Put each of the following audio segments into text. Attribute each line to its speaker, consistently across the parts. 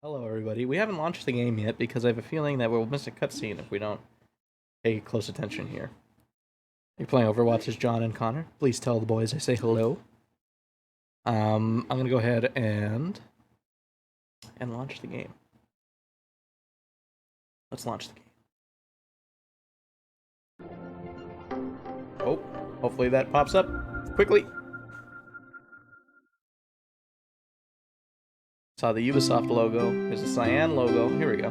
Speaker 1: Hello, everybody. We haven't launched the game yet because I have a feeling that we'll miss a cutscene if we don't pay close attention here. You're playing Overwatch as John and Connor. Please tell the boys I say hello. I'm gonna go ahead and launch the game. Let's launch the game. Oh, hopefully that pops up quickly. Saw the Ubisoft logo. There's a cyan logo. Here we go.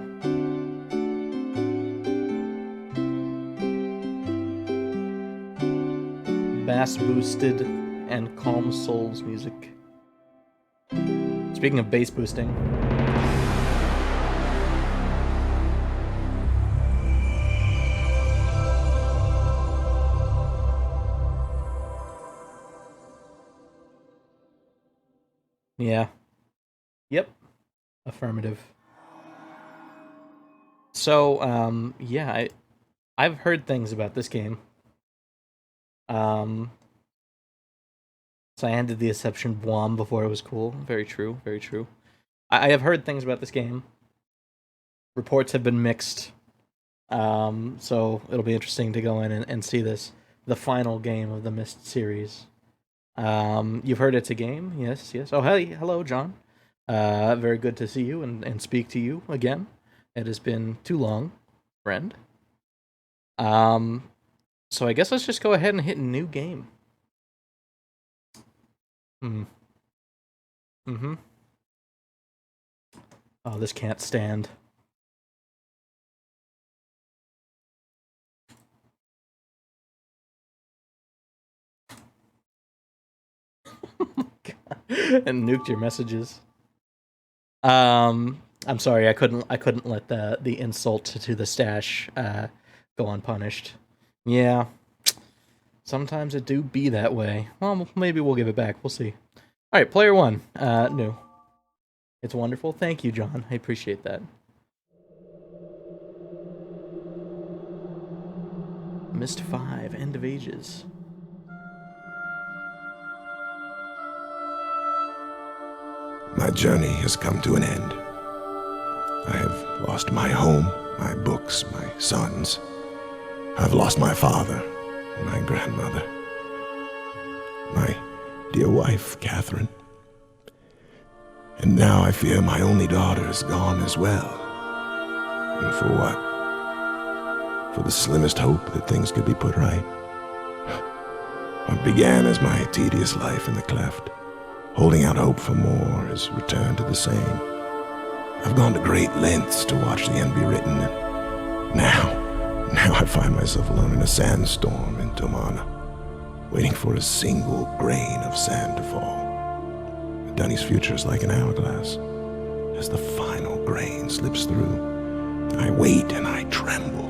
Speaker 1: Bass boosted and calm souls music. Speaking of bass boosting, yeah, yep, affirmative. So, yeah, I've heard things about this game. Um, Cyan did the Ascension Blom before it was cool. Very true, very true. I have heard things about this game. Reports have been mixed. So it'll be interesting to go in and see this, the final game of the Myst series. You've heard it's a game, yes, yes. Oh, hey, hello, John. Very good to see you and speak to you again. It has been too long, friend. So I guess let's just go ahead and hit new game. Mm-hmm. Oh, this can't stand. And nuked your messages. I'm sorry, I couldn't let the insult to the stash go unpunished. Yeah, sometimes it do be that way. Well, maybe we'll give it back. We'll see. All right, player one, new. It's wonderful. Thank you, John. I appreciate that. Myst 5, End of Ages.
Speaker 2: My journey has come to an end. I have lost my home, my books, my sons. I've lost my father, my grandmother, my dear wife, Catherine. And now I fear my only daughter is gone as well. And for what? For the slimmest hope that things could be put right. What began as my tedious life in the cleft, holding out hope for more, has returned to the same. I've gone to great lengths to watch the end be written, and now I find myself alone in a sandstorm in Tomana, waiting for a single grain of sand to fall. Dunny's future is like an hourglass. As the final grain slips through, I wait and I tremble,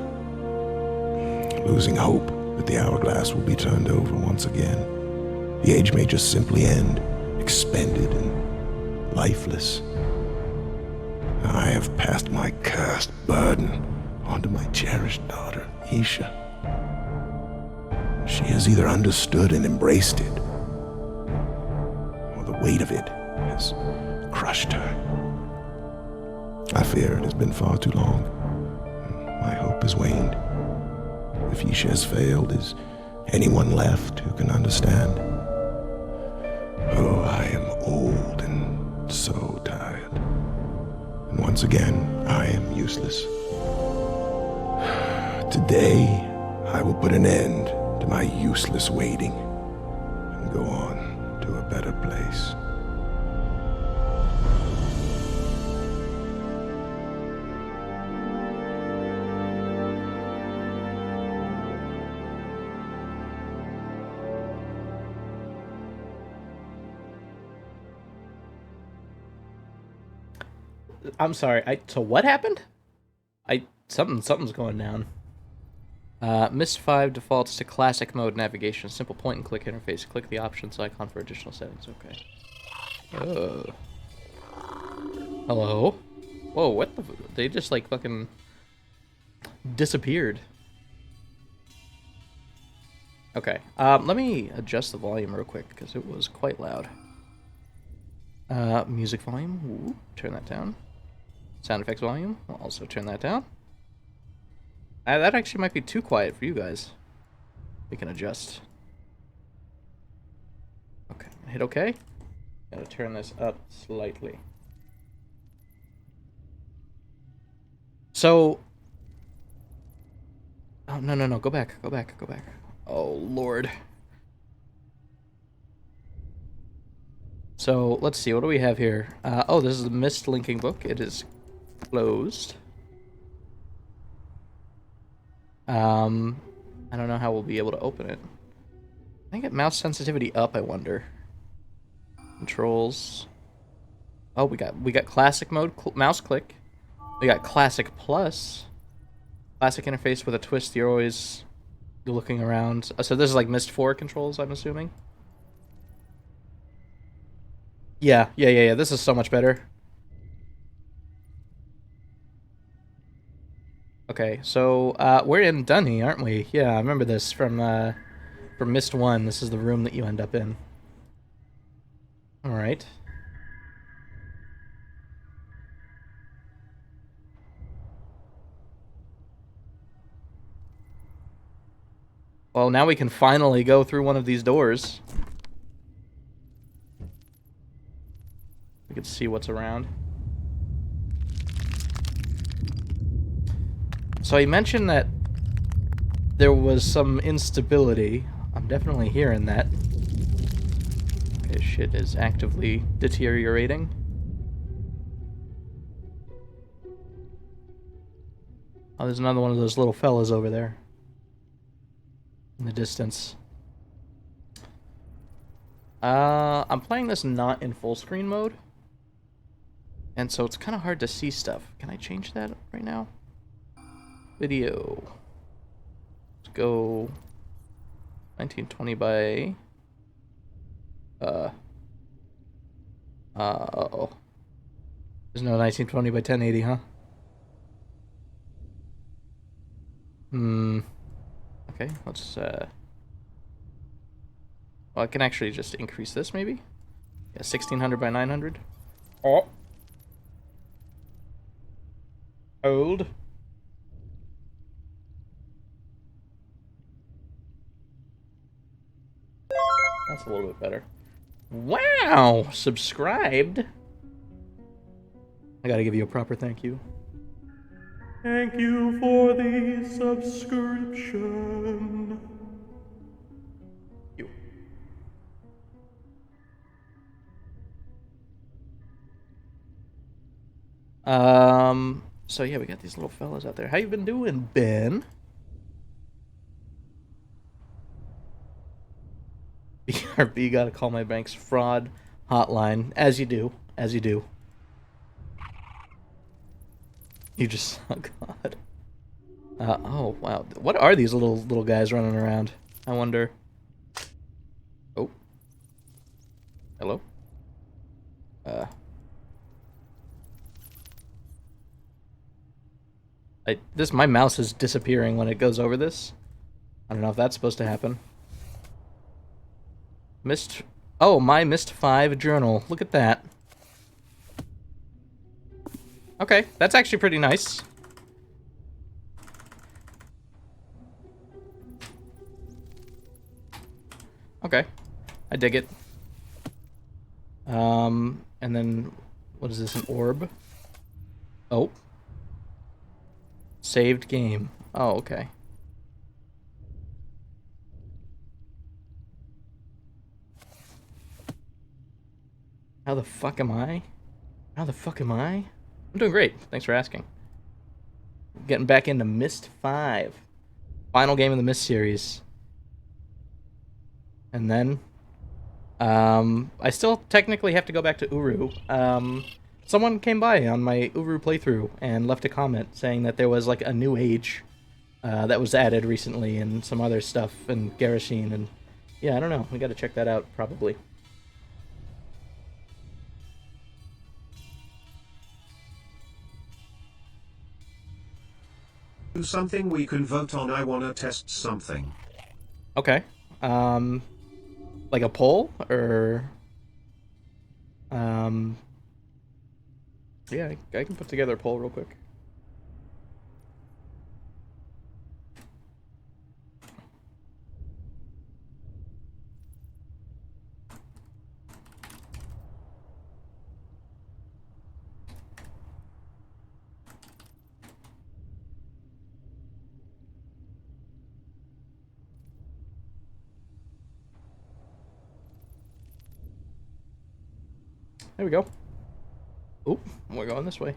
Speaker 2: losing hope that the hourglass will be turned over once again. The age may just simply end, expended and lifeless. I have passed my cursed burden on to my cherished daughter, Isha. She has either understood and embraced it, or the weight of it has crushed her. I fear it has been far too long. My hope has waned. If Isha has failed, is anyone left who can understand? Oh, I am old and so tired. And once again, I am useless. Today, I will put an end to my useless waiting and go on to a better place.
Speaker 1: I'm sorry. So what happened? Something's going down. Myst 5 defaults to classic mode navigation, simple point and click interface. Click the options icon for additional settings. Okay. Hello? Whoa, what the? They just like fucking disappeared. Okay. Let me adjust the volume real quick because it was quite loud. Music volume. Ooh, turn that down. Sound effects volume. I'll also turn that down. That actually might be too quiet for you guys. We can adjust. Okay, hit OK. Gotta turn this up slightly. So... Oh, no. Go back. Oh, Lord. So, let's see. What do we have here? Oh, this is the Myst linking book. It is closed. I don't know how we'll be able to open it. I think it mouse sensitivity up, I wonder. Controls. Oh, we got classic mode, mouse click. We got classic plus. Classic interface with a twist. You're always looking around. So this is like Myst 4 controls, I'm assuming. Yeah. This is so much better. Okay, so we're in Dunny, aren't we? Yeah, I remember this from Myst 1. This is the room that you end up in. All right. Well, now we can finally go through one of these doors. We can see what's around. So he mentioned that there was some instability. I'm definitely hearing that. Okay, shit is actively deteriorating. Oh, there's another one of those little fellas over there. In the distance. I'm playing this not in full screen mode. And so it's kind of hard to see stuff. Can I change that right now? Video. Let's go 1920 by... uh-oh. There's no 1920 by 1080, huh? Okay, let's, well, I can actually just increase this, maybe? Yeah, 1600 by 900. Oh. Hold. That's a little bit better. Wow! Subscribed? I gotta give you a proper thank you. Thank you for the subscription. You. So yeah, we got these little fellas out there. How you been doing, Ben? BRB, gotta call my bank's fraud hotline. As you do. As you do. You just... Oh, God. Oh, wow. What are these little guys running around? I wonder. Oh. Hello? My mouse is disappearing when it goes over this. I don't know if that's supposed to happen. Myst... Oh, my Myst 5 journal. Look at that. Okay, that's actually pretty nice. Okay, I dig it. And then, what is this, an orb? Oh. Saved game. Oh, okay. How the fuck am I? How the fuck am I? I'm doing great. Thanks for asking. Getting back into Myst 5. Final game of the Myst series. And then... I still technically have to go back to Uru. Someone came by on my Uru playthrough and left a comment saying that there was like a new age that was added recently and some other stuff and Garashine and... Yeah, I don't know. We gotta check that out, probably.
Speaker 3: Something we can vote on. I wanna test something.
Speaker 1: Okay. Like a poll or Yeah, I can put together a poll real quick. There we go. Oop, we're going this way.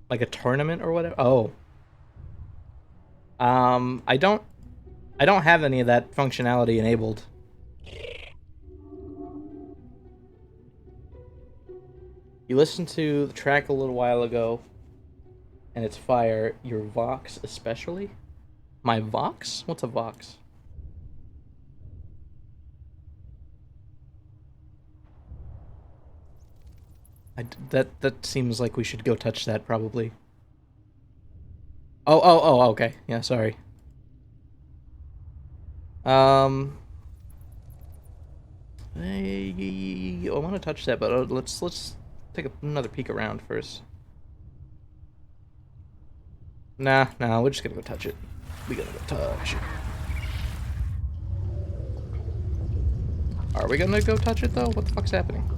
Speaker 1: Like a tournament or whatever. Oh. I don't have any of that functionality enabled. You listened to the track a little while ago, and it's fire. Your Vox especially? My Vox? What's a Vox? That seems like we should go touch that probably. Oh, okay. Yeah, sorry. Um, I want to touch that, but let's take another peek around first. Nah, we're just gonna go touch it. We gotta go touch it. Are we gonna go touch it though? What the fuck's happening?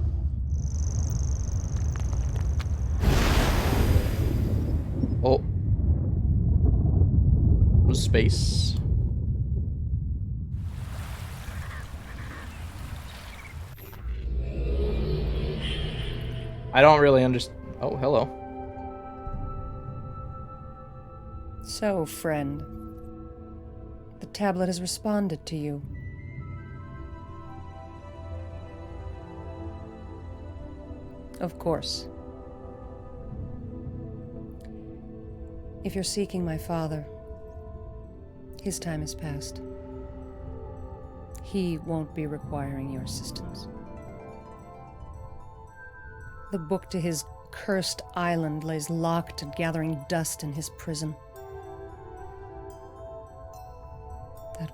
Speaker 1: Oh, space. I don't really understand. Oh, hello.
Speaker 4: So, friend, the tablet has responded to you. Of course. If you're seeking my father, his time is past. He won't be requiring your assistance. The book to his cursed island lays locked and gathering dust in his prison. That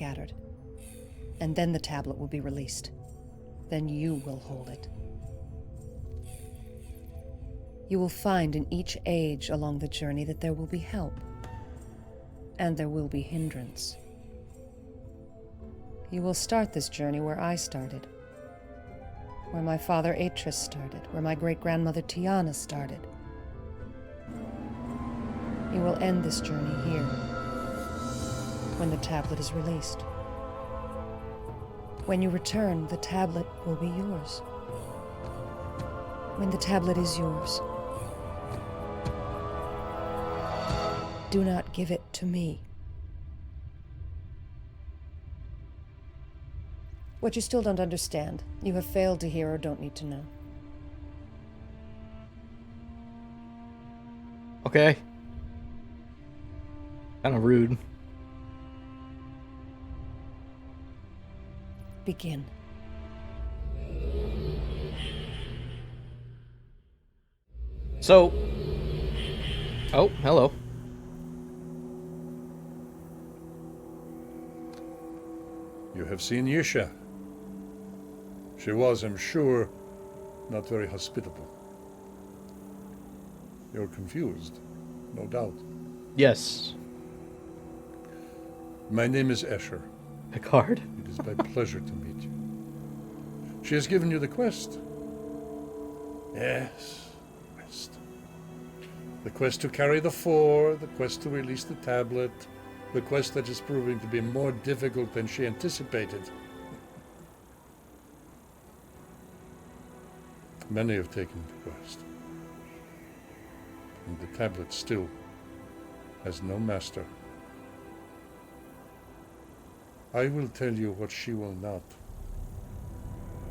Speaker 4: scattered. And then the tablet will be released. Then you will hold it. You will find in each age along the journey that there will be help. And there will be hindrance. You will start this journey where I started. Where my father Atris started. Where my great-grandmother Tiana started. You will end this journey here. When the tablet is released. When you return, the tablet will be yours. When the tablet is yours, do not give it to me. What you still don't understand, you have failed to hear or don't need to know.
Speaker 1: Okay. Kind of rude.
Speaker 4: Begin.
Speaker 1: So, oh, hello.
Speaker 5: You have seen Yisha. She was, I'm sure, not very hospitable. You're confused, no doubt.
Speaker 1: Yes,
Speaker 5: My name is Escher.
Speaker 1: Picard.
Speaker 5: It is my pleasure to meet you. She has given you the quest. Yes, quest. The quest to carry the four, the quest to release the tablet, the quest that is proving to be more difficult than she anticipated. Many have taken the quest. And the tablet still has no master. I will tell you what she will not.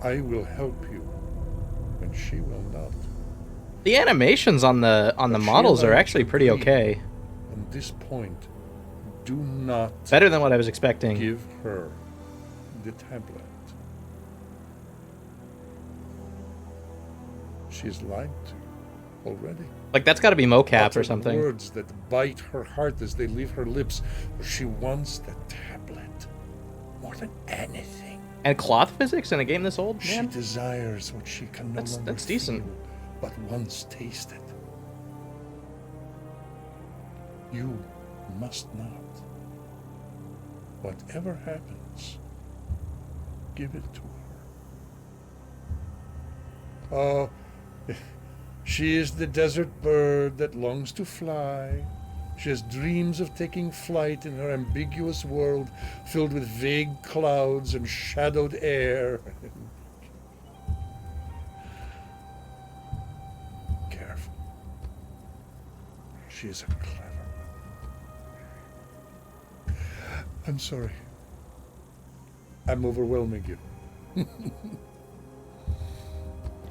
Speaker 5: I will help you when she will not.
Speaker 1: The animations on the
Speaker 5: But she
Speaker 1: models are
Speaker 5: allowed
Speaker 1: actually
Speaker 5: to
Speaker 1: pretty
Speaker 5: dream.
Speaker 1: okay.
Speaker 5: On this point, do not
Speaker 1: Better than what I was expecting.
Speaker 5: give her the tablet. She's lied to you already.
Speaker 1: Like, that's got to be mocap or
Speaker 5: Uttered
Speaker 1: something.
Speaker 5: words that bite her heart as they leave her lips. She wants the tablet more than anything.
Speaker 1: And cloth physics in a game this old,
Speaker 5: She
Speaker 1: man?
Speaker 5: desires what she can no longer
Speaker 1: That's decent.
Speaker 5: feel, but once tasted. You must not. Whatever happens, give it to her. Oh, she is the desert bird that longs to fly. She has dreams of taking flight in her ambiguous world filled with vague clouds and shadowed air. Careful. She is a clever one. I'm sorry. I'm overwhelming you.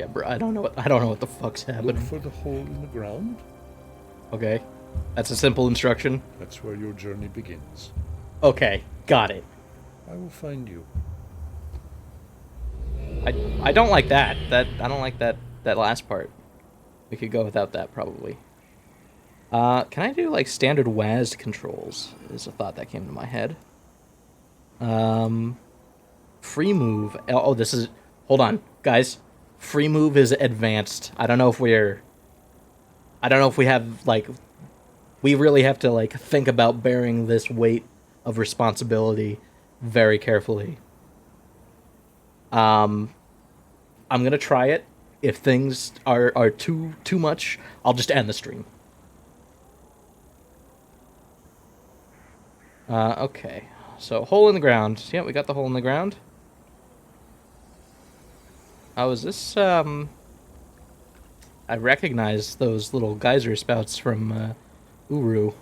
Speaker 1: Yeah, bro, I don't know what the fuck's
Speaker 5: Look
Speaker 1: happening.
Speaker 5: for the hole in the ground.
Speaker 1: Okay. That's a simple instruction.
Speaker 5: That's where your journey begins.
Speaker 1: Okay, got it.
Speaker 5: I will find you.
Speaker 1: I don't like that. I don't like that last part. We could go without that probably. Can I do like standard WASD controls? Is a thought that came to my head. Free move. Oh, this is. Hold on, guys. Free move is advanced. I don't know if we have like. We really have to like think about bearing this weight of responsibility very carefully. I'm gonna try it. If things are too much, I'll just end the stream. Okay. So, hole in the ground. Yeah, we got the hole in the ground. Oh, is this, I recognize those little geyser spouts from, Uru.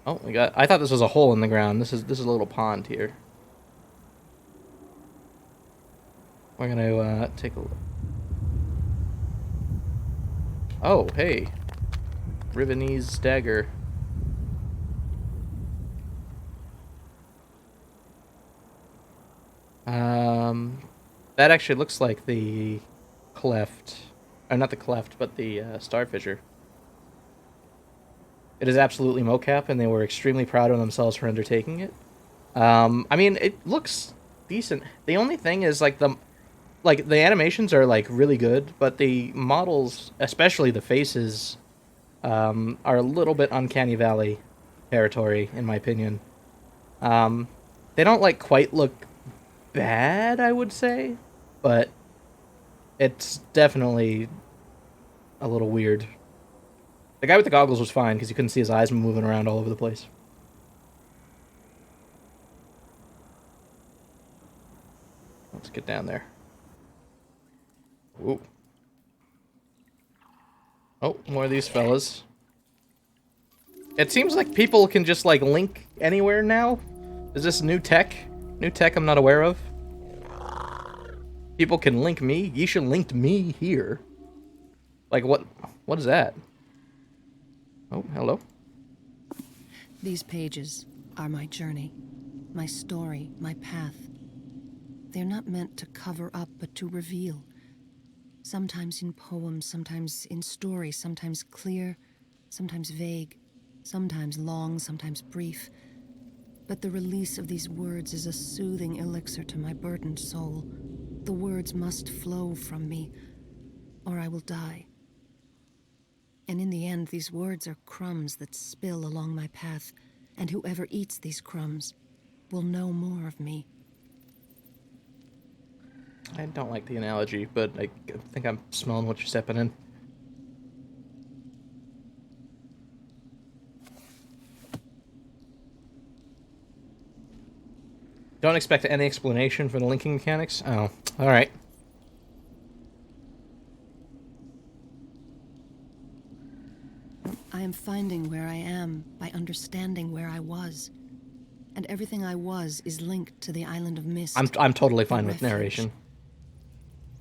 Speaker 1: Oh, I thought this was a hole in the ground. This is a little pond here. We're gonna, take a look. Oh, hey. Rivenese dagger. That actually looks like the cleft, or not the cleft, but the starfisher. It is absolutely mocap, and they were extremely proud of themselves for undertaking it. I mean, it looks decent. The only thing is like the animations are like really good, but the models, especially the faces, are a little bit uncanny valley territory, in my opinion. They don't like quite look bad, I would say, but it's definitely a little weird. The guy with the goggles was fine because you couldn't see his eyes moving around all over the place. Let's get down there. Ooh. Oh, more of these fellas. It seems like people can just, like, link anywhere now. Is this new tech? New tech I'm not aware of? People can link me? Yisha linked me here. Like, what is that? Oh, hello.
Speaker 4: These pages are my journey, my story, my path. They're not meant to cover up, but to reveal. Sometimes in poems, sometimes in story, sometimes clear, sometimes vague, sometimes long, sometimes brief. But the release of these words is a soothing elixir to my burdened soul. The words must flow from me, or I will die. And in the end, these words are crumbs that spill along my path, and whoever eats these crumbs will know more of me.
Speaker 1: I don't like the analogy, but I think I'm smelling what you're stepping in. Don't expect any explanation for the linking mechanics? Oh, alright.
Speaker 4: I am finding where I am by understanding where I was. And everything I was is linked to the island of Myst.
Speaker 1: I'm totally
Speaker 4: the
Speaker 1: fine with
Speaker 4: refuge.
Speaker 1: narration.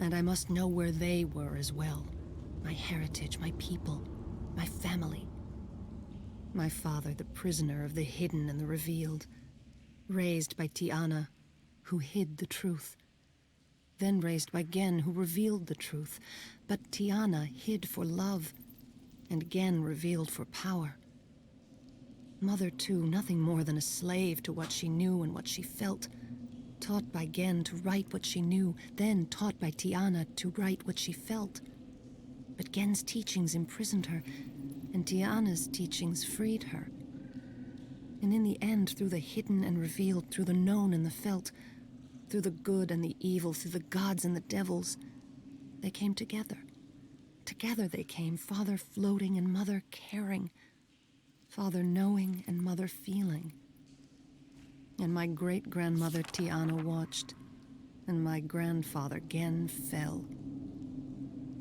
Speaker 4: And I must know where they were as well. My heritage, my people, my family. My father, the prisoner of the hidden and the revealed. Raised by Tiana, who hid the truth. Then raised by Gen, who revealed the truth. But Tiana hid for love, and Gen revealed for power. Mother, too, nothing more than a slave to what she knew and what she felt. Taught by Gen to write what she knew, then taught by Tiana to write what she felt. But Gen's teachings imprisoned her, and Tiana's teachings freed her. And in the end, through the hidden and revealed, through the known and the felt, through the good and the evil, through the gods and the devils, they came together. Together they came, father floating and mother caring. Father knowing and mother feeling. And my great-grandmother Tiana watched, and my grandfather Gen fell.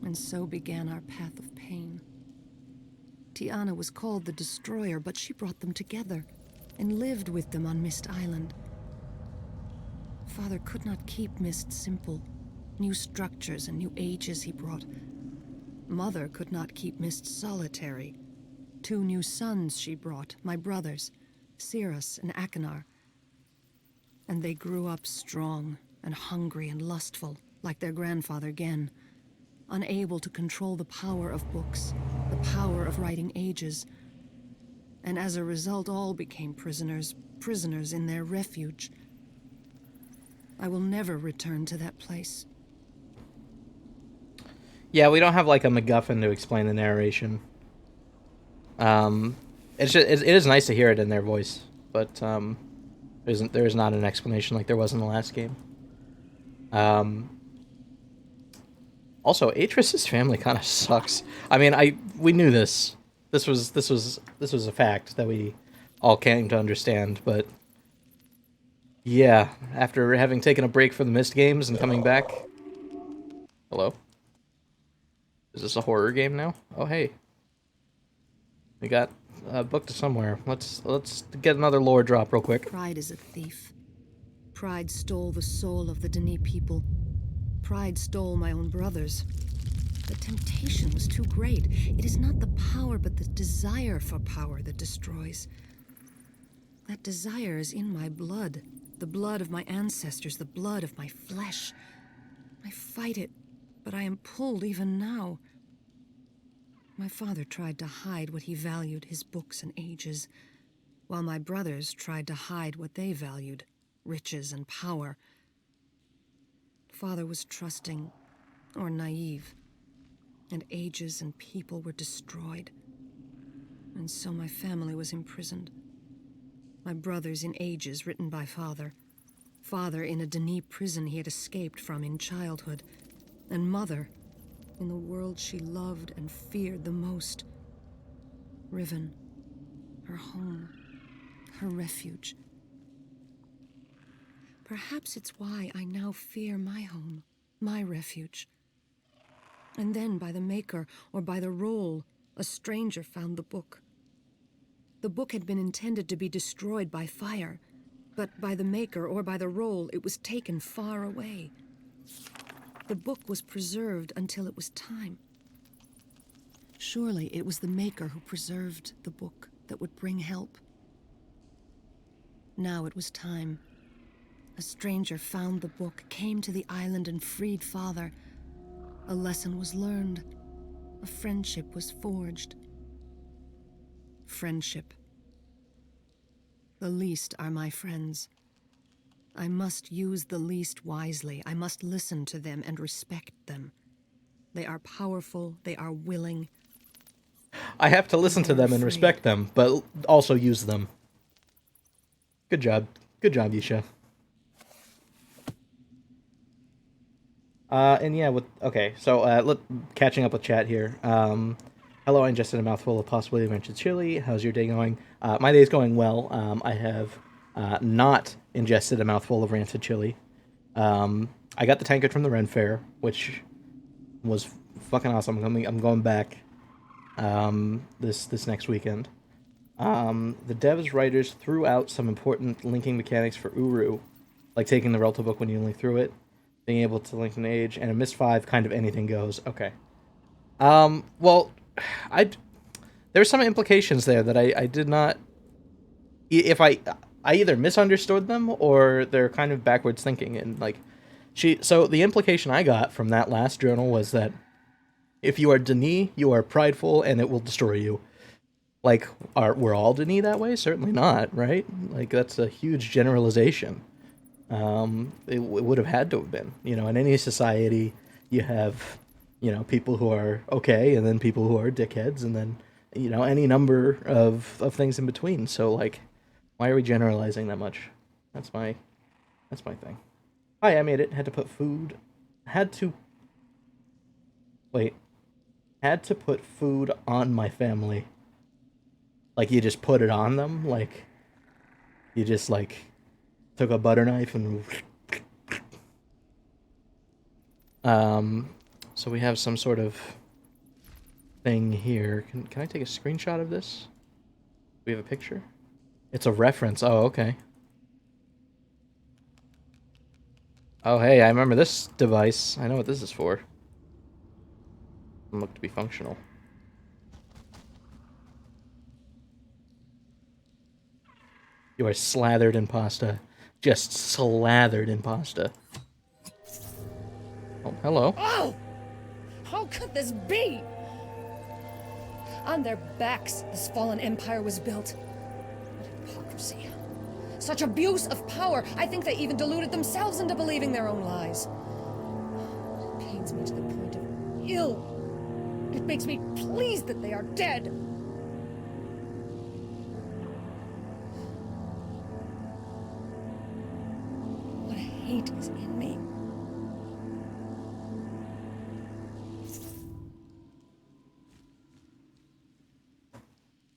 Speaker 4: And so began our path of pain. Tiana was called the Destroyer, but she brought them together, and lived with them on Myst Island. Father could not keep Myst simple. New structures and new ages he brought. Mother could not keep Myst solitary. 2 new sons she brought, my brothers, Cirrus and Achenar. And they grew up strong and hungry and lustful, like their grandfather Gen, unable to control the power of books, the power of writing ages. And as a result, all became prisoners, prisoners in their refuge. I will never return to that place.
Speaker 1: Yeah, we don't have like a MacGuffin to explain the narration. It is nice to hear it in their voice, but there's not an explanation like there was in the last game. Also, Atris's family kind of sucks. I mean, we knew this. This was a fact that we all came to understand, but yeah, after having taken a break from the Myst games and coming back. Hello? Is this a horror game now? Oh hey. We got booked to somewhere. Let's get another lore drop real quick.
Speaker 4: Pride is a thief. Pride stole the soul of the Denis people. Pride stole my own brothers. The temptation was too great. It is not the power, but the desire for power that destroys. That desire is in my blood. The blood of my ancestors, the blood of my flesh. I fight it, but I am pulled even now. My father tried to hide what he valued, his books and ages, while my brothers tried to hide what they valued, riches and power. Father was trusting, or naive, and ages and people were destroyed. And so my family was imprisoned. My brothers in ages written by father. Father in a Denis prison he had escaped from in childhood. And mother in the world she loved and feared the most. Riven, her home, her refuge. Perhaps it's why I now fear my home, my refuge. And then by the maker or by the roll, a stranger found the book. The book had been intended to be destroyed by fire, but by the maker or by the roll, it was taken far away. The book was preserved until it was time. Surely it was the maker who preserved the book that would bring help. Now it was time. A stranger found the book, came to the island and freed Father. A lesson was learned. A friendship was forged. Friendship. The least are my friends. I must use the least wisely. I must listen to them and respect them. They are powerful, they are willing.
Speaker 1: I have to listen to them and respect them, but also use them. Good job. Good job, Yisha. And yeah, catching up with chat here. Hello, I ingested a mouthful of possibly mentioned chili. How's your day going? My day's going well. I have not ingested a mouthful of rancid chili. I got the tankard from the Ren Fair, which was fucking awesome. I'm going back this next weekend. The devs writers threw out some important linking mechanics for Uru, like taking the Relta book when you only threw it, being able to link an age, and in Myst 5, kind of anything goes. Okay. Well, there's some implications there that I did not. If I either misunderstood them or they're kind of backwards thinking, and like so the implication I got from that last journal was that if you are Denis, you are prideful and it will destroy you. Like, we're all Denis that way? Certainly not, right? Like, that's a huge generalization. It would have had to have been. You know, in any society, you have, people who are okay, and then people who are dickheads, and then, any number of things in between. So, like, why are we generalizing that much? That's my thing. Hi, I made it. Had to put food on my family. Like, you just put it on them? Like, you just, like, took a butter knife and... So we have some sort of thing here. Can I take a screenshot of this? Do we have a picture? It's a reference. Oh, okay. Oh, hey, I remember this device. I know what this is for. Doesn't look to be functional. You are slathered in pasta. Just slathered in pasta. Oh, hello.
Speaker 6: Oh! How could this be? On their backs, this fallen empire was built. What hypocrisy. Such abuse of power. I think they even deluded themselves into believing their own lies. It pains me to the point of ill. It makes me pleased that they are dead. Hate is in me.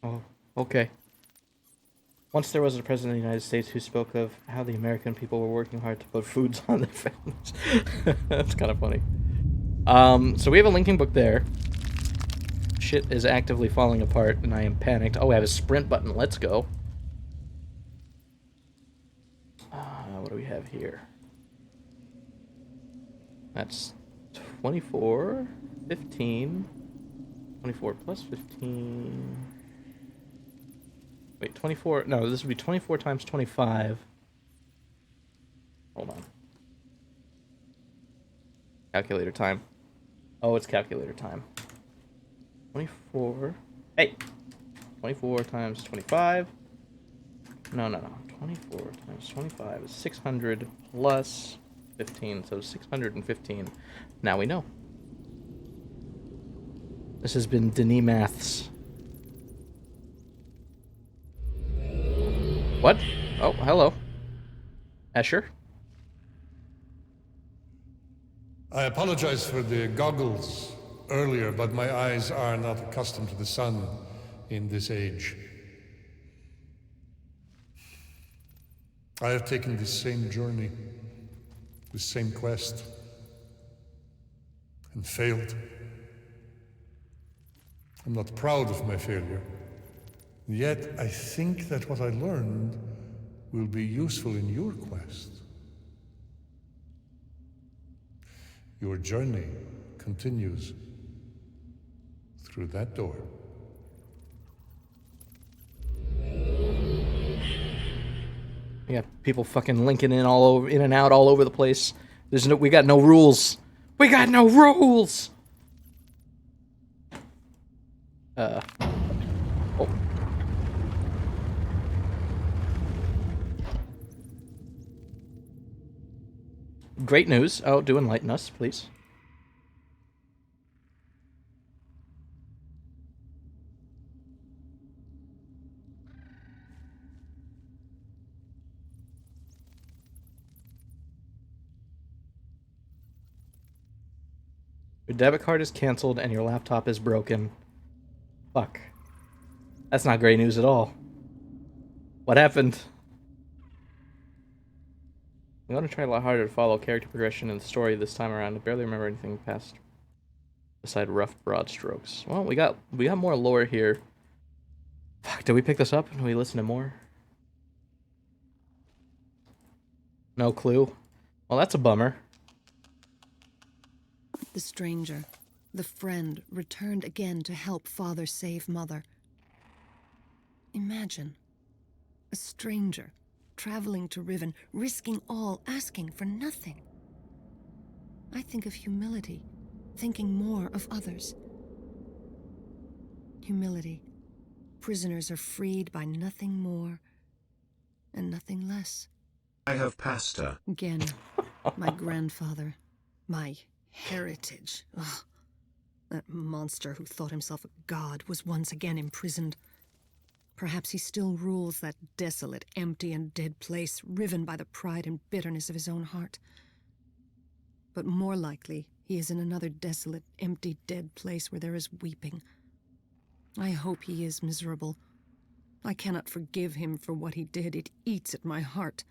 Speaker 1: Oh, okay. Once there was a president of the United States who spoke of how the American people were working hard to put foods on their families. That's kind of funny. So we have a linking book there. Shit is actively falling apart, and I am panicked. Oh, I have a sprint button. Let's go. What do we have here? That's 24, 15, 24 plus 15. Wait, 24. No, this would be 24 times 25. Hold on. Calculator time. Oh, it's calculator time. 24. Hey! 24 times 25. No. 24 times 25 is 600 plus 15, so 615. Now we know. This has been Denis Maths. What? Oh, hello. Escher?
Speaker 5: I apologize for the goggles earlier, but my eyes are not accustomed to the sun in this age. I have taken this same journey, this same quest, and failed. I'm not proud of my failure, yet I think that what I learned will be useful in your quest. Your journey continues through that door.
Speaker 1: We got people fucking linking in all over, in and out, all over the place. We got no rules. We got no rules. Oh. Great news. Oh, do enlighten us, please. Your debit card is canceled and your laptop is broken. Fuck. That's not great news at all. What happened? I'm gonna try a lot harder to follow character progression in the story this time around. I barely remember anything past beside rough broad strokes. Well, we got more lore here. Fuck, did we pick this up? Did we listen to more? No clue. Well, that's a bummer.
Speaker 4: The stranger, the friend, returned again to help father save mother. Imagine. A stranger, traveling to Riven, risking all, asking for nothing. I think of humility, thinking more of others. Humility. Prisoners are freed by nothing more and nothing less.
Speaker 3: I have pasta.
Speaker 4: Again, my grandfather, my heritage. Ugh. That monster who thought himself a god was once again imprisoned. Perhaps he still rules that desolate, empty, and dead place, riven by the pride and bitterness of his own heart. But more likely, he is in another desolate, empty, dead place where there is weeping. I hope he is miserable. I cannot forgive him for what he did. It eats at my heart.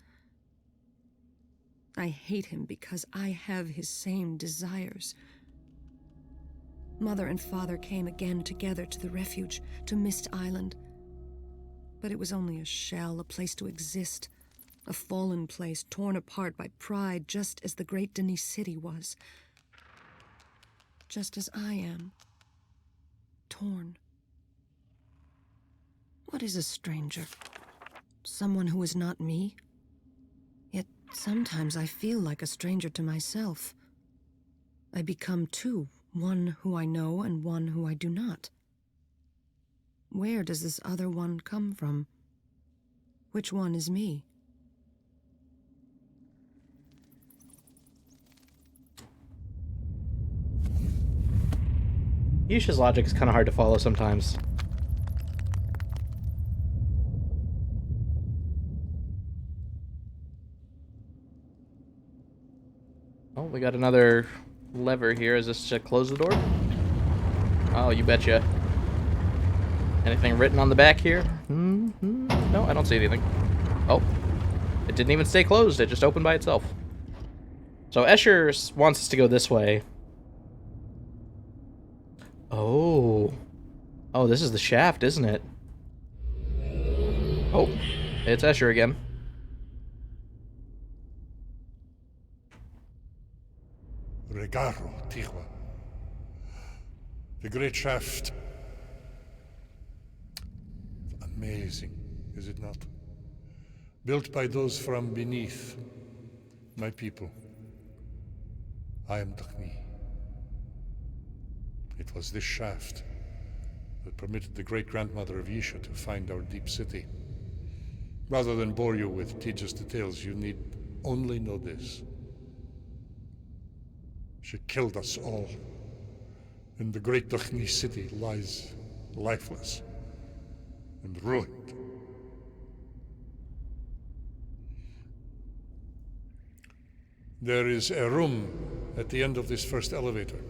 Speaker 4: I hate him because I have his same desires. Mother and father came again together to the refuge, to Myst Island. But it was only a shell, a place to exist. A fallen place, torn apart by pride, just as the great Denis city was. Just as I am. Torn. What is a stranger? Someone who is not me? Yet sometimes I feel like a stranger to myself. I become two, one who I know and one who I do not. Where does this other one come from? Which one is me?
Speaker 1: Yusha's logic is kind of hard to follow sometimes. Oh, we got another lever here. Is this to close the door? Oh, you betcha. Anything written on the back here? No, I don't see anything. Oh, it didn't even stay closed. It just opened by itself. So Escher wants us to go this way. Oh. Oh, this is the shaft, isn't it? Oh, it's Escher again.
Speaker 5: Regaro, Tigua. The great shaft. Amazing, is it not? Built by those from beneath, my people. I am Dakhni. It was this shaft that permitted the great-grandmother of Yisha to find our deep city. Rather than bore you with tedious details, you need only know this. She killed us all, and the great Dakhni city lies lifeless and ruined. There is a room at the end of this first elevator.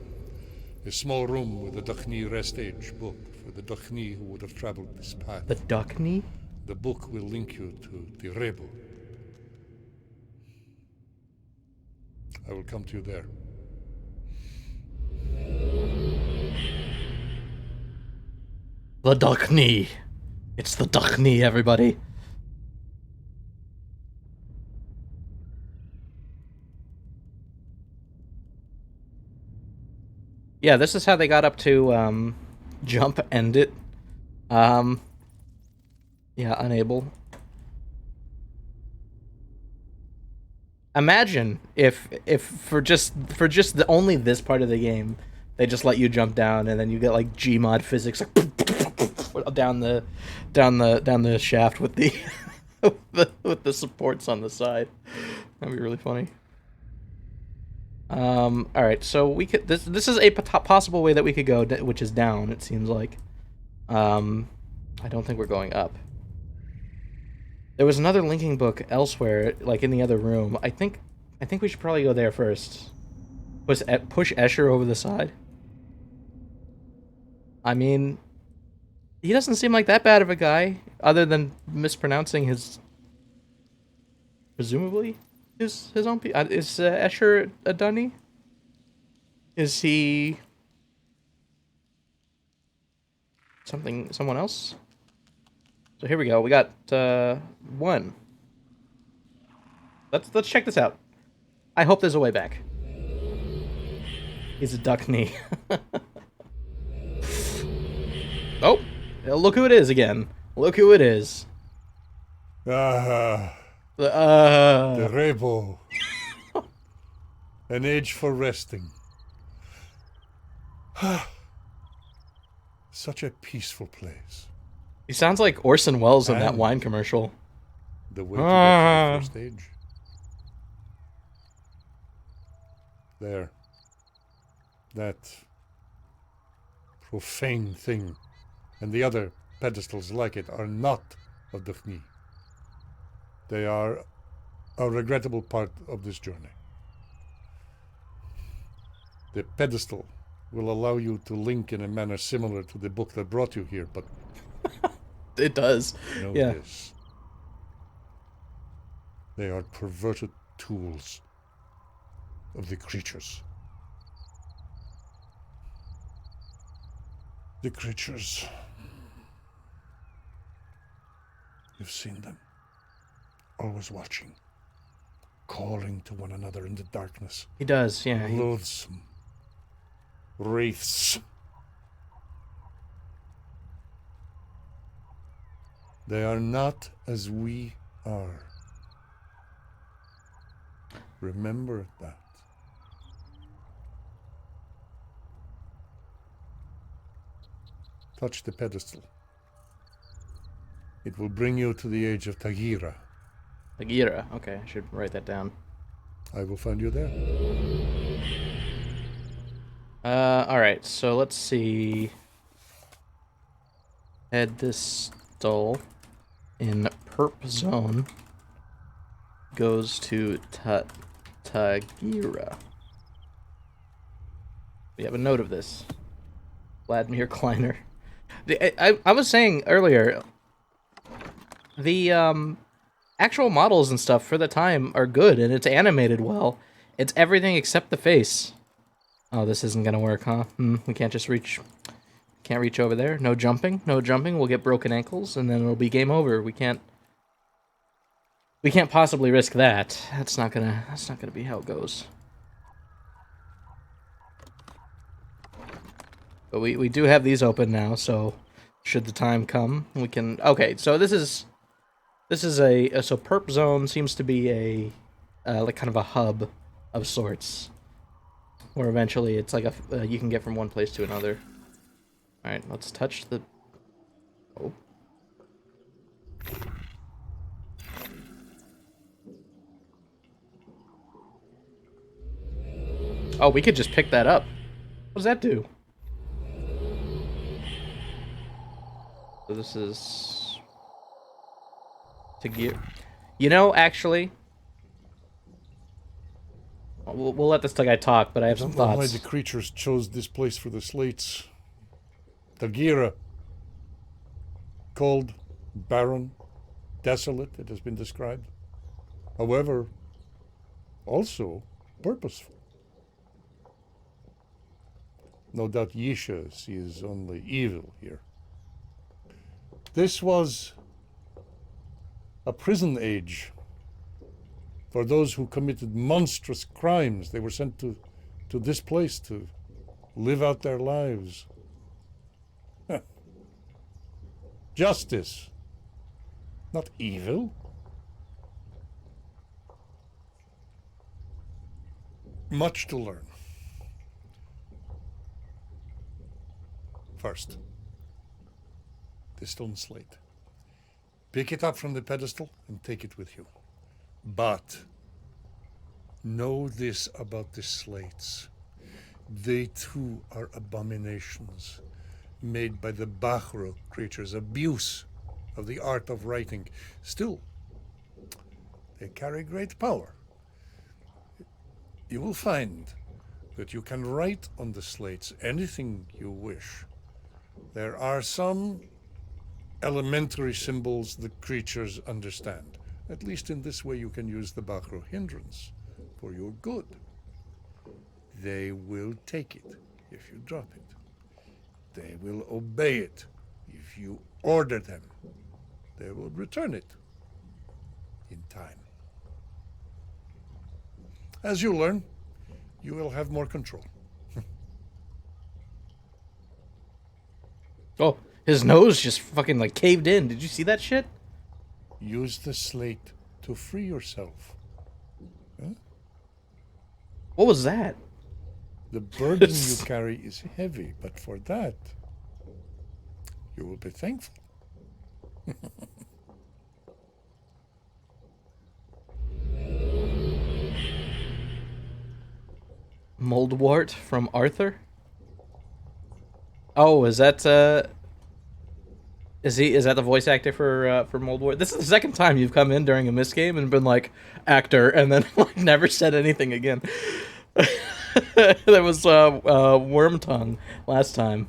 Speaker 5: A small room with a Dakhni rest age book for the Dakhni who would have traveled this path.
Speaker 1: The Dakhni?
Speaker 5: The book will link you to the Rebo. I will come to you there.
Speaker 1: The Dakhni. It's the Dakhni, everybody. Yeah, this is how they got up to jump end it. Yeah, unable. Imagine if for just the only this part of the game, they just let you jump down and then you get like Gmod physics like down the shaft with the with the supports on the side. That'd be really funny. All right, so we could this is a possible way that we could go, which is down. It seems like. I don't think we're going up. There was another linking book elsewhere, like in the other room. I think we should probably go there first. Push Escher over the side. I mean, he doesn't seem like that bad of a guy, other than mispronouncing his, presumably, his own. Is Escher a dunny? Is he someone else? So here we go. We got one. Let's check this out. I hope there's a way back. He's a duck knee. Oh, look who it is again. Look who it is.
Speaker 5: The Rebo. An age for resting. Such a peaceful place.
Speaker 1: He sounds like Orson Welles in that
Speaker 5: And
Speaker 1: wine commercial.
Speaker 5: the way to get to the first age. There. That profane thing and the other pedestals like it are not of the Fni. They are a regrettable part of this journey. The pedestal will allow you to link in a manner similar to the book that brought you here, but
Speaker 1: It does.
Speaker 5: know
Speaker 1: Yeah.
Speaker 5: this. They are perverted tools of the creatures. The creatures. You've seen them. Always watching. Calling to one another in the darkness.
Speaker 1: He does, yeah.
Speaker 5: Loathsome. Wraiths. They are not as we are. Remember that. Touch the pedestal. It will bring you to the age of Tagira.
Speaker 1: Agira. Okay, I should write that down.
Speaker 5: I will find you there.
Speaker 1: Alright, so let's see. Pedestal in perp zone goes to Tagira. We have a note of this. Vladimir Kleiner. I was saying earlier, the actual models and stuff for the time are good, and it's animated well. It's everything except the face. Oh, this isn't gonna work, huh? We can't just reach... Can't reach over there. No jumping. No jumping. We'll get broken ankles, and then it'll be game over. We can't possibly risk that. That's not gonna be how it goes. But we do have these open now, so should the time come, we can... Okay, so this is a... So perp zone seems to be a... like kind of a hub of sorts. Where eventually it's like a... you can get from one place to another. Alright, let's touch the... Oh. Oh, we could just pick that up. What does that do? So this is... to gear... You know, actually... We'll let this guy talk, but I have some
Speaker 5: I don't know why
Speaker 1: thoughts.
Speaker 5: the creatures chose this place for the slates. Tagira. Cold, barren, desolate, it has been described. However, also purposeful. No doubt Yisha sees only evil here. This was a prison age. For those who committed monstrous crimes, they were sent to this place to live out their lives. Justice, not evil. Much to learn. First, the stone slate. Pick it up from the pedestal and take it with you. But know this about the slates. They too are abominations made by the Bahro creatures, abuse of the art of writing. Still, they carry great power. You will find that you can write on the slates anything you wish. There are some elementary symbols the creatures understand. At least in this way you can use the Bahro hindrance for your good. They will take it if you drop it. They will obey it if you order them. They will return it in time. As you learn, you will have more control.
Speaker 1: Oh, his nose just fucking like caved in. Did you see that shit?
Speaker 5: Use the slate to free yourself. Huh?
Speaker 1: What was that?
Speaker 5: The burden you carry is heavy, but for that, you will be thankful.
Speaker 1: Moldwort from Arthur? Oh, is that is that the voice actor for Moldwort? This is the second time you've come in during a Myst game and been like actor and then like never said anything again. There was Wormtongue last time.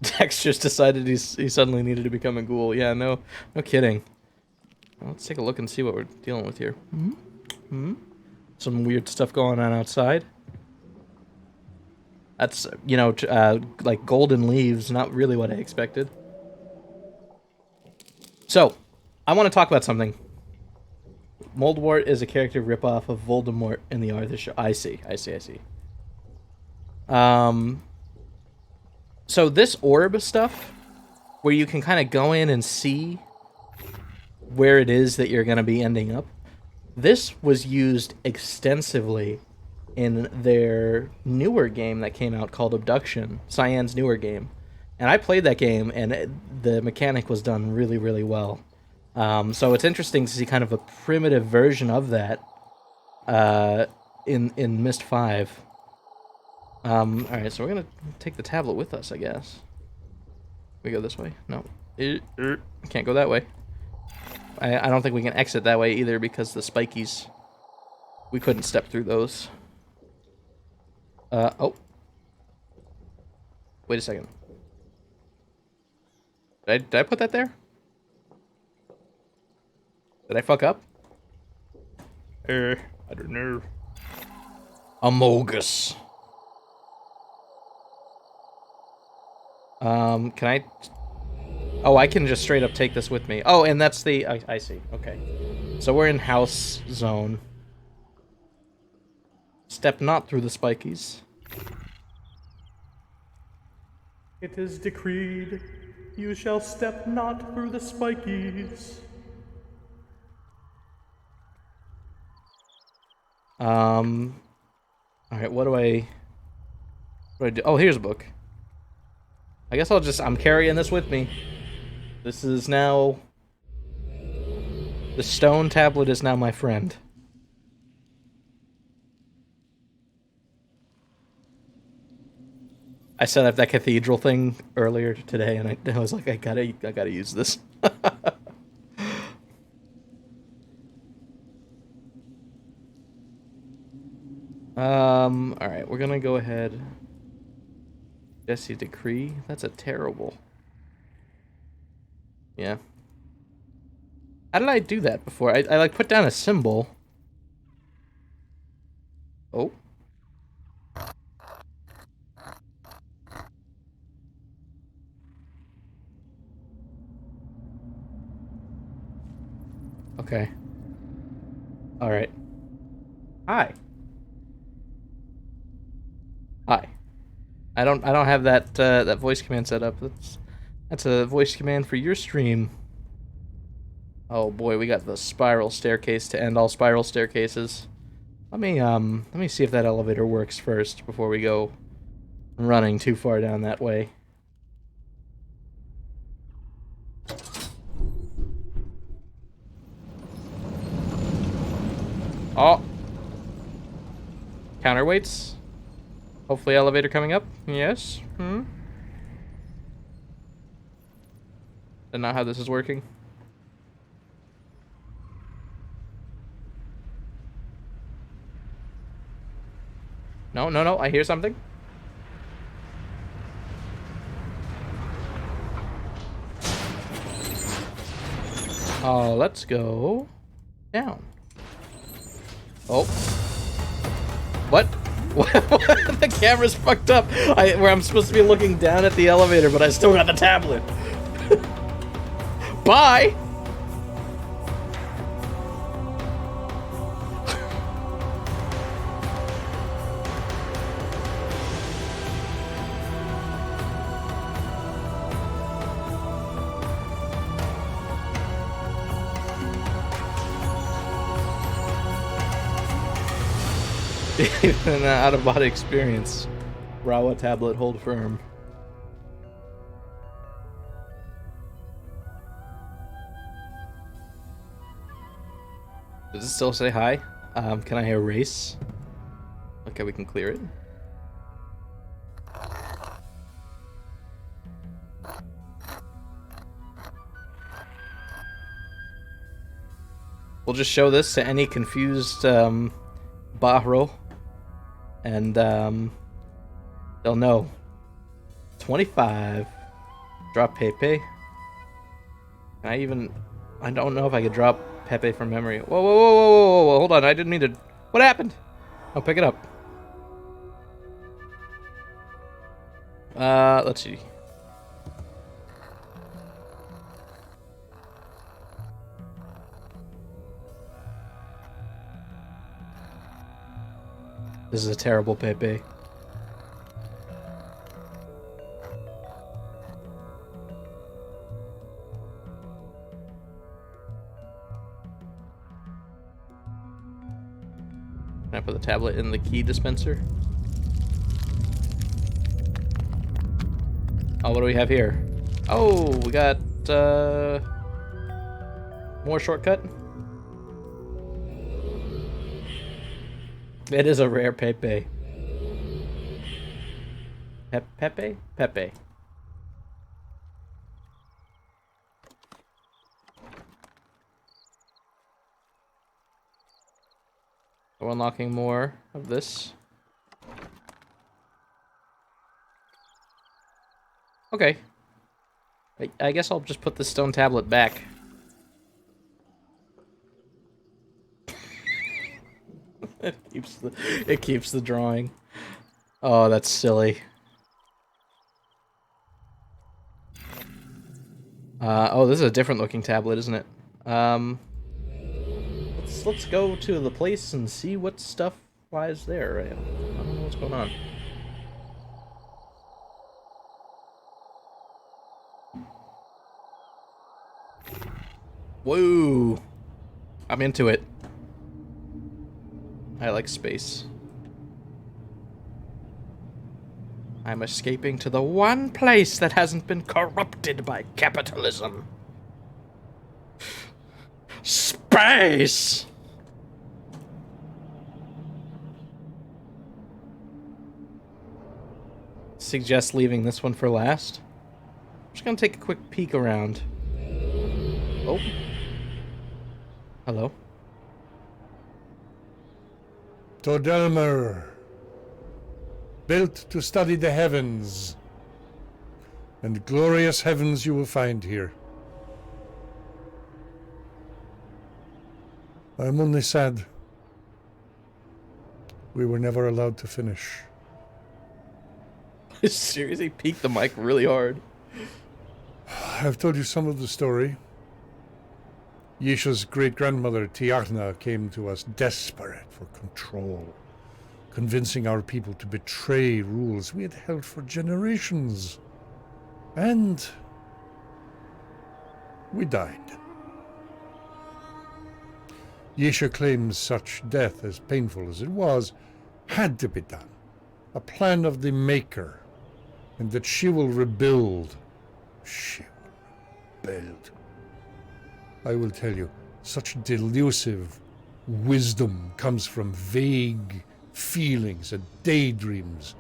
Speaker 1: Dex just decided he suddenly needed to become a ghoul. Yeah, no kidding. Well, let's take a look and see what we're dealing with here. Some weird stuff going on outside. That's, you know, like golden leaves, not really what I expected. So, I want to talk about something. Moldwort is a character ripoff of Voldemort in the Arthur show. I see. So this orb stuff, where you can kind of go in and see where it is that you're going to be ending up, this was used extensively in their newer game that came out called Abduction, Cyan's newer game. And I played that game, and the mechanic was done really, really well. So it's interesting to see kind of a primitive version of that in Myst 5. Alright, so we're going to take the tablet with us, I guess. We go this way? No. Can't go that way. I don't think we can exit that way either because the spikies, we couldn't step through those. Oh. Wait a second. Did I put that there? Did I fuck up? I don't know. Amogus. Can I... Oh, I can just straight up take this with me. Oh, and that's the... I see. Okay. So we're in house zone. Step not through the spikies. It is decreed, you shall step not through the spikies. Alright, what do I do? Oh, here's a book. I guess I'm carrying this with me. This is now... The stone tablet is now my friend. I set up that cathedral thing earlier today, and I was like, I gotta use this. Alright, we're gonna go ahead. Jesse Decree? That's a terrible. Yeah. How did I do that before? I like put down a symbol. Oh. Okay. Alright. Hi. Hi. I don't have that that voice command set up. That's a voice command for your stream. Oh boy, we got the spiral staircase to end all spiral staircases. Let me see if that elevator works first before we go running too far down that way. Oh! Counterweights? Hopefully elevator coming up. Yes? That's not how this is working. No, no, no, I hear something. Oh, let's go down. Oh. What? What? The camera's fucked up. Where I'm supposed to be looking down at the elevator, but I still got the tablet. Bye! Even an out-of-body experience. Rawa tablet, hold firm. Does it still say hi? Can I erase? Okay, we can clear it. We'll just show this to any confused Bahro, and they'll know. 25. Drop Pepe. I don't know if I could drop Pepe from memory. Whoa, whoa, whoa, whoa, whoa, whoa, hold on, I didn't mean to. What happened? I'll pick it up. Let's see. This is a terrible Pepe. Can I put the tablet in the key dispenser? Oh, what do we have here? Oh, we got, more shortcut? It is a rare Pepe. Pepe? Pepe. So unlocking more of this. Okay. I guess I'll just put the stone tablet back. It keeps the drawing. Oh, that's silly. Oh, this is a different looking tablet, isn't it? Let's go to the place and see what stuff lies there. I don't know what's going on. Whoa! I'm into it. I like space. I'm escaping to the one place that hasn't been corrupted by capitalism. Space! Suggest leaving this one for last. I'm just gonna take a quick peek around. Oh. Hello.
Speaker 5: Todelmer, built to study the heavens, and glorious heavens you will find here. I am only sad we were never allowed to finish.
Speaker 1: I seriously peeked the mic really hard.
Speaker 5: I've told you some of the story. Yesha's great-grandmother, Tiarna, came to us desperate for control, convincing our people to betray rules we had held for generations. And we died. Yesha claims such death, as painful as it was, had to be done. A plan of the Maker, and that she will rebuild. She will rebuild. I will tell you, such delusive wisdom comes from vague feelings and daydreams,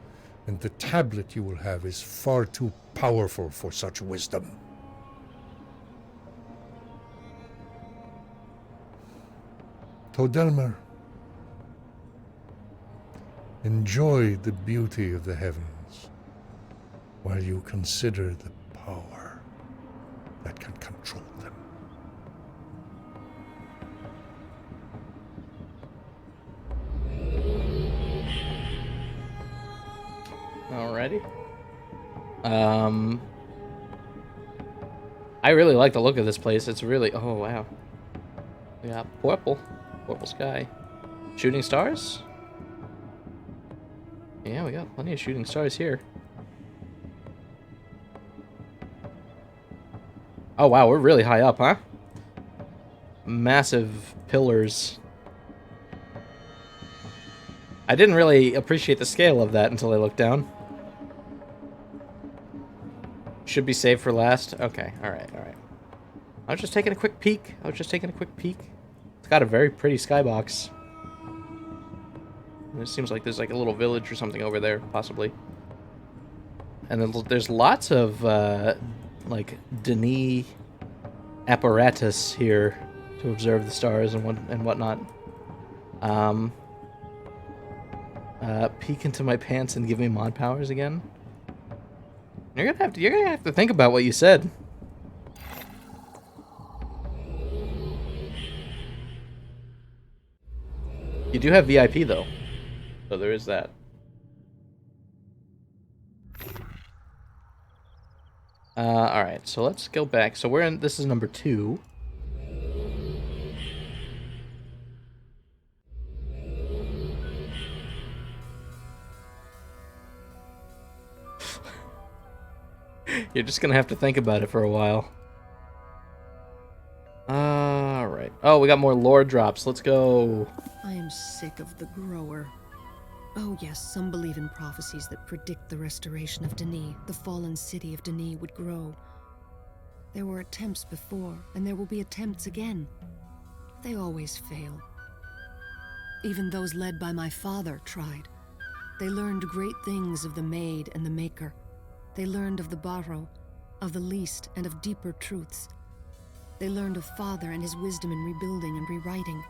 Speaker 5: and the tablet you will have is far too powerful for such wisdom. Todelmer, enjoy the beauty of the heavens while you consider the power that can control them.
Speaker 1: Alrighty. I really like the look of this place. It's really, oh wow. Yeah, purple sky. Shooting stars? Yeah, we got plenty of shooting stars here. Oh wow, we're really high up, huh? Massive pillars. I didn't really appreciate the scale of that until I looked down. Should be saved for last. Okay, alright. I was just taking a quick peek. It's got a very pretty skybox. It seems like there's like a little village or something over there, possibly. And then there's lots of, like, Denis apparatus here to observe the stars and whatnot. Peek into my pants and give me mod powers again. You're gonna have to think about what you said. You do have VIP though, so there is that. All right, so let's go back. So we're in. This is number 2. You're just gonna have to think about it for a while. Alright. Oh, we got more lore drops. Let's go.
Speaker 4: I am sick of the grower. Oh yes, some believe in prophecies that predict the restoration of Denis. The fallen city of Denis would grow. There were attempts before, and there will be attempts again. They always fail. Even those led by my father tried. They learned great things of the Maid and the Maker. They learned of the Barrow, of the least, and of deeper truths. They learned of Father and his wisdom in rebuilding and rewriting.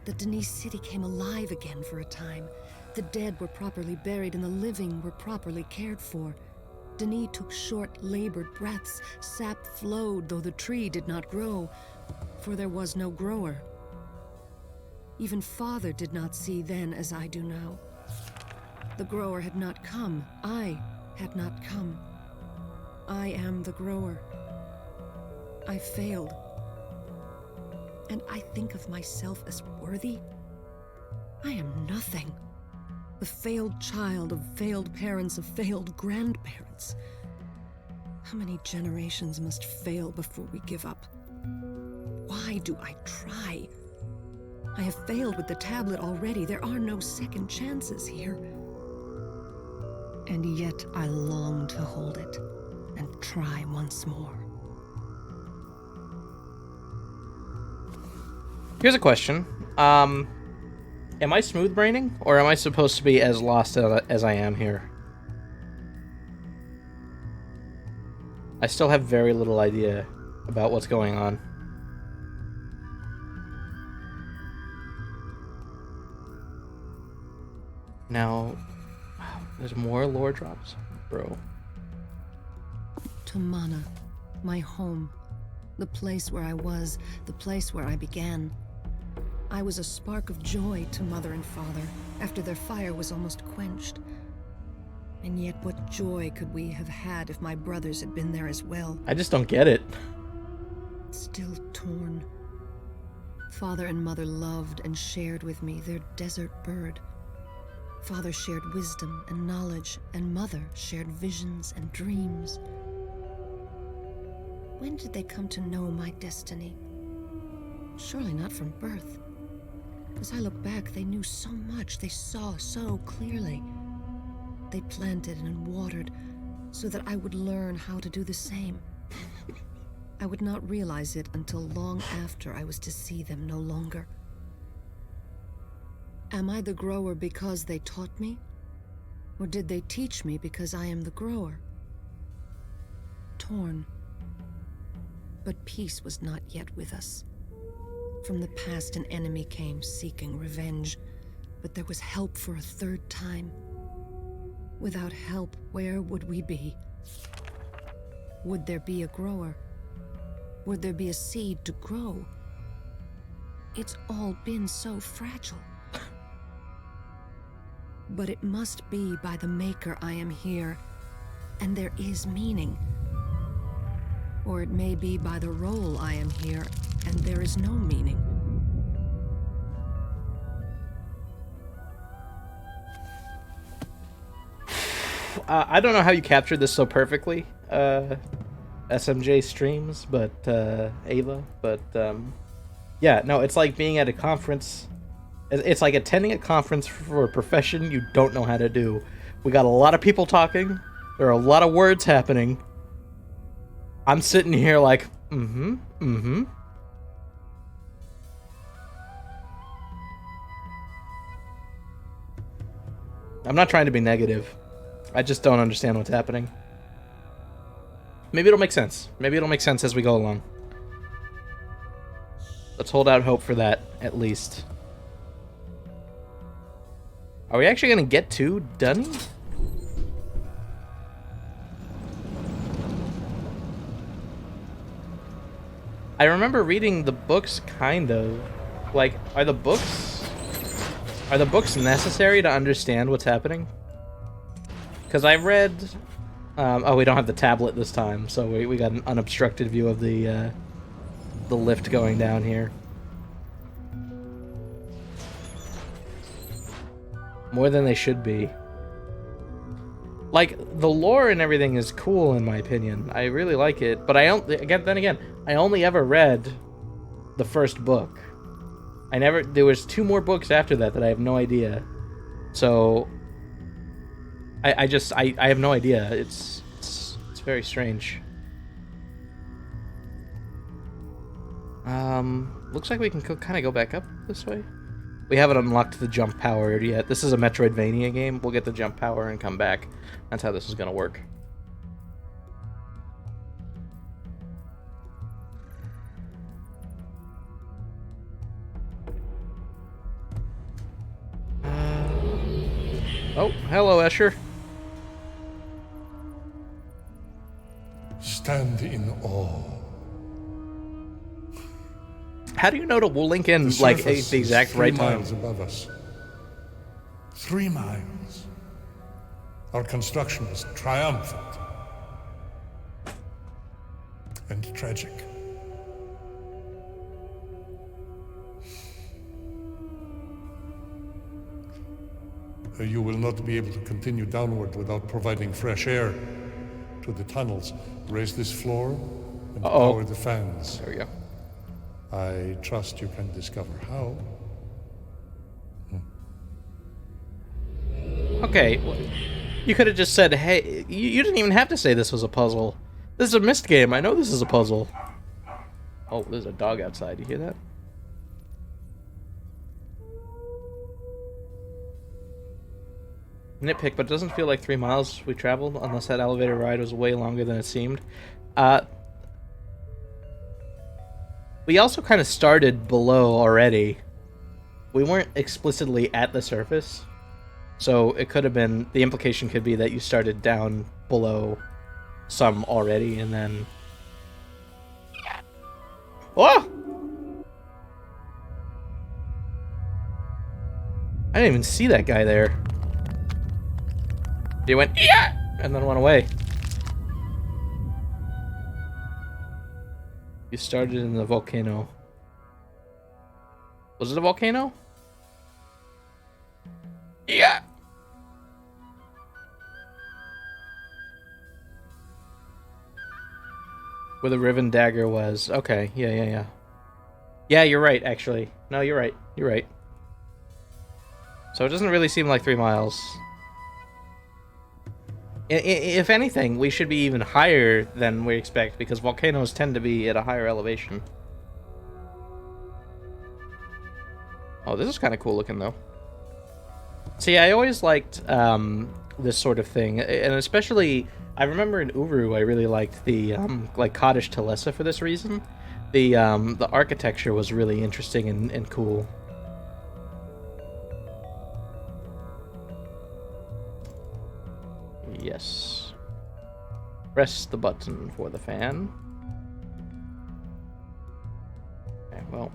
Speaker 4: The Denis city came alive again for a time. The dead were properly buried and the living were properly cared for. Denis took short, labored breaths. Sap flowed, though the tree did not grow, for there was no grower. Even Father did not see then as I do now. The grower had not come. I had not come. I am the grower. I failed. And I think of myself as worthy. I am nothing. The failed child of failed parents, of failed grandparents. How many generations must fail before we give up? Why do I try? I have failed with the tablet already. There are no second chances here. And yet I long to hold it and try once more.
Speaker 1: Here's a question. Am I smooth braining, or am I supposed to be as lost as I am here? I still have very little idea about what's going on. Now, wow, there's more lore drops, bro.
Speaker 4: To Mana, my home, the place where I was, the place where I began. I was a spark of joy to Mother and Father after their fire was almost quenched. And yet what joy could we have had if my brothers had been there as well?
Speaker 1: I just don't get it.
Speaker 4: Still torn. Father and Mother loved and shared with me their desert bird. Father shared wisdom and knowledge, and Mother shared visions and dreams. When did they come to know my destiny? Surely not from birth. As I look back, they knew so much. They saw so clearly. They planted and watered so that I would learn how to do the same. I would not realize it until long after I was to see them no longer. Am I the grower because they taught me? Or did they teach me because I am the grower? Torn. But peace was not yet with us. From the past, an enemy came seeking revenge, but there was help for a third time. Without help, where would we be? Would there be a grower? Would there be a seed to grow? It's all been so fragile. But it must be by the Maker I am here, and there is meaning. Or it may be by the role I am here, and there is no meaning.
Speaker 1: I don't know how you captured this so perfectly, SMJ streams, but Ava, but yeah, no, it's like being at a conference. It's like attending a conference for a profession you don't know how to do. We got a lot of people talking. There are a lot of words happening. I'm sitting here like, I'm not trying to be negative. I just don't understand what's happening. Maybe it'll make sense. Maybe it'll make sense as we go along. Let's hold out hope for that, at least. Are we actually going to get to Dunny? I remember reading the books, kind of. Like, are the books necessary to understand what's happening? Because I read... oh, we don't have the tablet this time, so we got an unobstructed view of the lift going down here. More than they should be. Like, the lore and everything is cool, in my opinion. I really like it, but I only ever read the first book. There was 2 more books after that I have no idea. So... I have no idea. It's very strange. Looks like we can kind of go back up this way. We haven't unlocked the jump power yet. This is a Metroidvania game. We'll get the jump power and come back. That's how this is gonna work. Oh, hello, Escher.
Speaker 5: Stand in awe.
Speaker 1: How do you know to link in
Speaker 5: The
Speaker 1: like
Speaker 5: surface
Speaker 1: the exact
Speaker 5: is
Speaker 1: right
Speaker 5: 3
Speaker 1: time?
Speaker 5: miles above us. 3 miles. Our construction is triumphant and tragic. You will not be able to continue downward without providing fresh air to the tunnels. Raise this floor and power the fans.
Speaker 1: There we go.
Speaker 5: I trust you can discover how.
Speaker 1: Okay, you could have just said, hey, you didn't even have to say this was a puzzle. This is a Myst game. I know this is a puzzle. Oh, there's a dog outside. You hear that? Nitpick, but it doesn't feel like 3 miles we traveled, unless that elevator ride was way longer than it seemed. We also kind of started below already. We weren't explicitly at the surface, so it could have been, the implication could be that you started down below some already, and then... Oh! I didn't even see that guy there. He went, yeah! And then went away. You started in the volcano. Was it a volcano? Yeah! Where the Riven Dagger was. Okay, yeah. Yeah, you're right, actually. No, you're right. You're right. So it doesn't really seem like 3 miles. If anything, we should be even higher than we expect, because volcanoes tend to be at a higher elevation. Oh, this is kind of cool looking, though. See, I always liked this sort of thing, and especially, I remember in Uru, I really liked the like cottage Talessa for this reason. The architecture was really interesting and cool. Yes. Press the button for the fan. Okay, well,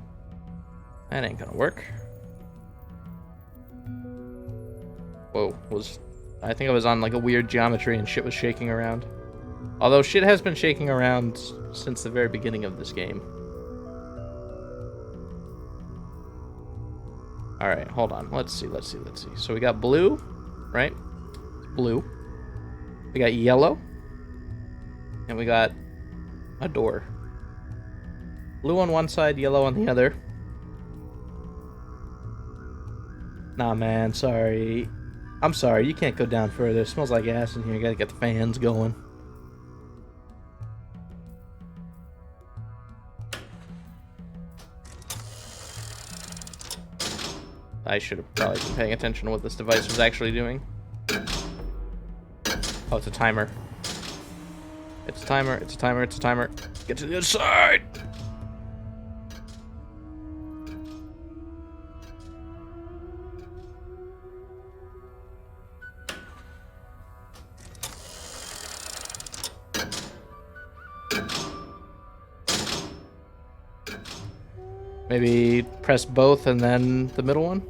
Speaker 1: that ain't gonna work. Whoa, I think I was on like a weird geometry and shit was shaking around. Although shit has been shaking around since the very beginning of this game. Alright, hold on. Let's see. So we got blue, right? Blue. We got yellow. And we got a door. Blue on one side, yellow on the other. Nah, man, sorry. I'm sorry, you can't go down further. It smells like ass in here. You gotta get the fans going. I should have probably been paying attention to what this device was actually doing. Oh, it's a timer. It's a timer, it's a timer, it's a timer. Get to the other side! Maybe press both and then the middle one?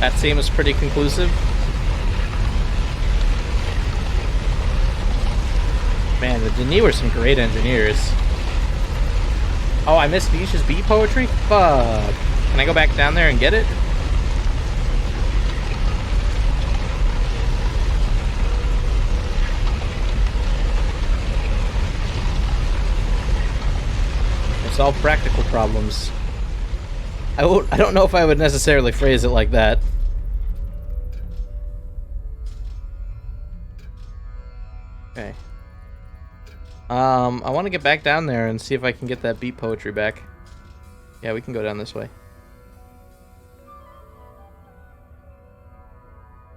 Speaker 1: That seems pretty conclusive. Man, the Denis were some great engineers. Oh, I missed Vish's beat poetry? Fuck. Can I go back down there and get it? Solve practical problems. I don't know if I would necessarily phrase it like that. Okay. I want to get back down there and see if I can get that beat poetry back. Yeah, we can go down this way.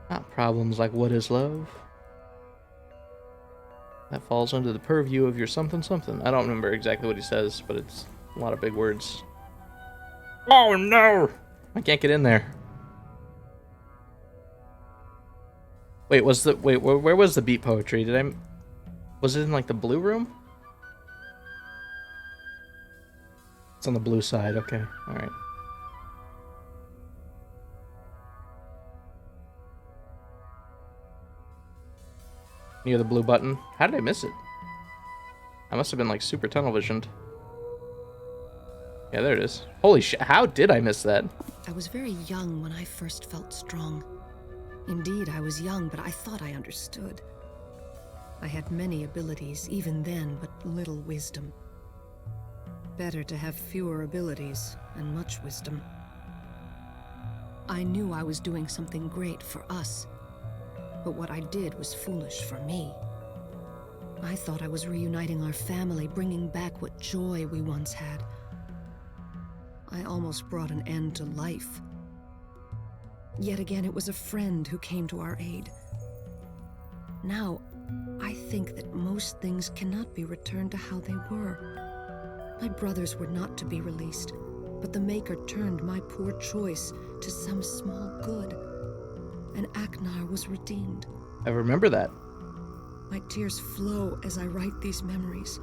Speaker 1: Not problems like what is love. That falls under the purview of your something something. I don't remember exactly what he says, but it's a lot of big words. Oh no! I can't get in there. Wait, where was the beat poetry? Was it in like the blue room? It's on the blue side, okay. Alright. Near the blue button. How did I miss it? I must have been like super tunnel visioned. Yeah, there it is. Holy shit, how did I miss that?
Speaker 4: I was very young when I first felt strong. Indeed, I was young, but I thought I understood. I had many abilities, even then, but little wisdom. Better to have fewer abilities and much wisdom. I knew I was doing something great for us, but what I did was foolish for me. I thought I was reuniting our family, bringing back what joy we once had. I almost brought an end to life. Yet again, it was a friend who came to our aid. Now, I think that most things cannot be returned to how they were. My brothers were not to be released, but the Maker turned my poor choice to some small good, and Aknar was redeemed.
Speaker 1: I remember that.
Speaker 4: My tears flow as I write these memories.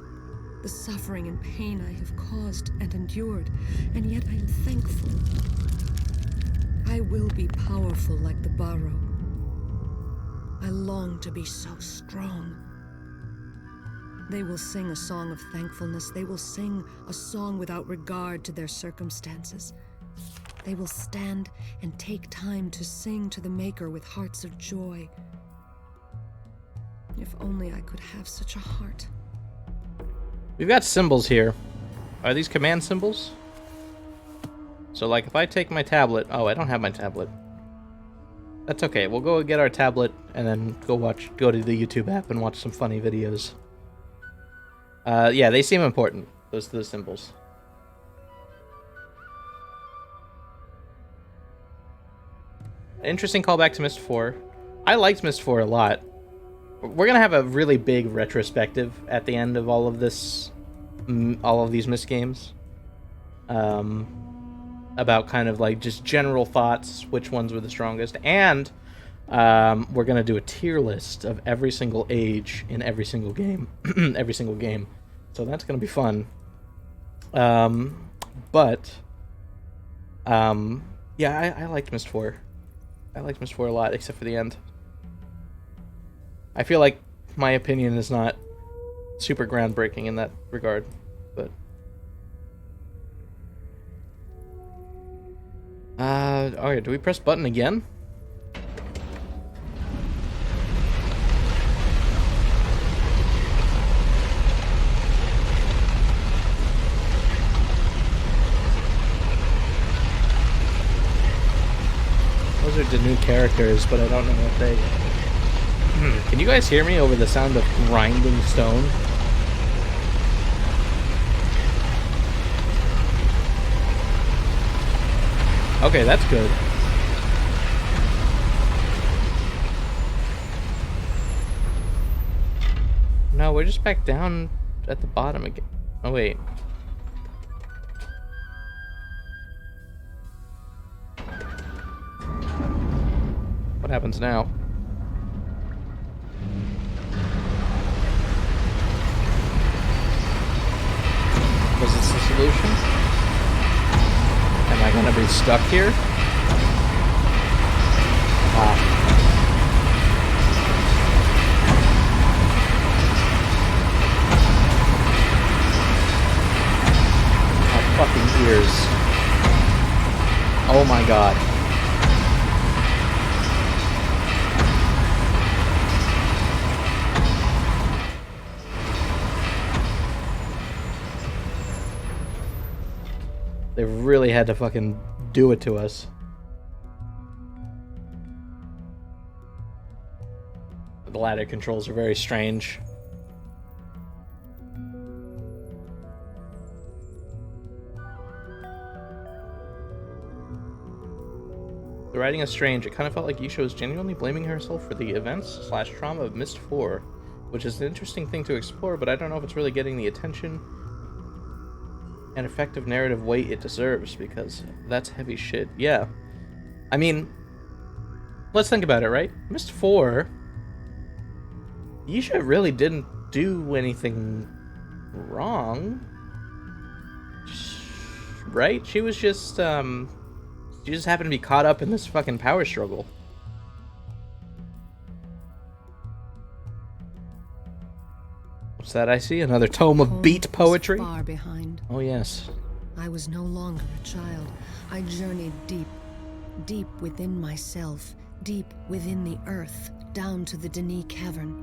Speaker 4: The suffering and pain I have caused and endured, and yet I am thankful. I will be powerful like the Barrow. I long to be so strong. They will sing a song of thankfulness. They will sing a song without regard to their circumstances. They will stand and take time to sing to the Maker with hearts of joy. If only I could have such a heart.
Speaker 1: We've got symbols here. Are these command symbols? So, like, if I take my tablet... Oh, I don't have my tablet. That's okay. We'll go get our tablet and then go to the YouTube app and watch some funny videos. Yeah, they seem important. Those symbols. Interesting callback to Myst 4. I liked Myst 4 a lot. We're gonna have a really big retrospective at the end of all of this, all of these Myst games. About kind of like just general thoughts, which ones were the strongest, and we're gonna do a tier list of every single age in every single game, every single game. So that's gonna be fun. Yeah, I liked Myst 4. I liked Myst 4 a lot, except for the end. I feel like my opinion is not super groundbreaking in that regard, but... Alright, do we press button again? Those are the new characters, but I don't know what they... Can you guys hear me over the sound of grinding stone? Okay, that's good. No, we're just back down at the bottom again. Oh, wait. What happens now? Was this the solution? Am I gonna be stuck here? Ah. My fucking ears. Oh my god. They really had to fucking do it to us. The ladder controls are very strange. The writing is strange. It kind of felt like Yisha was genuinely blaming herself for the events/trauma of Myst 4, which is an interesting thing to explore, but I don't know if it's really getting the attention and effective narrative weight it deserves, because that's heavy shit. Yeah. I mean, let's think about it, right? Myst 4, Yisha really didn't do anything wrong. Right? She was just, she just happened to be caught up in this fucking power struggle. What's that I see? Another tome of beat poetry?
Speaker 4: Far behind.
Speaker 1: Oh, yes.
Speaker 4: I was no longer a child. I journeyed deep, deep within myself, deep within the earth, down to the Denis cavern.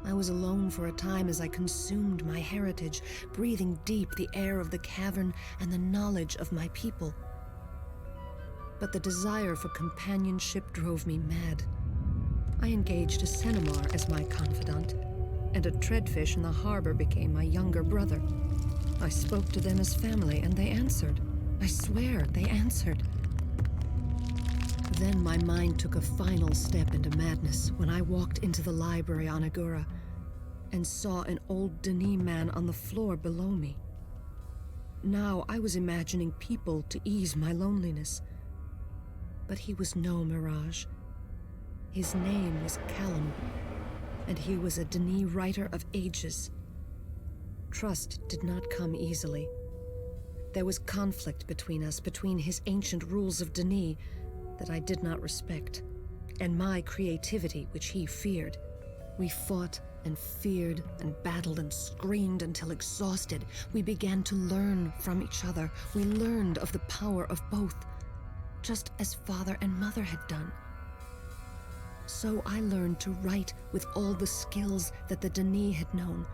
Speaker 4: I was alone for a time as I consumed my heritage, breathing deep the air of the cavern and the knowledge of my people. But the desire for companionship drove me mad. I engaged a Cenomar as my confidant, and a treadfish in the harbor became my younger brother. I spoke to them as family, and they answered. I swear, they answered. Then my mind took a final step into madness when I walked into the library on Agura and saw an old Denis man on the floor below me. Now I was imagining people to ease my loneliness. But he was no mirage. His name was Callum, and he was a Denis writer of ages. Trust did not come easily. There was conflict between us, between his ancient rules of Denis that I did not respect, and my creativity, which he feared. We fought and feared and battled and screamed until exhausted. We began to learn from each other. We learned of the power of both, just as father and mother had done. So I learned to write with all the skills that the Denis had known,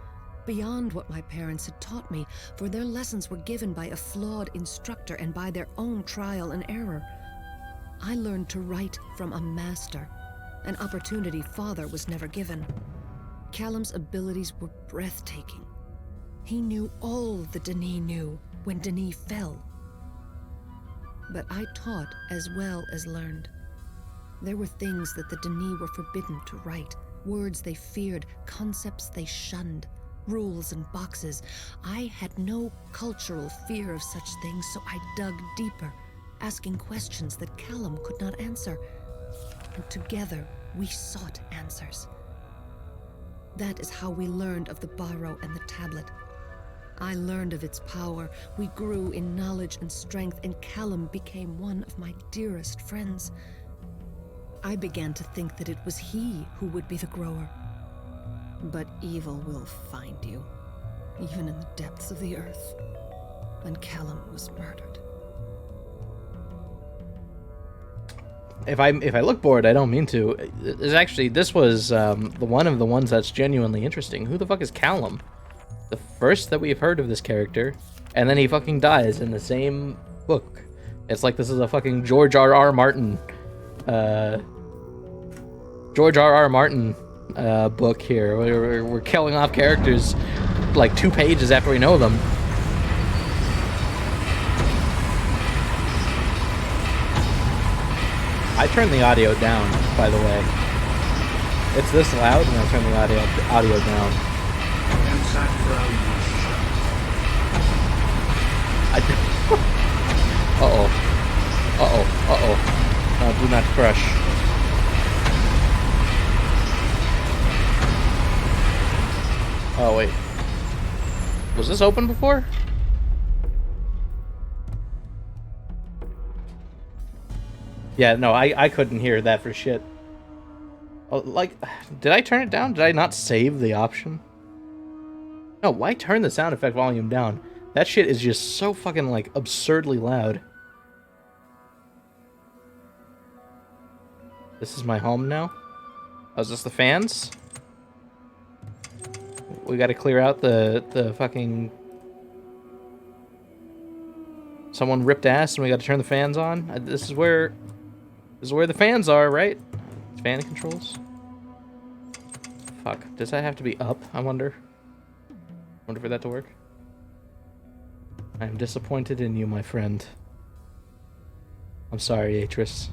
Speaker 4: beyond what my parents had taught me, for their lessons were given by a flawed instructor and by their own trial and error. I learned to write from a master, an opportunity father was never given. Callum's abilities were breathtaking. He knew all the Denis knew when Denis fell. But I taught as well as learned. There were things that the Denis were forbidden to write, words they feared, concepts they shunned, rules and boxes. I had no cultural fear of such things, so I dug deeper, asking questions that Callum could not answer. And together, we sought answers. That is how we learned of the Barrow and the tablet. I learned of its power. We grew in knowledge and strength, and Callum became one of my dearest friends. I began to think that it was he who would be the grower. But evil will find you, even in the depths of the earth. And Callum was murdered.
Speaker 1: If I look bored, I don't mean to. This was the one of the ones that's genuinely interesting. Who the fuck is Callum? The first that we've heard of this character, and then he fucking dies in the same book. It's like this is a fucking George R.R. Martin book here. We're killing off characters like 2 pages after we know them. I turned the audio down, by the way. It's this loud, and I turn the audio down. Uh-oh. Do not crush. Oh, wait. Was this open before? Yeah, no, I couldn't hear that for shit. Oh, like, did I turn it down? Did I not save the option? No, why turn the sound effect volume down? That shit is just so fucking, like, absurdly loud. This is my home now? Oh, is this the fans? We gotta clear out the fucking... Someone ripped ass and we gotta turn the fans on? This is where the fans are, right? Fan controls? Fuck. Does that have to be up, I wonder? Wonder for that to work. I am disappointed in you, my friend. I'm sorry, Atris.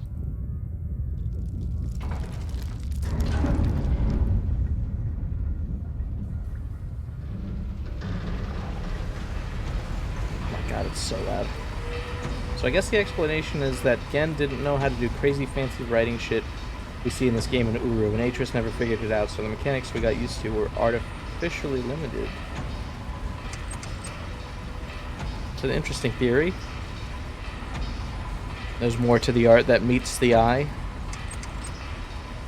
Speaker 1: Oh my god, it's so loud. So I guess the explanation is that Gen didn't know how to do crazy fancy writing shit we see in this game in Uru, and Atris never figured it out, so the mechanics we got used to were artificially limited. It's an interesting theory. There's more to the art that meets the eye.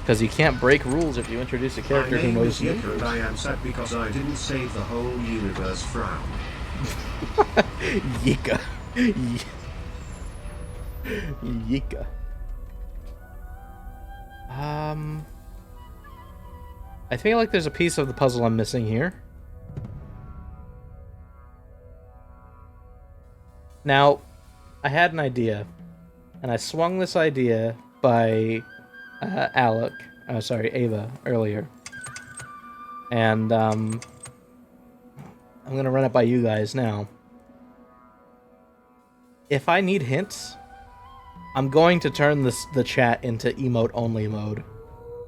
Speaker 1: Because you can't break rules if you introduce a character who knows
Speaker 3: rules. And I am sad because I didn't save the whole universe. Frown.
Speaker 1: Yika. Yika. I feel like there's a piece of the puzzle I'm missing here. Now, I had an idea, and I swung this idea by Ava earlier. And I'm gonna run it by you guys now. If I need hints, I'm going to turn the chat into emote-only mode.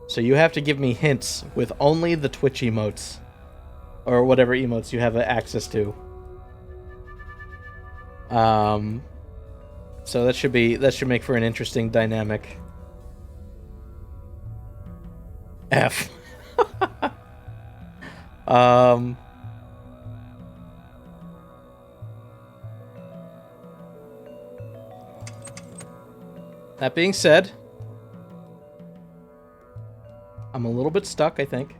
Speaker 1: So you have to give me hints with only the Twitch emotes. Or whatever emotes you have access to. So that should make for an interesting dynamic. F. That being said, I'm a little bit stuck, I think.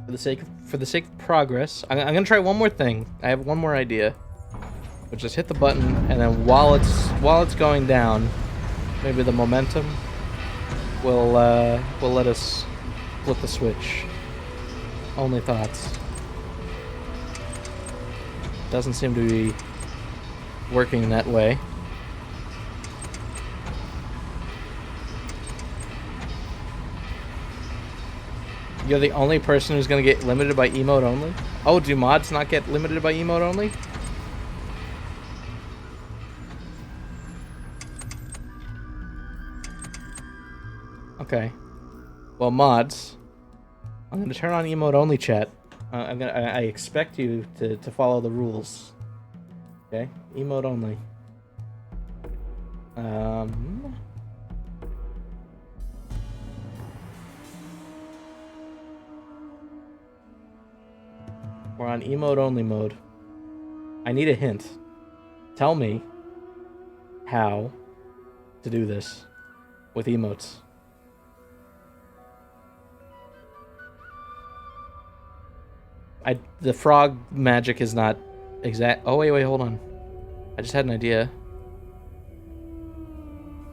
Speaker 1: For the sake of progress, I'm gonna try one more thing. I have one more idea. Which is hit the button, and then while it's going down, Maybe the momentum will let us flip the switch. Only thoughts. Doesn't seem to be working that way. You're the only person who's gonna get limited by emote only? Oh, do mods not get limited by emote only? Okay. Well, mods, I'm gonna turn on emote only chat. I expect you to follow the rules. Okay, emote only. We're on emote only mode. I need a hint. Tell me how to do this with emotes. The frog magic is not exact. Oh wait, hold on. I just had an idea.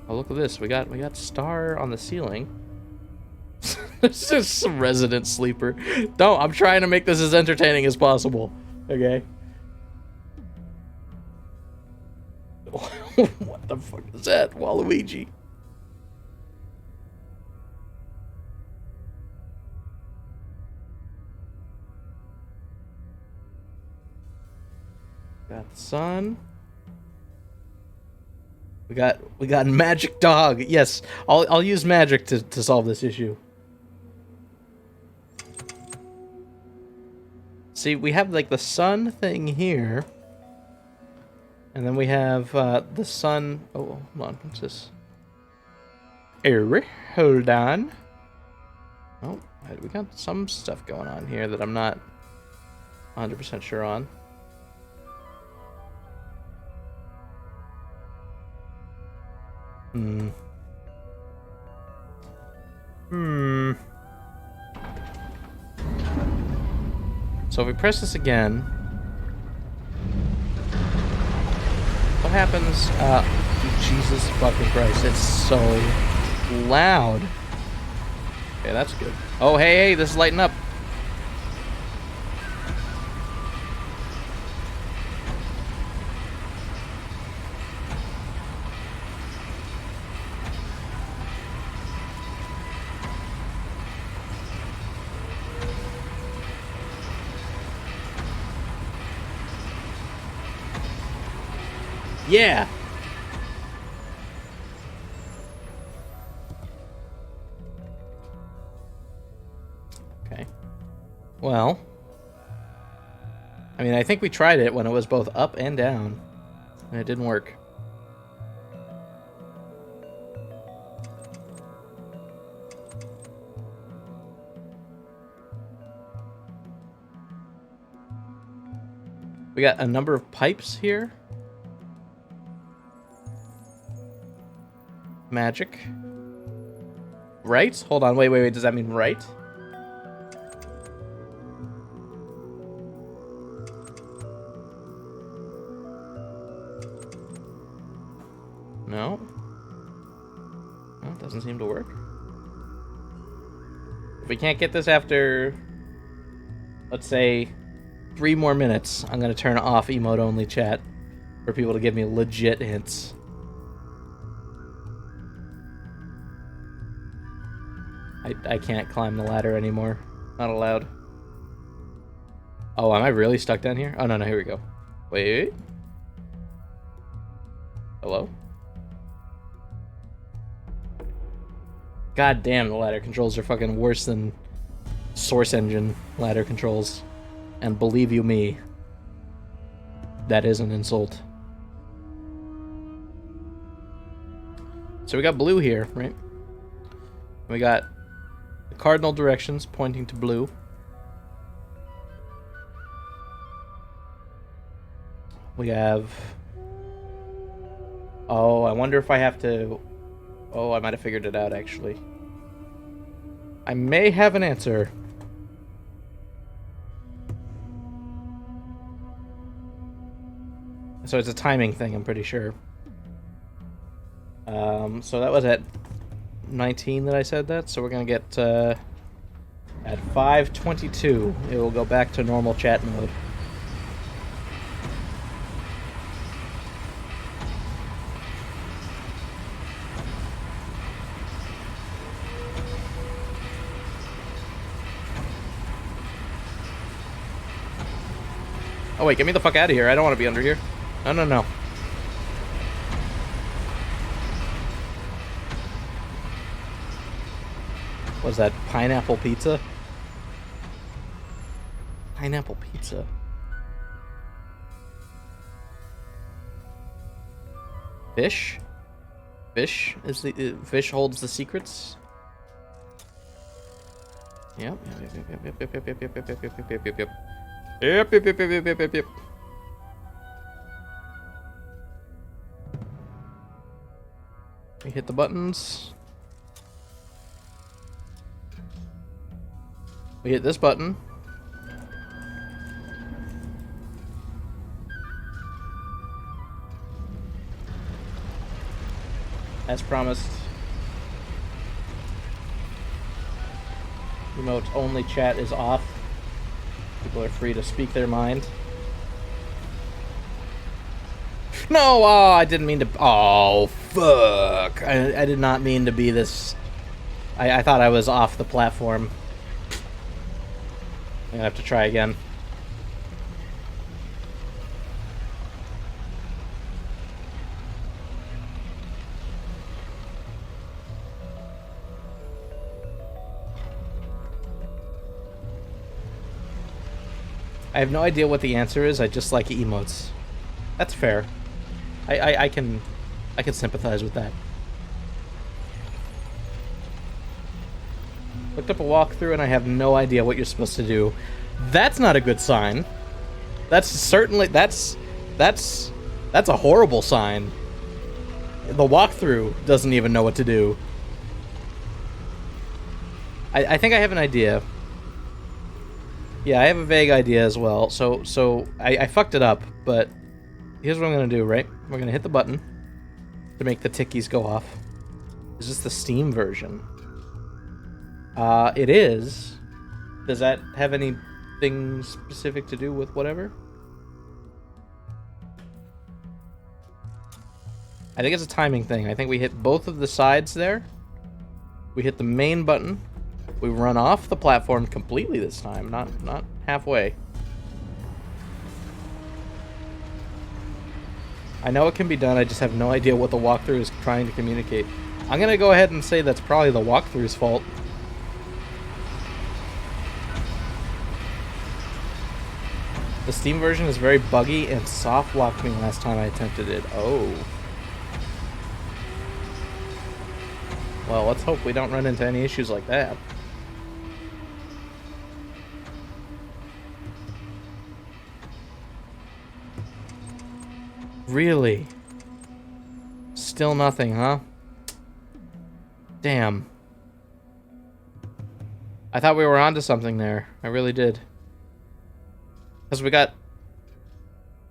Speaker 1: Oh, look at this. We got star on the ceiling. It's just some resident sleeper. No, I'm trying to make this as entertaining as possible. Okay. What the fuck is that, Waluigi? Got the sun. We got magic dog. Yes, I'll use magic to solve this issue. See, we have like the sun thing here. And then we have the sun. Oh, hold on. What's this? Hold on. Oh, we got some stuff going on here that I'm not 100% sure on. So if we press this again, what happens? Jesus fucking Christ, it's so loud. Okay, that's good. Oh, hey, this is lighting up. Yeah. Okay. Well, I mean, I think we tried it when it was both up and down, and it didn't work. We got a number of pipes here. Magic. Right? Hold on, wait. Does that mean right? No? No, it doesn't seem to work. If we can't get this after, let's say, 3 more minutes, I'm gonna turn off emote only chat for people to give me legit hints. I can't climb the ladder anymore. Not allowed. Oh, am I really stuck down here? Oh, no, here we go. Wait. Hello? God damn, the ladder controls are fucking worse than Source Engine ladder controls. And believe you me, that is an insult. So we got blue here, right? We got the cardinal directions pointing to blue. We have... Oh, I wonder if I have to... Oh, I might have figured it out, actually. I may have an answer. So it's a timing thing, I'm pretty sure. So that was at 19 that I said that. So we're gonna get at 5:22. It will go back to normal chat mode. Oh wait, get me the fuck out of here. I don't want to be under here. No, no, no. Was that pineapple pizza? Pineapple pizza. Fish? Fish is the fish holds the secrets. Yep. Yep. We hit the buttons. We hit this button. As promised. Remote only chat is off. People are free to speak their mind. No, oh, I didn't mean to. Oh, fuck. I did not mean to be this. I thought I was off the platform. I'm gonna have to try again. I have no idea what the answer is. I just like emotes. That's fair. I can sympathize with that. Looked up a walkthrough and I have no idea what you're supposed to do. That's not a good sign. That's certainly that's a horrible sign. The walkthrough doesn't even know what to do. I think I have an idea. Yeah, I have a vague idea as well. So I fucked it up, but here's what I'm gonna do, right? We're gonna hit the button to make the tickies go off. Is this the Steam version? It is. Does that have anything specific to do with whatever? I think it's a timing thing. I think we hit both of the sides there. We hit the main button. We run off the platform completely this time, not halfway. I know it can be done, I just have no idea what the walkthrough is trying to communicate. I'm gonna go ahead and say that's probably the walkthrough's fault. The Steam version is very buggy and soft locked me last time I attempted it. Oh. Well, let's hope we don't run into any issues like that. Really? Still nothing, huh? Damn. I thought we were onto something there. I really did. Because we got...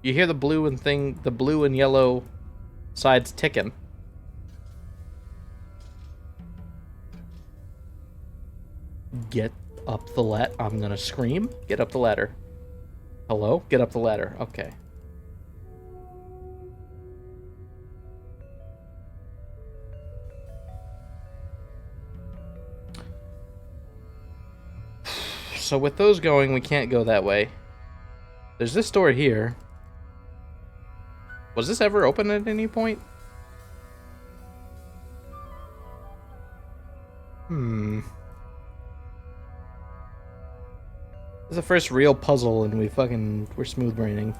Speaker 1: You hear the blue and yellow sides ticking. Get up the ladder. I'm gonna scream. Get up the ladder. Hello? Get up the ladder. Okay. So with those going, we can't go that way. There's this door here. Was this ever open at any point? This is the first real puzzle and we're smooth braining.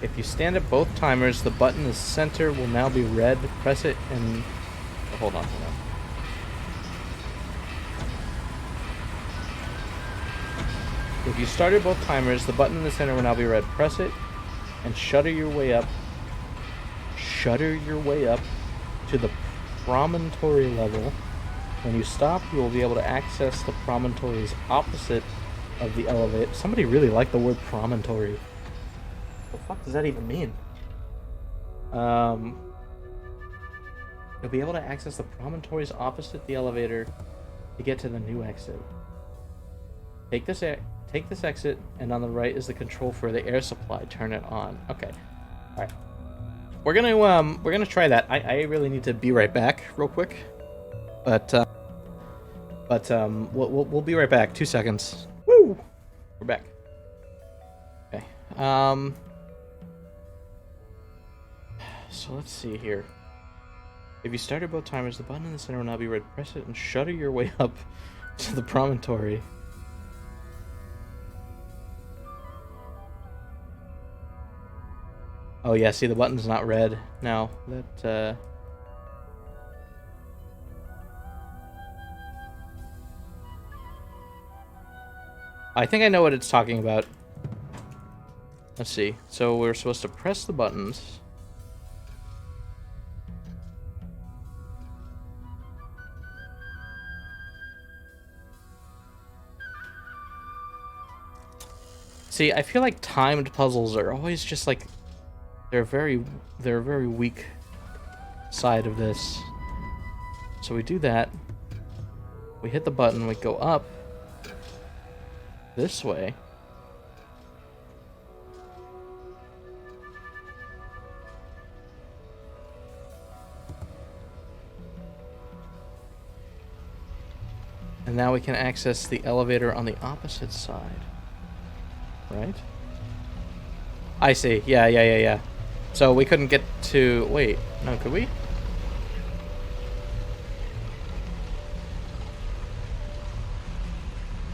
Speaker 1: If you stand at both timers, the button in the center will now be red. Press it and... Oh, hold on. If you started both timers, the button in the center will now be red. Press it and shutter your way up. Shutter your way up to the promontory level. When you stop, you will be able to access the promontories opposite of the elevator. Somebody really liked the word promontory. What the fuck does that even mean? You'll be able to access the promontories opposite the elevator to get to the new exit. Take this exit, and on the right is the control for the air supply. Turn it on. Okay. All right. We're gonna try that. I really need to be right back, real quick. But we'll be right back. 2 seconds. Woo! We're back. Okay. So let's see here. If you started both timers, the button in the center will now be red. Press it and shudder your way up to the promontory. Oh yeah, see the button's not red now. That I think I know what it's talking about. Let's see. So we're supposed to press the buttons. See, I feel like timed puzzles are always just like they're a very weak side of this. So we do that. We hit the button, we go up this way. And now we can access the elevator on the opposite side. Right? I see. Yeah. So we couldn't get to... Wait. No, could we?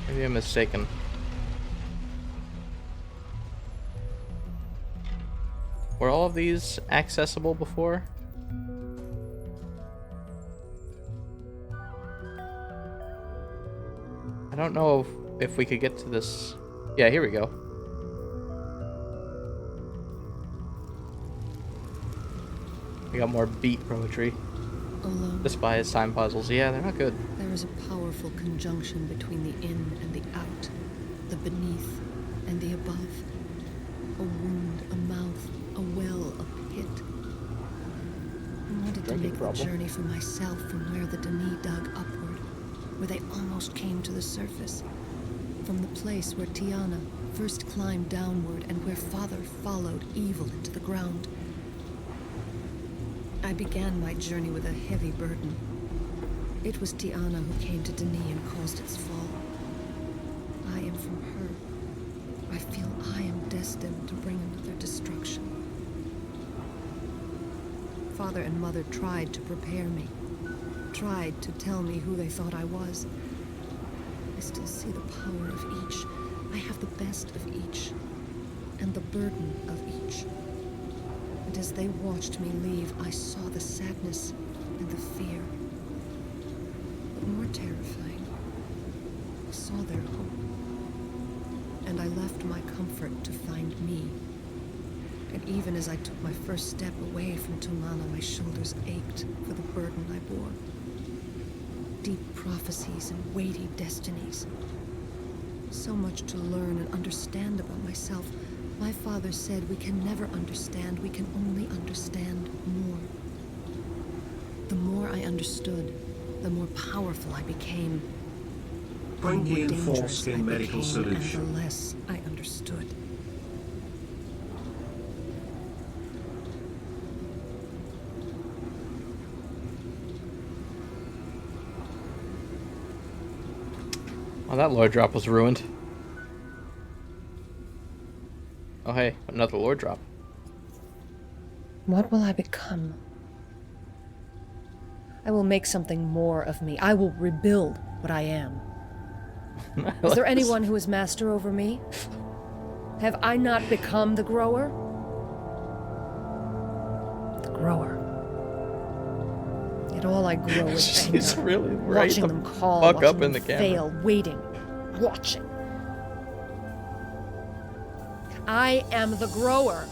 Speaker 1: Maybe I'm mistaken. Were all of these accessible before? I don't know if we could get to this... Yeah, here we go. We got more beat poetry.
Speaker 4: Alone.
Speaker 1: Despise time puzzles. Yeah, they're not good.
Speaker 4: There is a powerful conjunction between the in and the out, the beneath and the above. A wound, a mouth, a well, a pit. I wanted to make the journey for myself from where the Denis dug upward, where they almost came to the surface. From the place where Tiana first climbed downward and where Father followed evil into the ground. I began my journey with a heavy burden. It was Tiana who came to Denis and caused its fall. I am from her. I feel I am destined to bring another destruction. Father and Mother tried to prepare me, tried to tell me who they thought I was. I still see the power of each. I have the best of each, and the burden of each. And as they watched me leave, I saw the sadness and the fear. But more terrifying, I saw their hope. And I left my comfort to find me. And even as I took my first step away from Tumana, my shoulders ached for the burden I bore. Deep prophecies and weighty destinies. So much to learn and understand about myself. My father said we can never understand, we can only understand more. The more I understood, the more powerful I became. The more
Speaker 3: Pointy and
Speaker 4: dangerous I
Speaker 3: foreskin medical
Speaker 4: became,
Speaker 3: solution.
Speaker 4: and the less I understood.
Speaker 1: Oh, that lore drop was ruined. Oh, hey, another lore drop.
Speaker 6: What will I become? I will make something more of me. I will rebuild what I am. Is there anyone who is master over me? Have I not become the grower? The grower. Yet all I grow is
Speaker 1: She's
Speaker 6: anger.
Speaker 1: really right
Speaker 6: Watching
Speaker 1: the
Speaker 6: them call,
Speaker 1: fuck
Speaker 6: watching
Speaker 1: up in
Speaker 6: them
Speaker 1: the camera.
Speaker 6: fail, waiting, watching. I am the grower.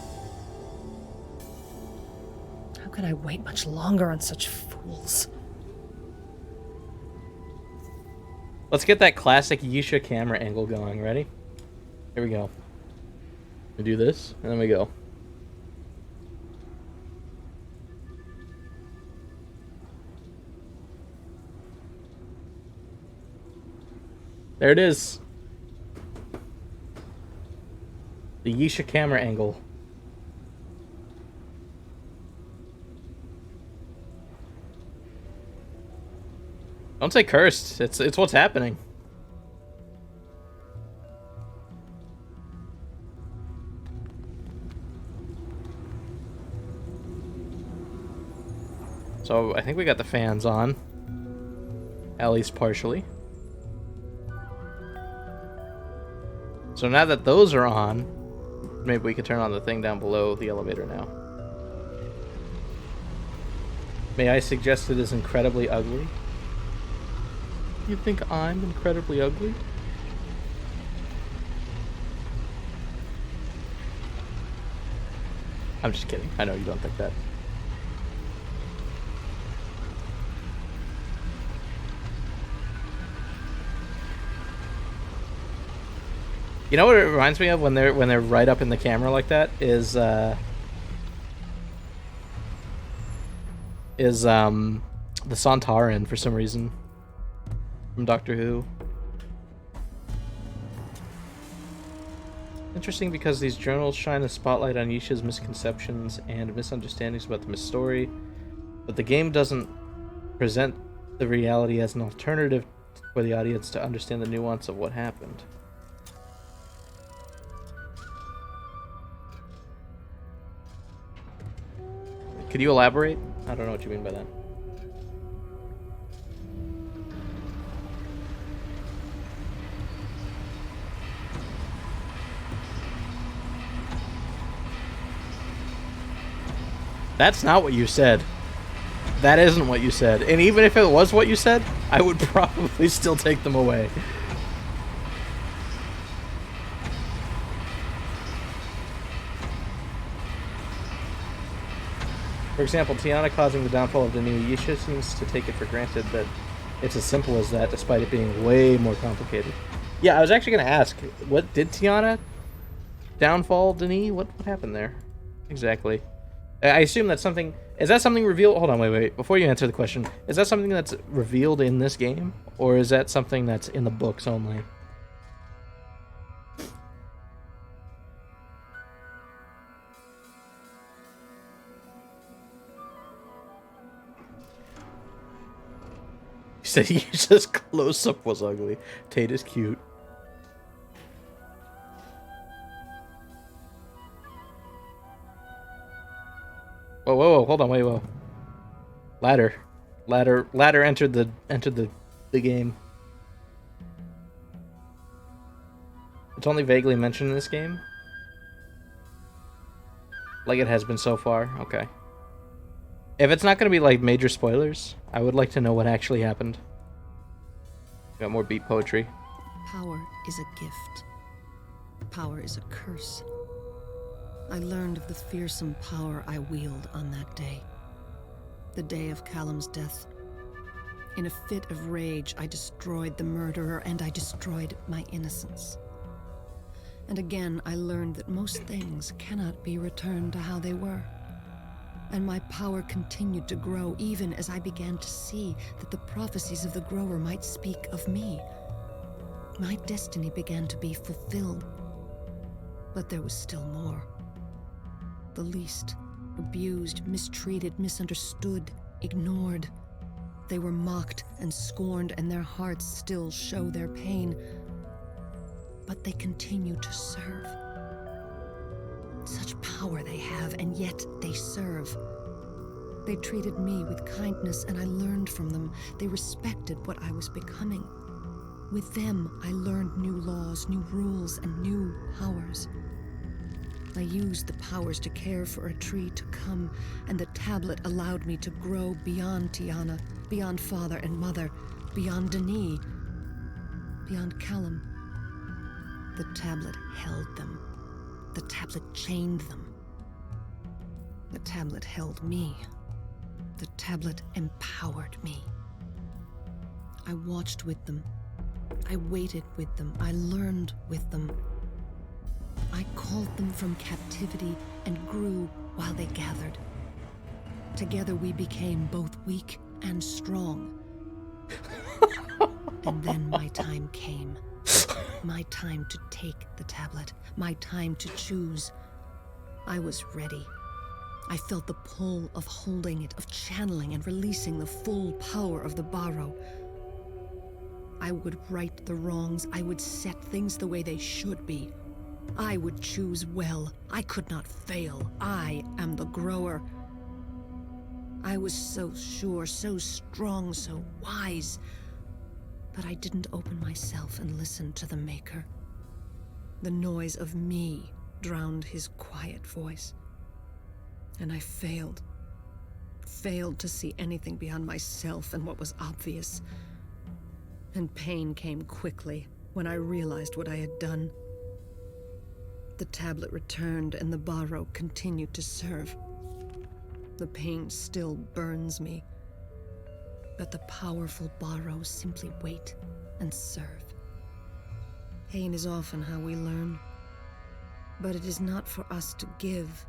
Speaker 6: How could I wait much longer on such fools?
Speaker 1: Let's get that classic Yisha camera angle going. Ready? Here we go. We do this, and then we go. There it is. The Yisha camera angle. Don't say cursed. It's what's happening. So I think we got the fans on. At least partially. So now that those are on, maybe we could turn on the thing down below the elevator now. May I suggest it is incredibly ugly? You think I'm incredibly ugly? I'm just kidding. I know you don't think that. You know what it reminds me of when they're right up in the camera like that is the Sontaran for some reason from Doctor Who. Interesting because these journals shine a spotlight on Yisha's misconceptions and misunderstandings about the Myst story, but the game doesn't present the reality as an alternative for the audience to understand the nuance of what happened. Could you elaborate? I don't know what you mean by that. That's not what you said. That isn't what you said. And even if it was what you said, I would probably still take them away. For example, Tiana causing the downfall of the new Yisha seems to take it for granted that it's as simple as that, despite it being way more complicated. Yeah, I was actually going to ask, what did Tiana downfall Denis? What happened there? Exactly. I assume that's something... Is that something revealed... Hold on, wait. Before you answer the question, is that something that's revealed in this game? Or is that something that's in the books only? He said Yisha's close-up was ugly. Tate is cute. Whoa, hold on, whoa. Ladder entered the game. It's only vaguely mentioned in this game. Like it has been so far. Okay. If it's not going to be like major spoilers, I would like to know what actually happened. Got more beat poetry.
Speaker 4: Power is a gift. Power is a curse. I learned of the fearsome power I wield on that day. The day of Callum's death. In a fit of rage, I destroyed the murderer and I destroyed my innocence. And again, I learned that most things cannot be returned to how they were. And my power continued to grow even as I began to see that the prophecies of the grower might speak of me. My destiny began to be fulfilled. But there was still more. The least, abused, mistreated, misunderstood, ignored. They were mocked and scorned, and their hearts still show their pain. But they continue to serve. Such power they have, and yet they serve. They treated me with kindness, and I learned from them. They respected what I was becoming. With them, I learned new laws, new rules, and new powers. I used the powers to care for a tree to come, and the tablet allowed me to grow beyond Tiana, beyond father and mother, beyond Denis, beyond Callum. The tablet held them. The tablet chained them. The tablet held me. The tablet empowered me. I watched with them. I waited with them. I learned with them. I called them from captivity and grew while they gathered. Together we became both weak and strong. And then my time came. My time to take the tablet. My time to choose. I was ready. I felt the pull of holding it, of channeling and releasing the full power of the Barrow. I would right the wrongs. I would set things the way they should be. I would choose well. I could not fail. I am the grower. I was so sure, so strong, so wise. But I didn't open myself and listen to the Maker. The noise of me drowned his quiet voice. And I failed. Failed to see anything beyond myself and what was obvious. And pain came quickly when I realized what I had done. The tablet returned and the Barrow continued to serve. The pain still burns me. But the powerful Barrows simply wait and serve. Pain is often how we learn. But it is not for us to give.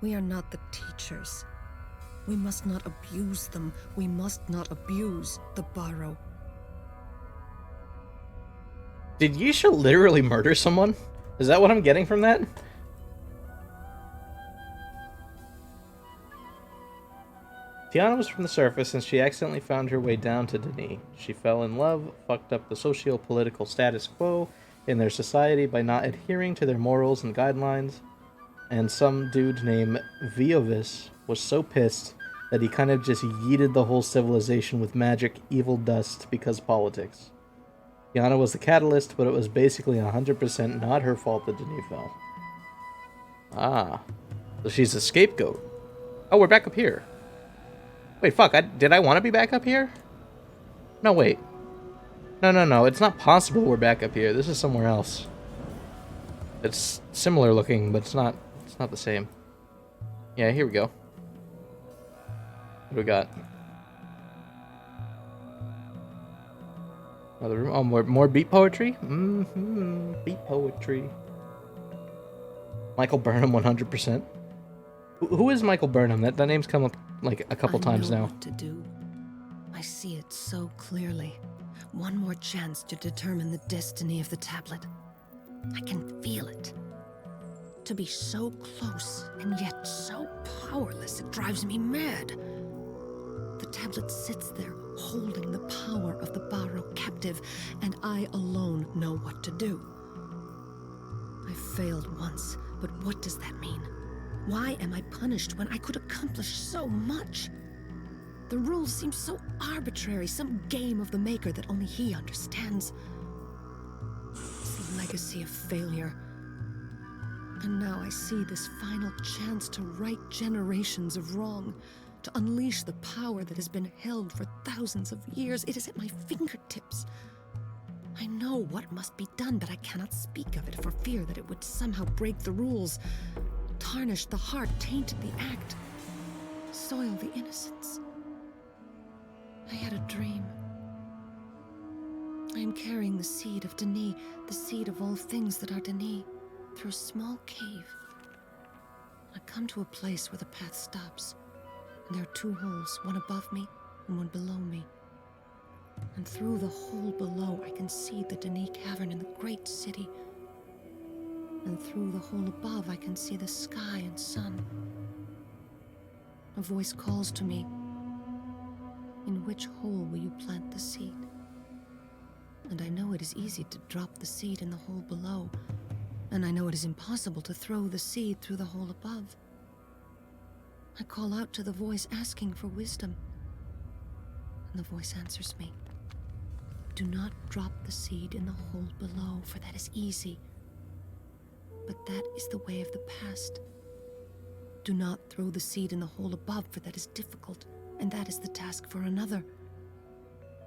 Speaker 4: We are not the teachers. We must not abuse them. We must not abuse the Barrow.
Speaker 1: Did Yisha literally murder someone? Is that what I'm getting from that? Tiana was from the surface and she accidentally found her way down to Denis. She fell in love, fucked up the socio-political status quo in their society by not adhering to their morals and guidelines, and some dude named Viovis was so pissed that he kind of just yeeted the whole civilization with magic, evil dust, because politics. Tiana was the catalyst, but it was basically 100% not her fault that Denis fell. Ah, so she's a scapegoat. Oh, we're back up here. Wait, fuck, did I want to be back up here? No, wait. No, it's not possible we're back up here. This is somewhere else. It's similar looking, but it's not the same. Yeah, here we go. What do we got? Another room. Oh, more beat poetry? Beat poetry. Michael Burnham, 100%. Who is Michael Burnham? That name's come up like a couple times now.
Speaker 4: I know what to do. I see it so clearly. One more chance to determine the destiny of the tablet. I can feel it. To be so close and yet so powerless, it drives me mad. The tablet sits there, holding the power of the Barrow captive, and I alone know what to do. I failed once, but what does that mean? Why am I punished when I could accomplish so much? The rules seem so arbitrary, some game of the Maker that only he understands. It's the legacy of failure. And now I see this final chance to right generations of wrong, to unleash the power that has been held for thousands of years. It is at my fingertips. I know what must be done, but I cannot speak of it for fear that it would somehow break the rules, tarnish the heart, taint the act, soil the innocence. I had a dream. I am carrying the seed of Denis, the seed of all things that are Denis, through a small cave. I come to a place where the path stops, and there are two holes, one above me and one below me. And through the hole below, I can see the Denis cavern in the great city. And through the hole above, I can see the sky and sun. A voice calls to me. In which hole will you plant the seed? And I know it is easy to drop the seed in the hole below, and I know it is impossible to throw the seed through the hole above. I call out to the voice asking for wisdom, and the voice answers me. Do not drop the seed in the hole below, for that is easy. But that is the way of the past. Do not throw the seed in the hole above, for that is difficult, and that is the task for another.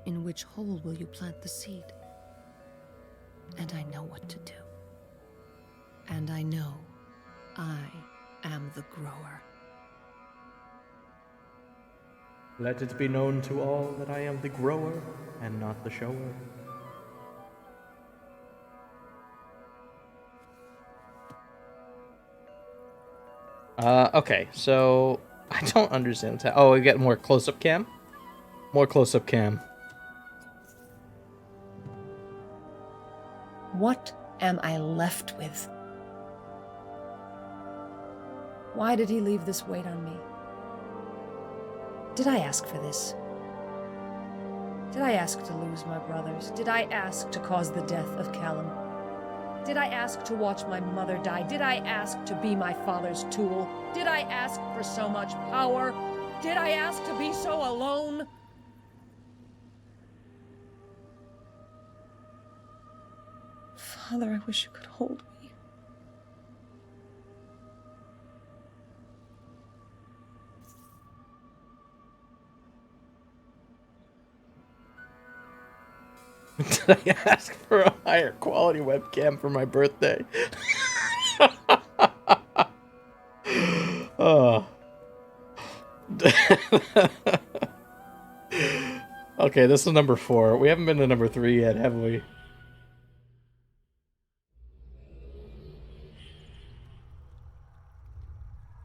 Speaker 4: In which hole will you plant the seed? And I know what to do. And I know I am the grower.
Speaker 1: Let it be known to all that I am the grower and not the shower. Okay, so I don't understand. Oh, we get more close-up cam? More close-up cam.
Speaker 6: What am I left with? Why did he leave this weight on me? Did I ask for this? Did I ask to lose my brothers? Did I ask to cause the death of Callum? Did I ask to watch my mother die? Did I ask to be my father's tool? Did I ask for so much power? Did I ask to be so alone? Father, I wish you could hold me.
Speaker 1: Did I ask for a higher quality webcam for my birthday? Oh. Okay, this is number 4. We haven't been to number 3 yet, have we?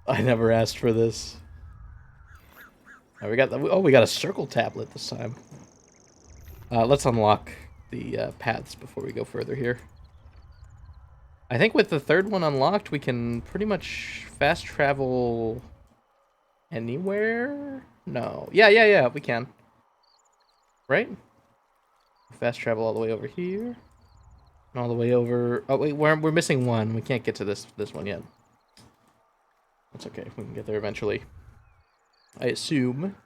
Speaker 1: I never asked for this. We got we got a circle tablet this time. Let's unlock the paths before we go further here. I think with the third one unlocked, we can pretty much fast travel anywhere. No, yeah, we can. Right? Fast travel all the way over here, and all the way over. Oh wait, we're missing one. We can't get to this one yet. That's okay. We can get there eventually. I assume.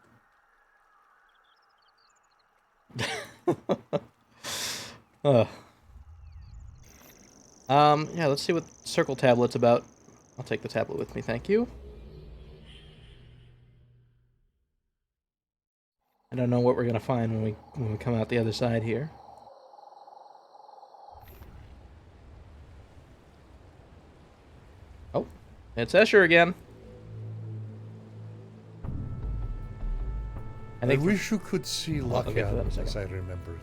Speaker 1: Yeah, let's see what circle tablet's about. I'll take the tablet with me, thank you. I don't know what we're gonna find when we come out the other side here. Oh, it's Escher again.
Speaker 5: I wish you could see
Speaker 1: I'll get to that in a
Speaker 5: Lockdown
Speaker 1: second.
Speaker 5: as I remembered.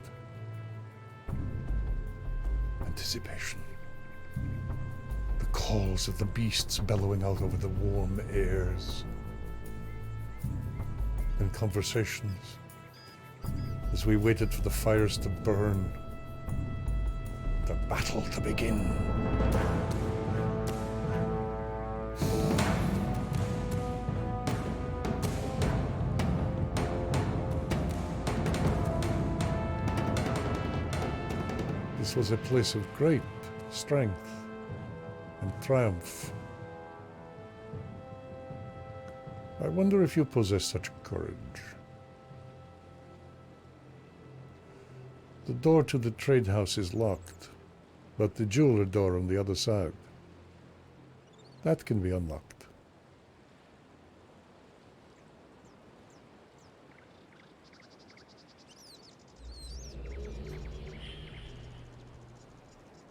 Speaker 5: Anticipation. The calls of the beasts bellowing out over the warm airs. And conversations as we waited for the fires to burn. The battle to begin. This was a place of great strength and triumph. I wonder if you possess such courage. The door to the trade house is locked, but the jeweler door on the other side, that can be unlocked.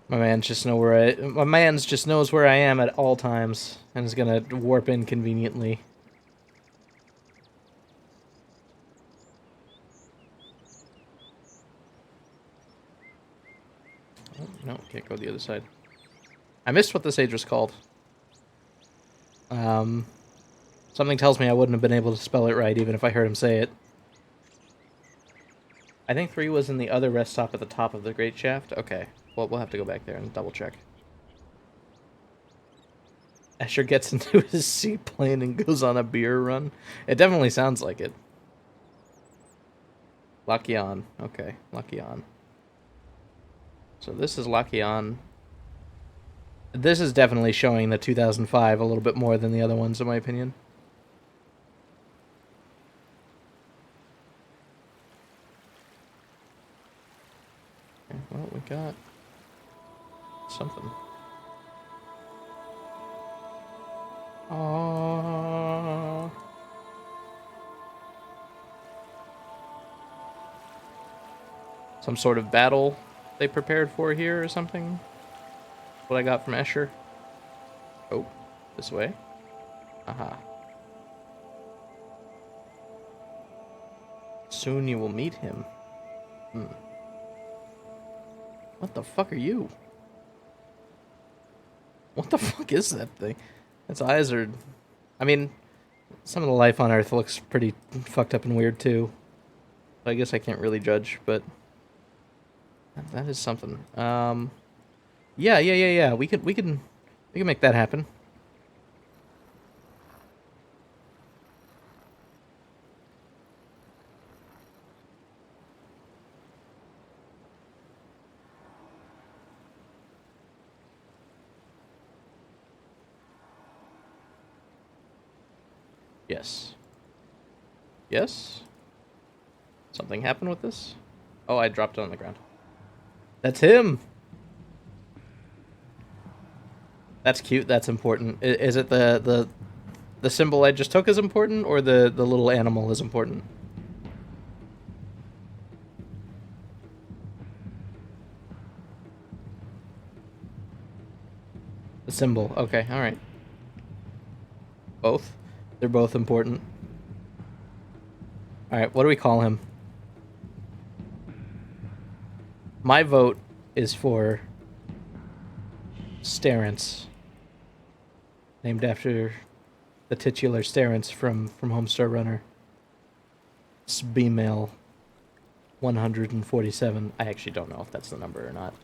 Speaker 1: My man's just knows where I am at all times and is gonna warp in conveniently. Oh, no, can't go the other side. I missed what this age was called. Something tells me I wouldn't have been able to spell it right even if I heard him say it. I think 3 was in the other rest stop at the top of the Great Shaft. Okay. Well, we'll have to go back there and double check. Escher gets into his seaplane and goes on a beer run. It definitely sounds like it. Lakian. Okay, Lakian. So this is Lakian. This is definitely showing the 2005 a little bit more than the other ones, in my opinion. Okay, well, we got something. Aww. Some sort of battle they prepared for here or something? What I got from Escher. Oh, this way. Aha. Soon you will meet him. What the fuck are you? What the fuck is that thing? Its eyes are I mean, some of the life on Earth looks pretty fucked up and weird too. I guess I can't really judge, but that is something. Yeah. We can make that happen. Yes. Yes? Something happened with this? Oh, I dropped it on the ground. That's him! That's cute, that's important. Is it the symbol I just took is important, or the little animal is important? The symbol, okay, alright. Both? They're both important. Alright, what do we call him? My vote is for Starence. Named after the titular Starence from Homestar Runner. It's B-mail 147. I actually don't know if that's the number or not.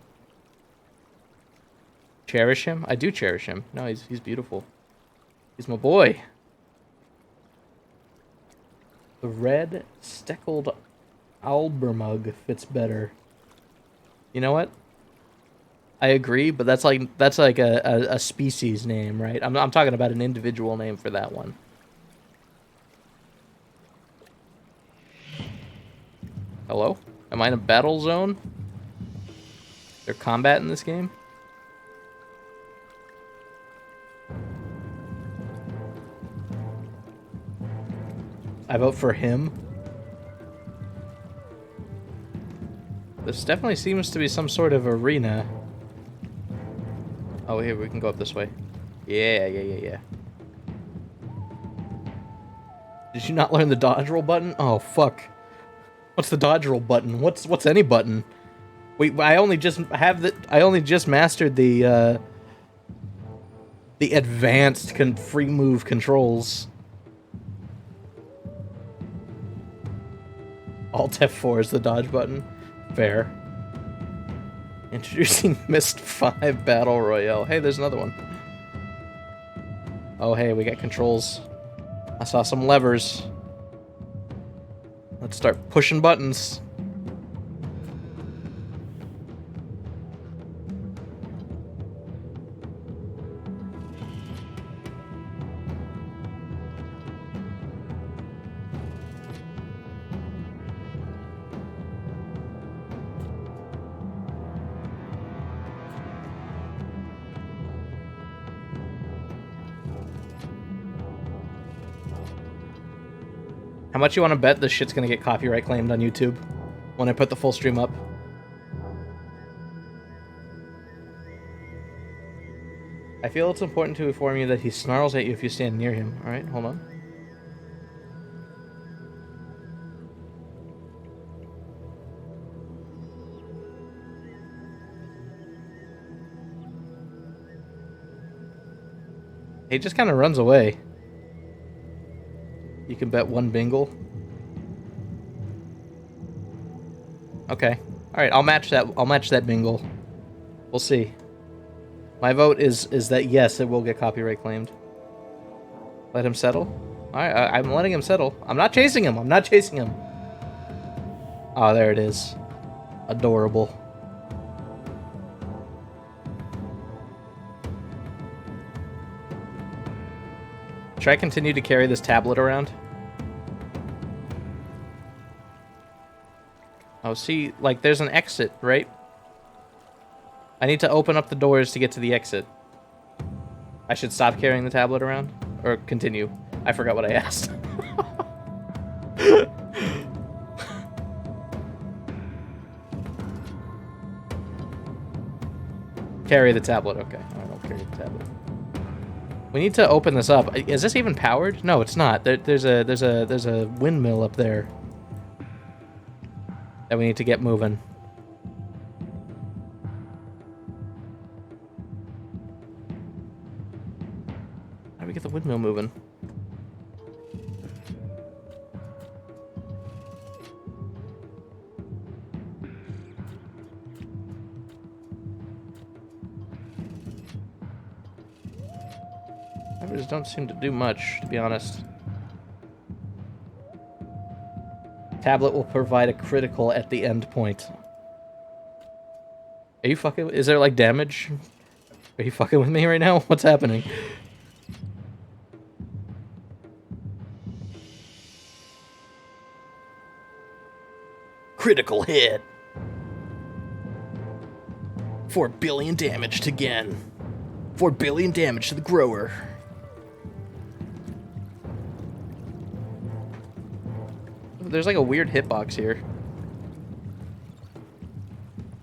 Speaker 1: Cherish him? I do cherish him. No, he's beautiful. He's my boy. The red steckled albermug fits better. You know what? I agree, but that's like a species name, right? I'm talking about an individual name for that one. Hello? Am I in a battle zone? Is there combat in this game? I vote for him. This definitely seems to be some sort of arena. Oh, here, we can go up this way. Yeah. Did you not learn the dodge roll button? Oh, fuck. What's the dodge roll button? What's any button? Wait, I only just mastered the advanced free move controls. Alt F4 is the dodge button. Fair. Introducing Myst 5 Battle Royale. Hey, there's another one. Oh, hey, we got controls. I saw some levers. Let's start pushing buttons. How much you want to bet this shit's gonna get copyright claimed on YouTube when I put the full stream up? I feel it's important to inform you that he snarls at you if you stand near him. Alright, hold on. He just kind of runs away. You can bet one bingle. Okay. Alright, I'll match that bingle. We'll see. My vote is that yes, it will get copyright claimed. Let him settle? Alright, I'm letting him settle. I'm not chasing him. Oh, there it is. Adorable. Should I continue to carry this tablet around? Oh, see, like, there's an exit, right? I need to open up the doors to get to the exit. I should stop carrying the tablet around? Or continue? I forgot what I asked. Carry the tablet, okay. I don't carry the tablet. We need to open this up. Is this even powered? No, it's not. There's a windmill up there that we need to get moving. How do we get the windmill moving? Numbers don't seem to do much, to be honest. Tablet will provide a critical at the end point. Are you fucking... Is there, like, damage? Are you fucking with me right now? What's happening? Critical hit. 4 billion damage to Gen. 4 billion damage to the grower. There's like a weird hitbox here.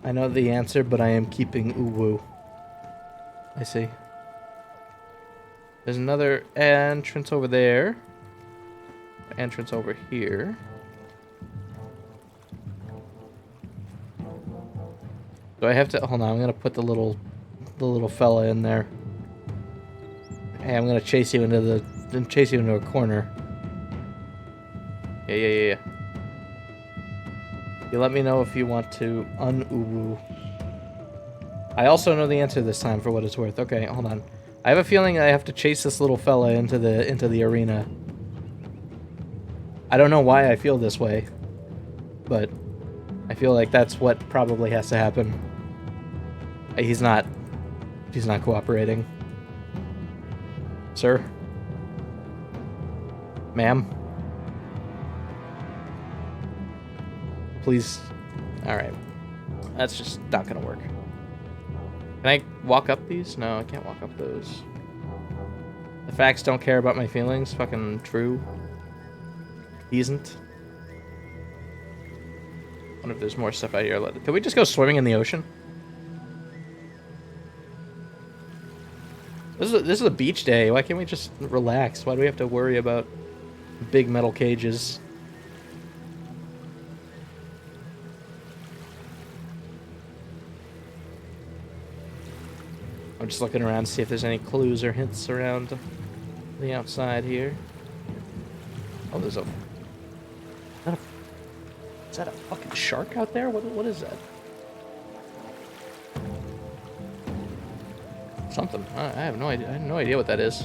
Speaker 1: I know the answer, but I am keeping Uwu. I see. There's another entrance over there. Entrance over here. Do I have to... Hold on, I'm gonna put the little fella in there. Hey, I'm gonna chase you into a corner. Yeah. You let me know if you want to un-uwu. I also know the answer this time for what it's worth. Okay, hold on. I have a feeling I have to chase this little fella into the arena. I don't know why I feel this way, but I feel like that's what probably has to happen. He's not cooperating. Sir? Ma'am? Please. Alright. That's just not gonna work. Can I walk up these? No, I can't walk up those. The facts don't care about my feelings. Fucking true. He isn't. I wonder if there's more stuff out here. Can we just go swimming in the ocean? This is a beach day. Why can't we just relax? Why do we have to worry about big metal cages? I'm just looking around to see if there's any clues or hints around the outside here. Oh, there's a... Is that a fucking shark out there? What is that? Something. I have no idea. I have no idea what that is.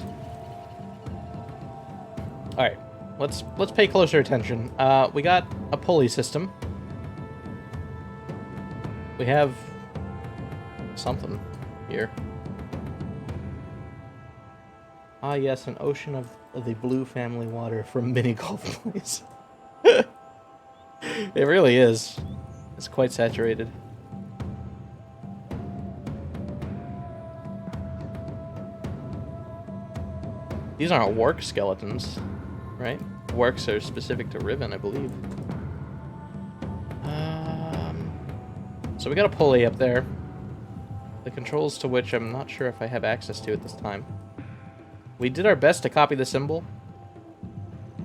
Speaker 1: All right, let's pay closer attention. We got a pulley system. We have something here. Ah, yes, an ocean of the blue family water from mini golf plays. It really is. It's quite saturated. These aren't work skeletons, right? Works are specific to Riven, I believe. So we got a pulley up there. The controls to which I'm not sure if I have access to at this time. We did our best to copy the symbol.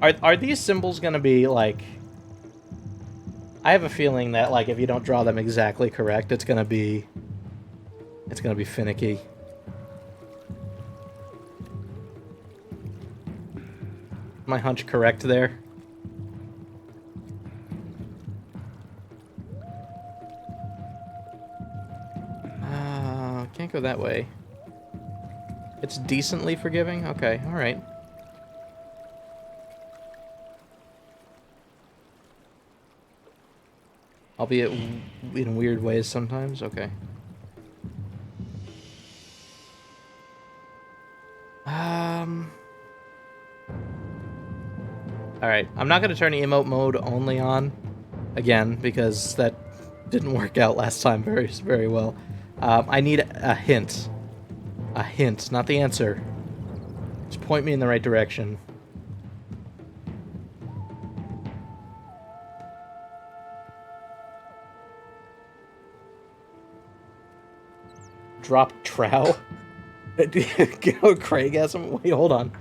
Speaker 1: Are these symbols gonna be like... I have a feeling that like if you don't draw them exactly correct, it's gonna be finicky. My hunch correct there? Can't go that way. It's decently forgiving? Okay, alright. Albeit in weird ways sometimes? Okay. Alright, I'm not going to turn emote mode only on again because that didn't work out last time very well. I need a hint. A hint, not the answer. Just point me in the right direction. Drop trow? Craig has some... Wait, hold on.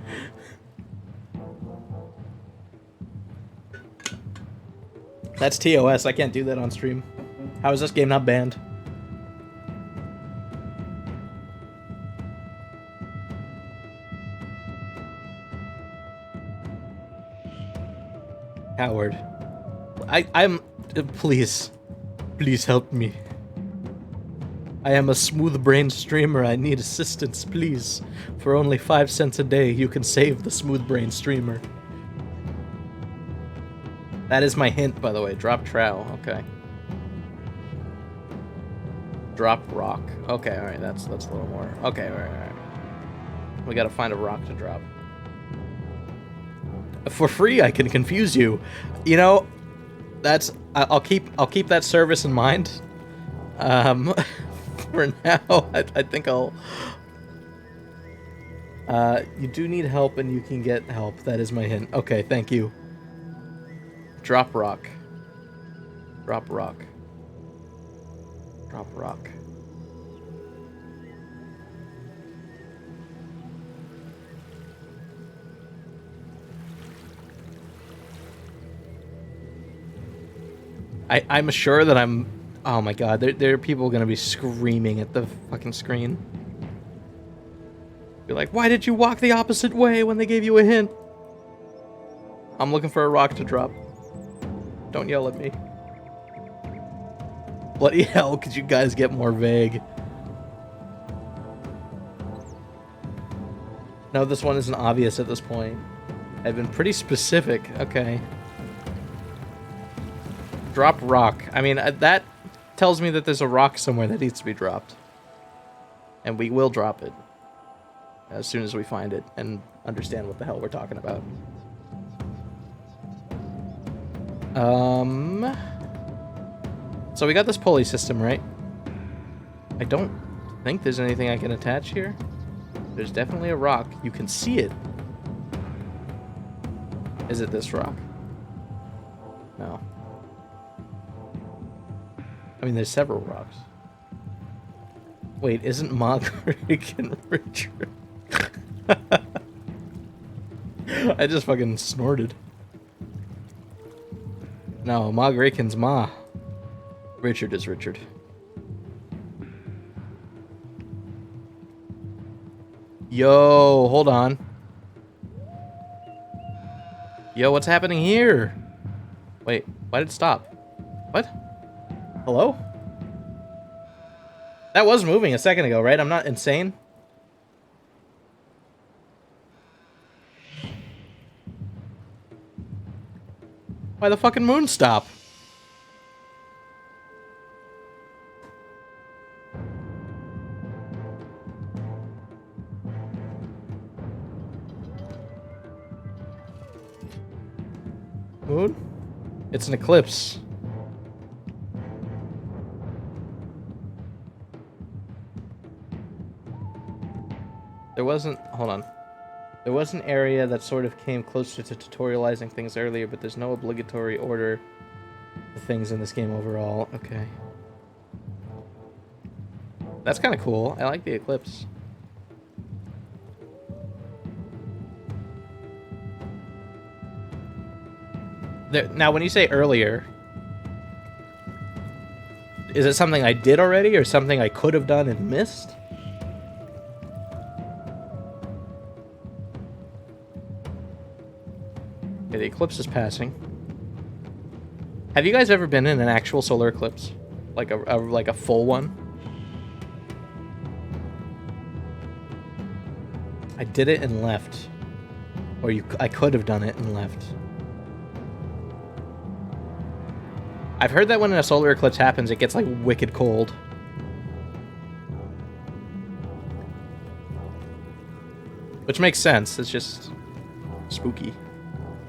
Speaker 1: That's TOS. I can't do that on stream. How is this game not banned? Howard. I'm... Please. Please help me. I am a smooth-brained streamer. I need assistance, please. For only 5 cents a day, you can save the smooth-brained streamer. That is my hint, by the way. Drop trowel. Okay. Drop rock. Okay, alright, that's a little more. Okay, alright. We gotta find a rock to drop. For free, I can confuse you. You know, I'll keep that service in mind. For now, I think I'll... you do need help and you can get help. That is my hint. Okay, thank you. Drop rock. Drop rock. Drop rock. I'm sure that I'm... Oh my god, there are people gonna be screaming at the fucking screen. Be like, why did you walk the opposite way when they gave you a hint? I'm looking for a rock to drop. Don't yell at me. Bloody hell, could you guys get more vague? No, this one isn't obvious at this point. I've been pretty specific. Okay. Drop rock. I mean, that tells me that there's a rock somewhere that needs to be dropped. And we will drop it. As soon as we find it and understand what the hell we're talking about. So we got this pulley system, right? I don't think there's anything I can attach here. There's definitely a rock. You can see it. Is it this rock? No. I mean, there's several rocks. Wait, isn't Margaret and Richard? I just fucking snorted. No, Margaret's Ma. Richard is Richard. Yo, hold on. Yo, what's happening here? Wait, why did it stop? What? Hello? That was moving a second ago, right? I'm not insane? Why the fucking moon stop? Moon? It's an eclipse. There wasn't... Hold on. There was an area that sort of came closer to tutorializing things earlier, but there's no obligatory order of things in this game overall. Okay. That's kind of cool. I like the eclipse. Now, when you say earlier, is it something I did already or something I could have done and missed? Okay, the eclipse is passing. Have you guys ever been in an actual solar eclipse? Like a full one? I did it and left. Or I could have done it and left. I've heard that when a solar eclipse happens, it gets, like, wicked cold. Which makes sense. It's just spooky.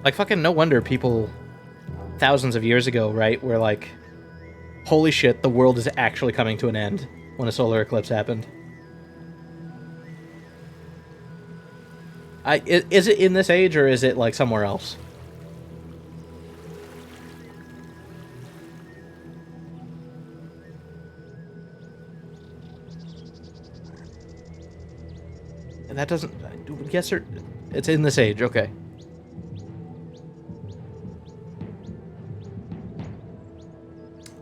Speaker 1: Like, fucking no wonder people thousands of years ago, right, were like, holy shit, the world is actually coming to an end when a solar eclipse happened. Is it in this age, or is it, like, somewhere else? And that doesn't... Yes, or... It's in this age, okay.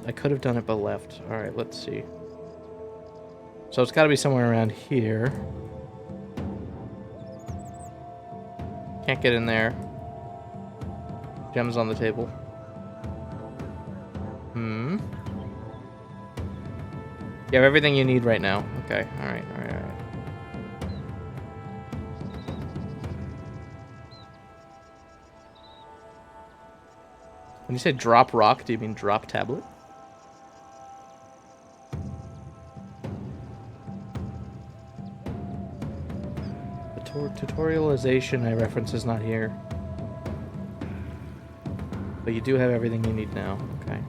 Speaker 1: I could have done it but left. Alright, let's see. So it's got to be somewhere around here. Can't get in there. Gems on the table. You have everything you need right now. Okay. All right. All right. All right. When you say drop rock, do you mean drop tablet? The tutorialization I reference is not here. But you do have everything you need now. Okay.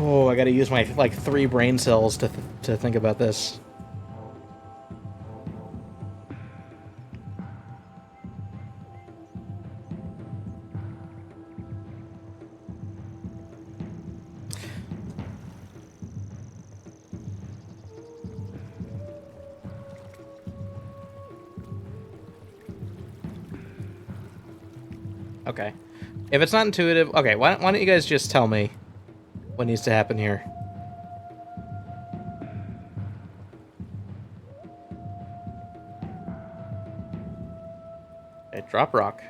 Speaker 1: Oh, I gotta use my, like, 3 brain cells to think about this. Okay. If it's not intuitive... Okay, why don't you guys just tell me what needs to happen here? Okay, drop rock.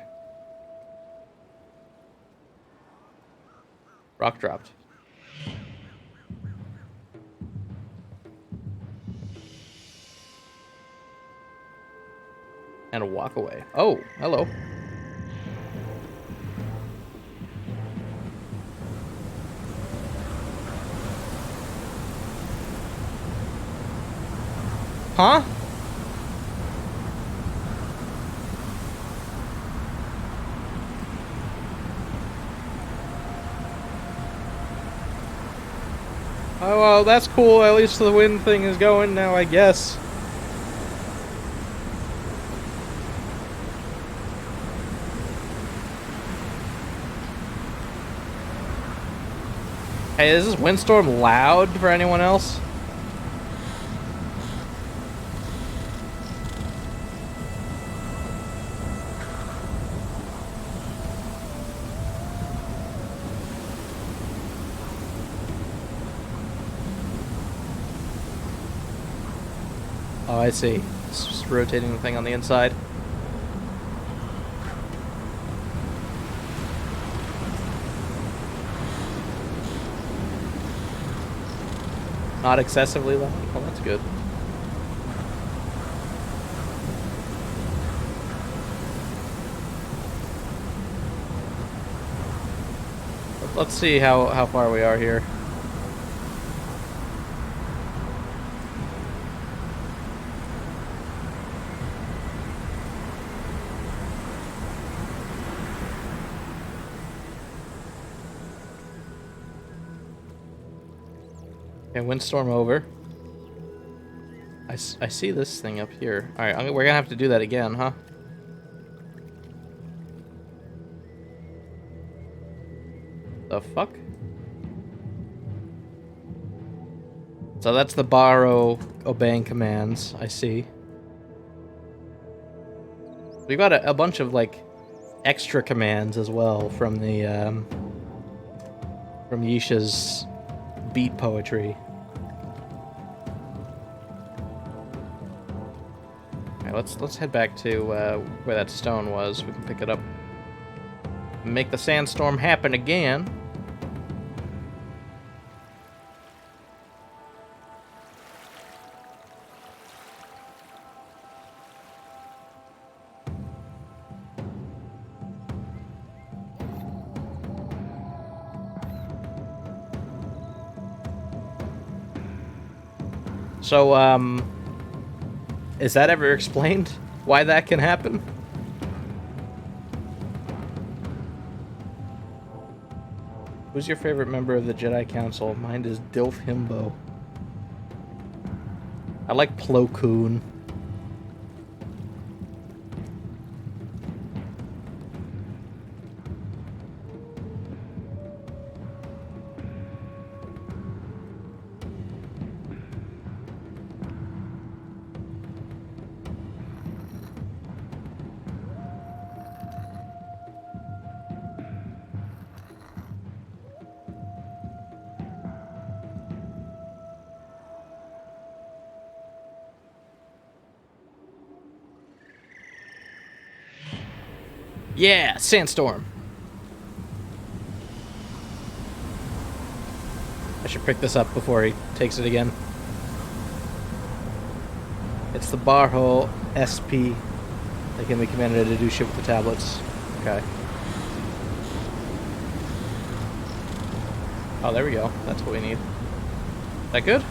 Speaker 1: Rock dropped. And a walk away. Oh, hello. Huh? Oh, well, that's cool. At least the wind thing is going now, I guess. Hey, is this windstorm loud for anyone else? Oh, I see. It's just rotating the thing on the inside. Not excessively loud? Well, that's good. Let's see how far we are here. Okay, windstorm over. I see this thing up here. Alright, we're gonna have to do that again, huh? The fuck? So that's the borrow obeying commands, I see. We got a bunch of, like, extra commands as well from the, from Yisha's beat poetry. Alright, let's head back to where that stone was. We can pick it up. Make the sandstorm happen again. So, is that ever explained? Why that can happen? Who's your favorite member of the Jedi Council? Mine is Dilf Himbo. I like Plo Koon. Yeah, sandstorm. I should pick this up before he takes it again. It's the Barho SP. They can be commanded to do shit with the tablets. Okay. Oh, there we go. That's what we need. Is that good?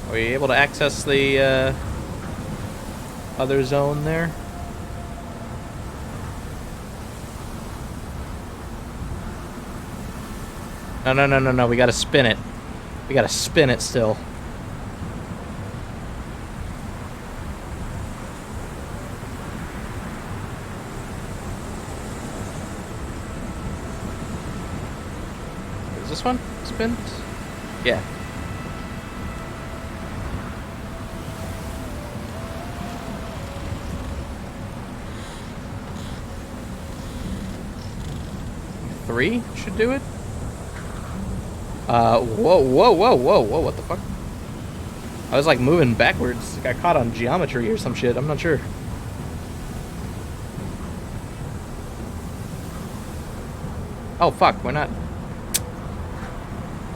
Speaker 1: Are we able to access the other zone there? No. We gotta spin it. We gotta spin it still. Is this one spin? Yeah. Three should do it. Whoa, what the fuck? I was like moving backwards. Got caught on geometry or some shit. I'm not sure. Oh fuck, we're not.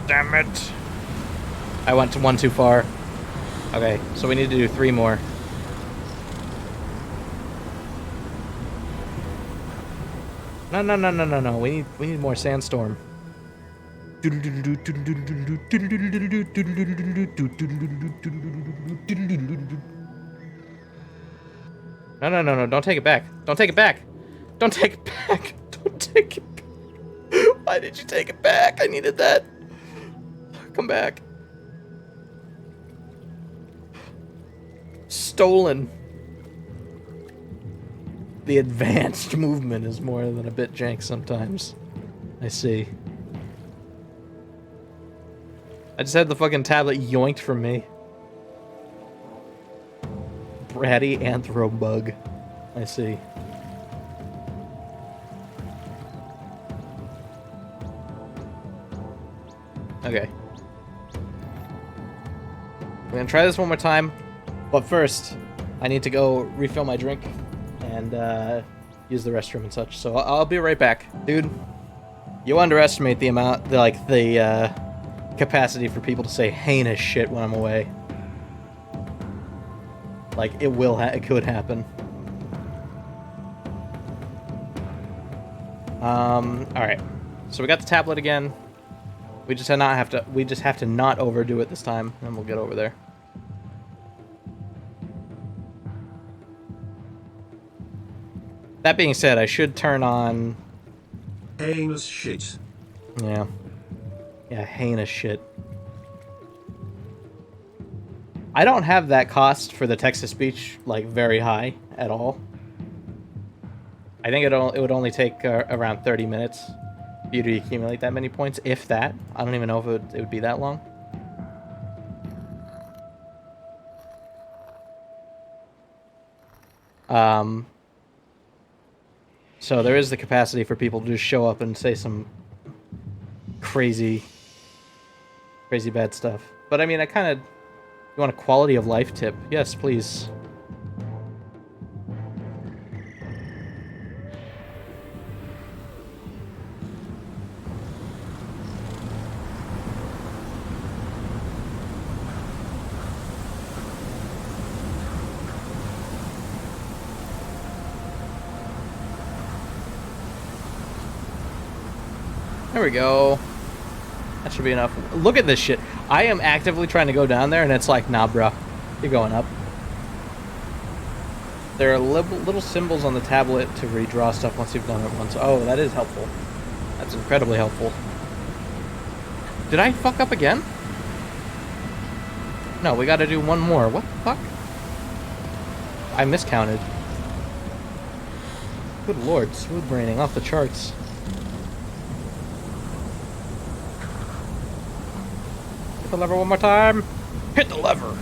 Speaker 1: Damn it. I went to one too far. Okay, so we need to do 3 more. No. We need more sandstorm. No. Don't take it back. Don't take it back. Don't take it back. Don't take it back. Why did you take it back? I needed that. Come back. Stolen. The advanced movement is more than a bit jank sometimes. I see. I just had the fucking tablet yoinked from me. Bratty anthro bug. I see. Okay. We're gonna try this one more time, but first, I need to go refill my drink and use the restroom and such. So I'll be right back, dude. You underestimate the amount, the capacity for people to say heinous shit when I'm away. Like it could happen. All right. So we got the tablet again. We just have to not overdo it this time, and we'll get over there. That being said, I should turn on.
Speaker 3: Heinous shit.
Speaker 1: Yeah, heinous shit. I don't have that cost for the text-to-speech like very high at all. I think it would only take around 30 minutes for you to accumulate that many points, if that. I don't even know if it would be that long. So there is the capacity for people to just show up and say some crazy bad stuff. But I mean, you want a quality of life tip? Yes, please. There we go. That should be enough. Look at this shit. I am actively trying to go down there, and it's like, nah, bro. You're going up. There are little symbols on the tablet to redraw stuff once you've done it once. Oh, that is helpful. That's incredibly helpful. Did I fuck up again? No, we gotta do one more. What the fuck? I miscounted. Good lord, smooth braining off the charts. Hit the lever one more time. Hit the lever.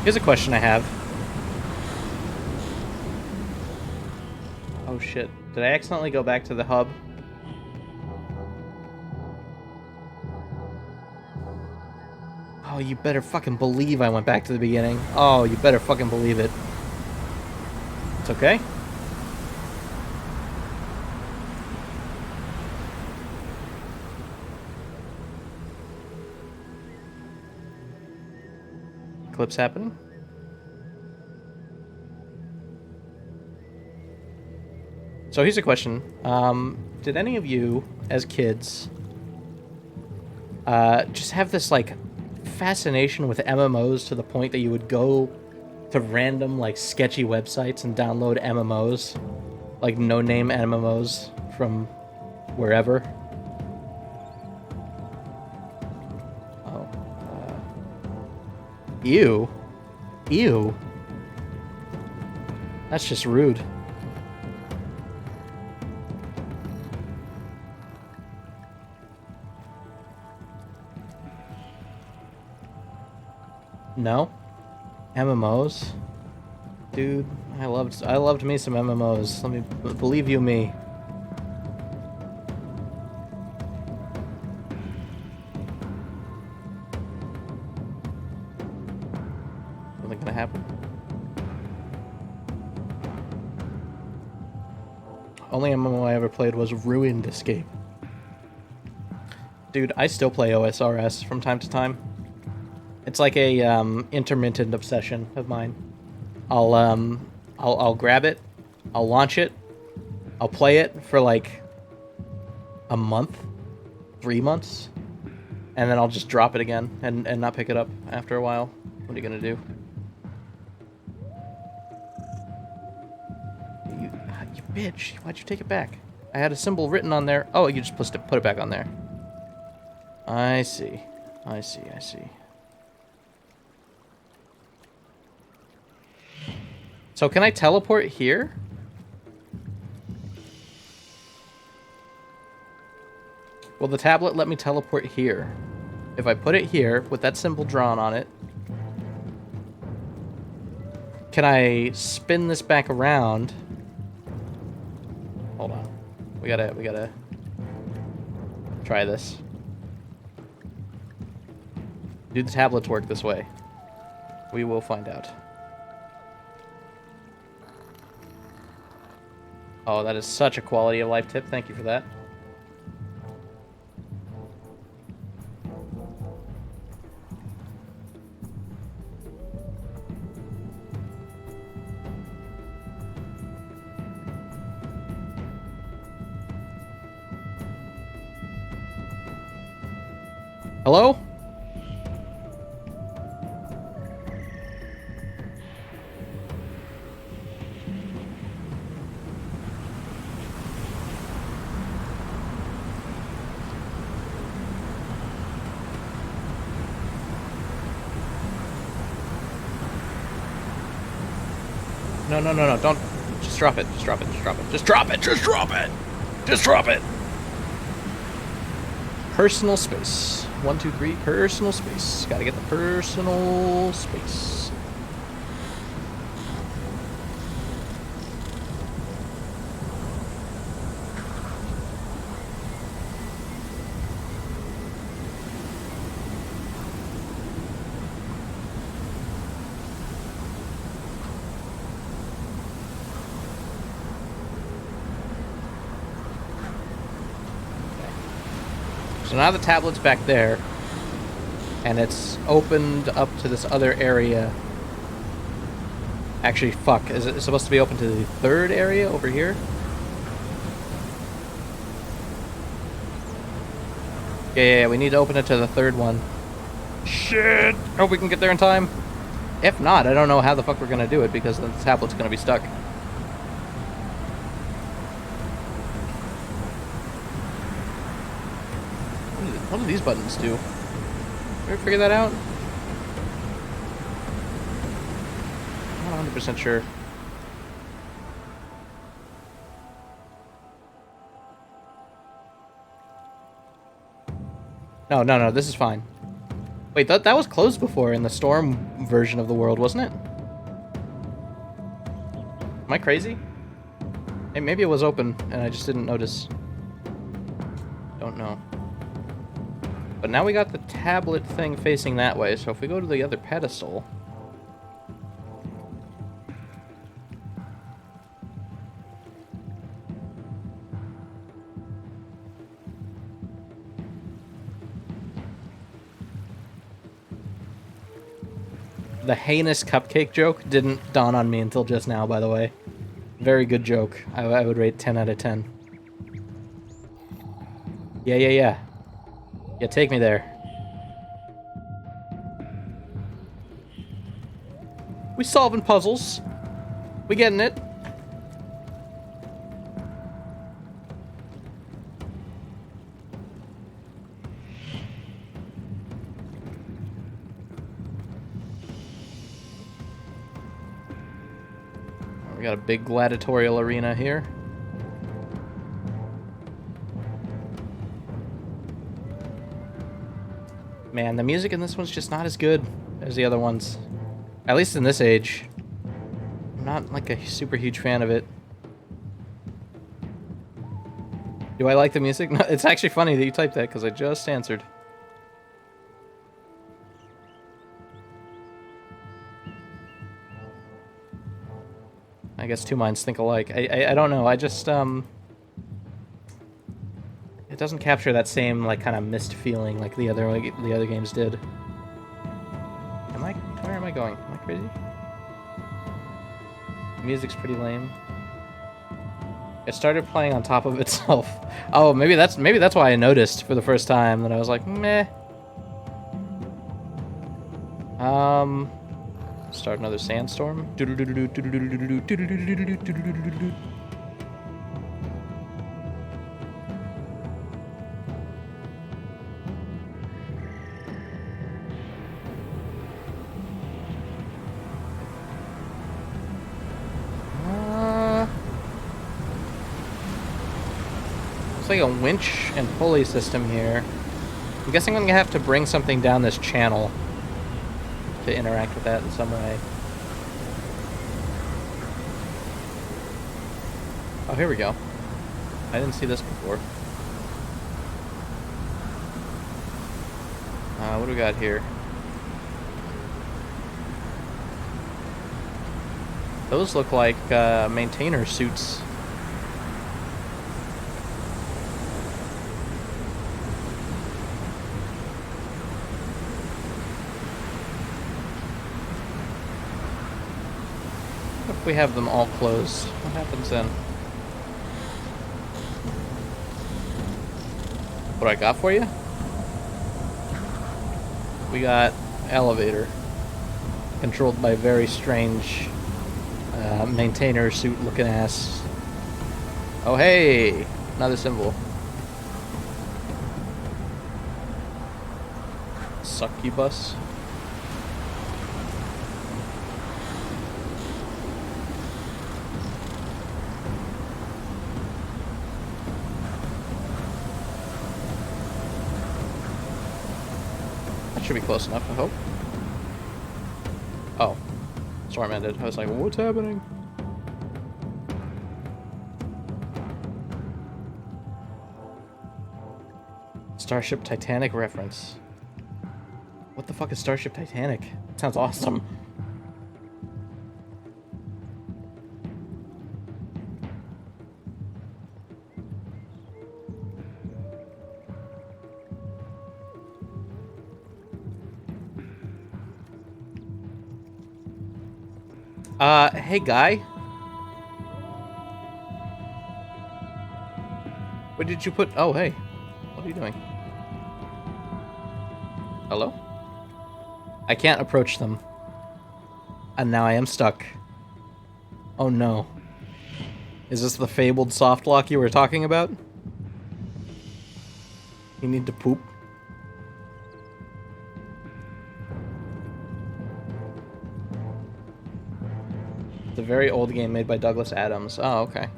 Speaker 1: Here's a question I have. Oh shit. Did I accidentally go back to the hub? Oh, you better fucking believe I went back to the beginning. Oh, you better fucking believe it. It's okay. Eclipse happening. So here's a question. Did any of you, as kids, just have this, like, fascination with MMOs to the point that you would go to random, like, sketchy websites and download MMOs? Like, no-name MMOs from wherever? Oh. Ew. Ew. That's just rude. No? MMOs? Dude, I loved me some MMOs. Let me believe you me. Something gonna happen? Only MMO I ever played was Ruined Escape. Dude, I still play OSRS from time to time. It's like a intermittent obsession of mine. I'll grab it, I'll launch it, I'll play it for like a month, 3 months, and then I'll just drop it again and not pick it up after a while. What are you gonna do? You bitch! Why'd you take it back? I had a symbol written on there. Oh, you just put it back on there. I see. I see. I see. So can I teleport here? Will the tablet let me teleport here? If I put it here with that symbol drawn on it, can I spin this back around? Hold on. We gotta try this. Do the tablets work this way? We will find out. Oh, that is such a quality of life tip. Thank you for that. Hello? No, don't. Just drop it. Just drop it. Just drop it. Just drop it. Just drop it. Just drop it. Personal space. 1, 2, 3. Personal space. Gotta get the personal space. So now the tablet's back there, and it's opened up to this other area. Actually, fuck. Is it supposed to be open to the third area over here? Yeah, we need to open it to the third one. Shit! Hope we can get there in time. If not, I don't know how the fuck we're gonna do it, because the tablet's gonna be stuck. What do these buttons do? Did we ever figure that out? I'm not 100% sure. No, this is fine. Wait, that was closed before in the storm version of the world, wasn't it? Am I crazy? Hey, maybe it was open and I just didn't notice. Don't know. But now we got the tablet thing facing that way, so if we go to the other pedestal... The heinous cupcake joke didn't dawn on me until just now, by the way. Very good joke. I would rate 10 out of 10. Yeah. Yeah, take me there. We solving puzzles. We getting it. We got a big gladiatorial arena here. Man, the music in this one's just not as good as the other ones. At least in this age. I'm not like a super huge fan of it. Do I like the music? No, it's actually funny that you typed that because I just answered. I guess two minds think alike. I don't know. I just it doesn't capture that same like kind of Myst feeling like the other games did. Where am I going? Am I crazy? The music's pretty lame. It started playing on top of itself. Oh, maybe that's why I noticed for the first time that I was like, meh. Start another sandstorm. Looks like a winch and pulley system here. I'm guessing I'm gonna have to bring something down this channel to interact with that in some way. Oh, here we go. I didn't see this before. What do we got here? Those look like maintainer suits. If we have them all closed, what happens then? What I got for you? We got elevator, controlled by very strange maintainer suit looking ass. Oh hey, another symbol. Succubus. Should be close enough, I hope. Oh. Storm ended. I was like, what's happening? Starship Titanic reference. What the fuck is Starship Titanic? That sounds awesome. Hey guy. What did you put? Oh, hey. What are you doing? Hello? I can't approach them. And now I am stuck. Oh no. Is this the fabled soft lock you were talking about? You need to poop? It's a very old game made by Douglas Adams. Oh, okay.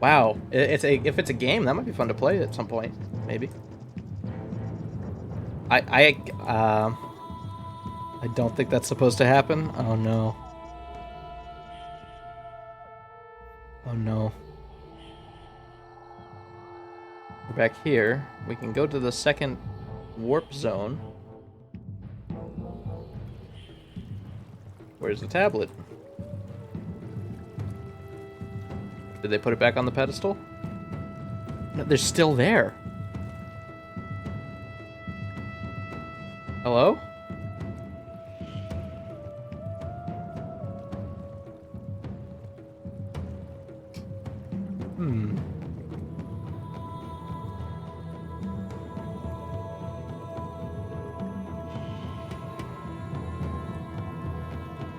Speaker 1: Wow. If it's a game, that might be fun to play at some point. Maybe. I don't think that's supposed to happen. Oh no. Oh no. We're back here. We can go to the second Warp zone. Where's the tablet? Did they put it back on the pedestal? No, they're still there. Hello?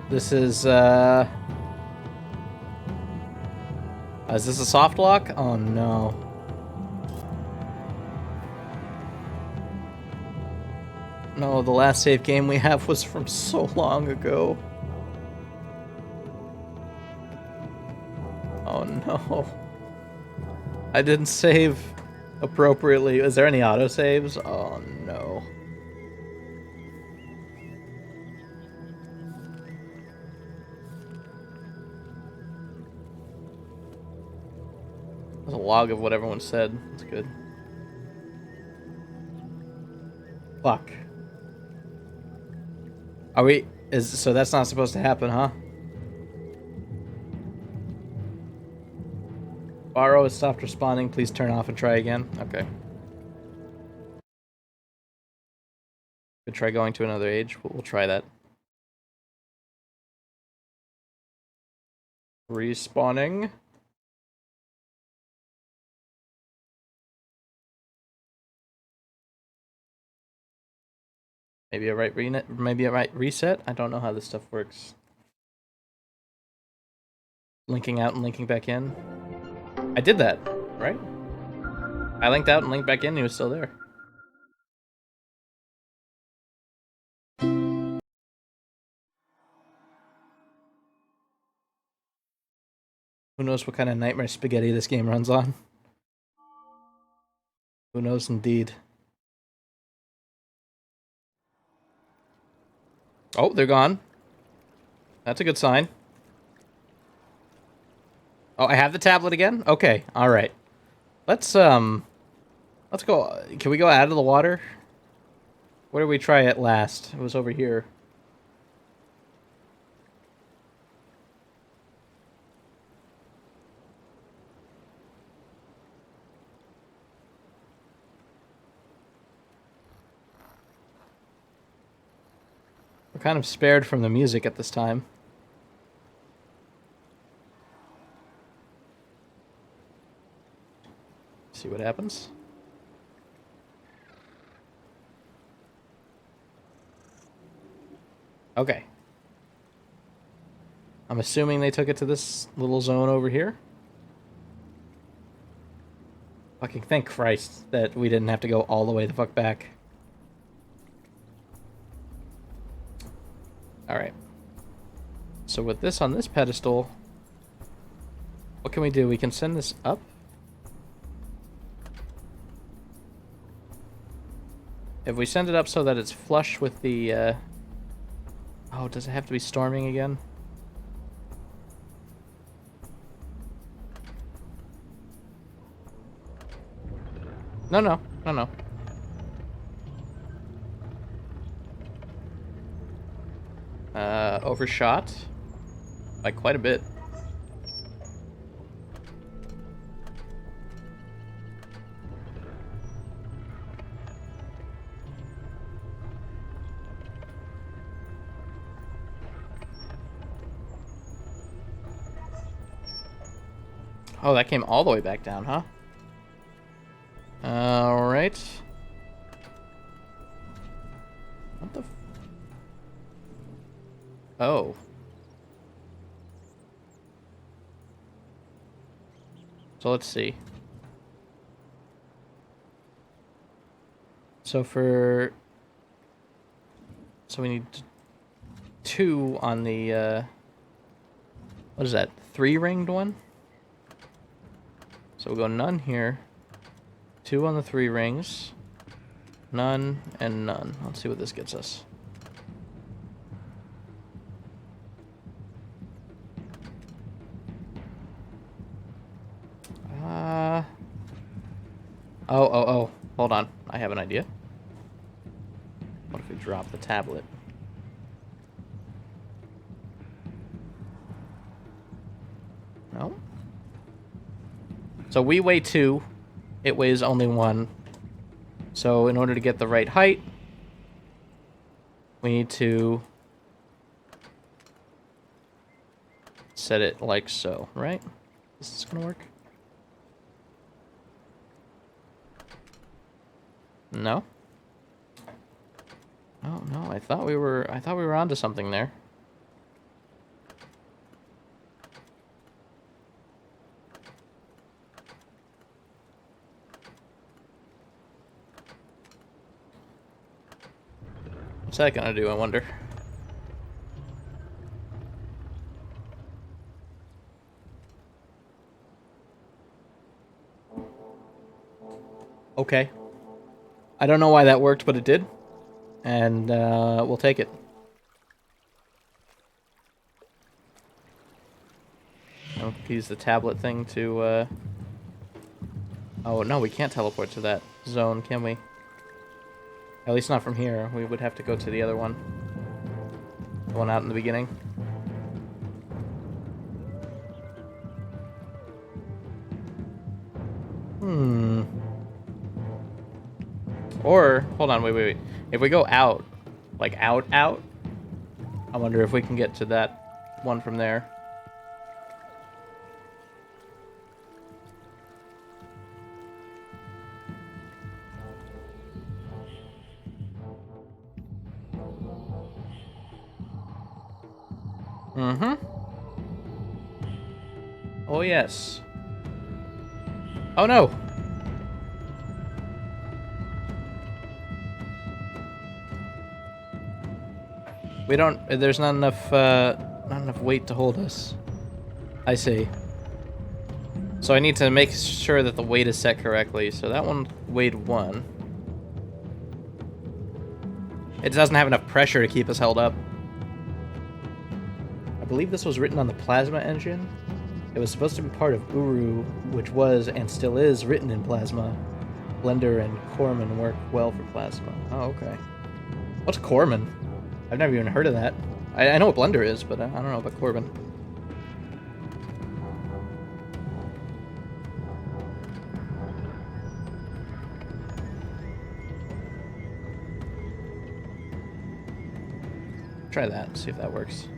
Speaker 1: This is this a soft lock? Oh no. No, the last save game we have was from so long ago. Oh no. I didn't save appropriately. Is there any autosaves? Oh no. There's a log of what everyone said. That's good. Fuck. Are we... So that's not supposed to happen, huh? Borrow has stopped responding. Please turn off and try again. Okay. Could try going to another age. We'll try that. Respawning. Maybe a right reset. I don't know how this stuff works. Linking out and linking back in. I did that, right? I linked out and linked back in. He was still there. Who knows what kind of nightmare spaghetti this game runs on? Who knows indeed. Oh, they're gone. That's a good sign. Oh, I have the tablet again? Okay, alright. Let's go. Can we go out of the water? Where did we try it last? It was over here. We're kind of spared from the music at this time. See what happens. Okay. I'm assuming they took it to this little zone over here. Fucking thank Christ that we didn't have to go all the way the fuck back. Alright. So with this on this pedestal, what can we do? We can send this up. If we send it up so that it's flush with the, Oh, does it have to be storming again? No. Overshot by quite a bit. Oh, that came all the way back down, huh? Alright. What the Oh. So let's see. So we need 2 on the, what is that? 3-ringed one? So we'll go none here. 2 on the 3 rings. None and none. Let's see what this gets us. Oh. Hold on. I have an idea. drop the tablet. No. So we weigh 2. It weighs only 1. So in order to get the right height, we need to set it like so, right? Is this gonna work? No? Oh no, I thought we were onto something there. What's that gonna do, I wonder? Okay. I don't know why that worked, but it did. And we'll take it. I'll use the tablet thing to... Oh, no, we can't teleport to that zone, can we? At least not from here. We would have to go to the other one. The one out in the beginning. Or, hold on, wait. If we go out, like out, I wonder if we can get to that one from there. Mm-hmm. Oh, yes. Oh, no! We don't... There's not enough weight to hold us. I see. So I need to make sure that the weight is set correctly. So that one weighed 1. It doesn't have enough pressure to keep us held up. I believe this was written on the Plasma engine. It was supposed to be part of Uru, which was, and still is, written in Plasma. Blender and Corman work well for Plasma. Oh, okay. What's Corman? I've never even heard of that. I know what Blender is, but I don't know about Corman. Try that, see if that works.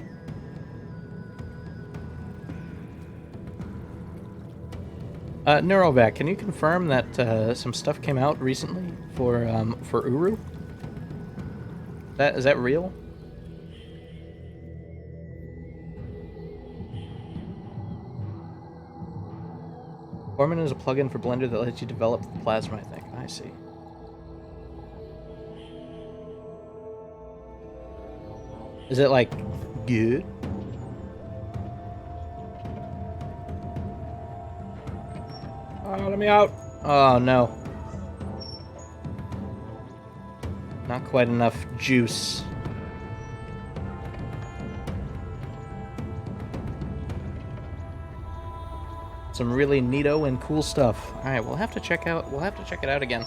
Speaker 1: Neurovac, can you confirm that some stuff came out recently for Uru? Is that real? Corman is a plugin for Blender that lets you develop the Plasma, I think. I see. Is it, like, good? Oh, let me out. Oh, no. Not quite enough juice. Some really neato and cool stuff. All right, we'll have to check it out again.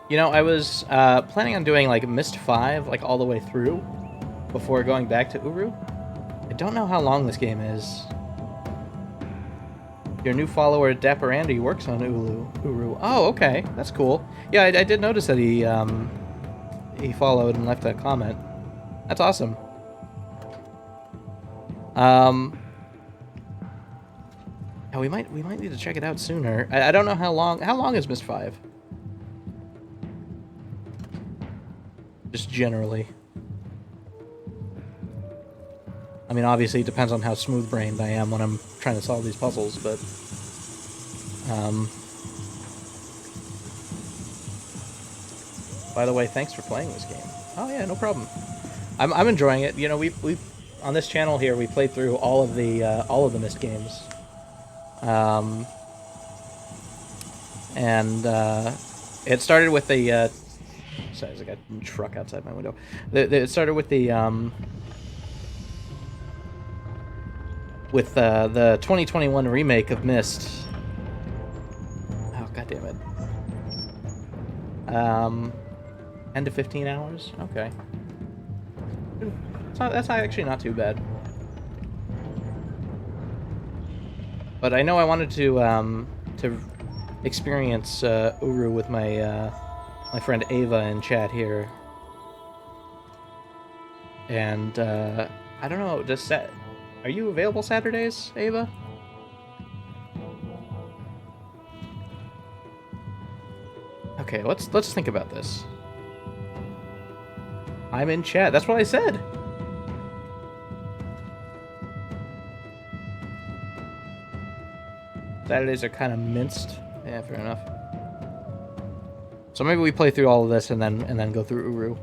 Speaker 1: You know, I was planning on doing like Myst 5, like all the way through, before going back to Uru. I don't know how long this game is. Your new follower, Dapper Andy, works on Uru. Oh, okay, that's cool. Yeah, I did notice that he followed and left a comment. That's awesome. Yeah, we might need to check it out sooner. I don't know how long. How long is Myst 5? Just generally. I mean, obviously, it depends on how smooth-brained I am when I'm trying to solve these puzzles, but... By the way, thanks for playing this game. Oh, yeah, no problem. I'm enjoying it. You know, we on this channel here, we played through all of the Myst games. It started with the... sorry, there's like a truck outside my window. It started with the... with the 2021 remake of Myst. Oh, god damn it. 10 to 15 hours? Okay. That's actually not too bad. But I know I wanted to experience Uru with my my friend Ava in chat here. And I don't know, are you available Saturdays, Ava? Okay, let's think about this. I'm in chat. That's what I said. Saturdays are kind of minced. Yeah, fair enough. So maybe we play through all of this and then go through Uru.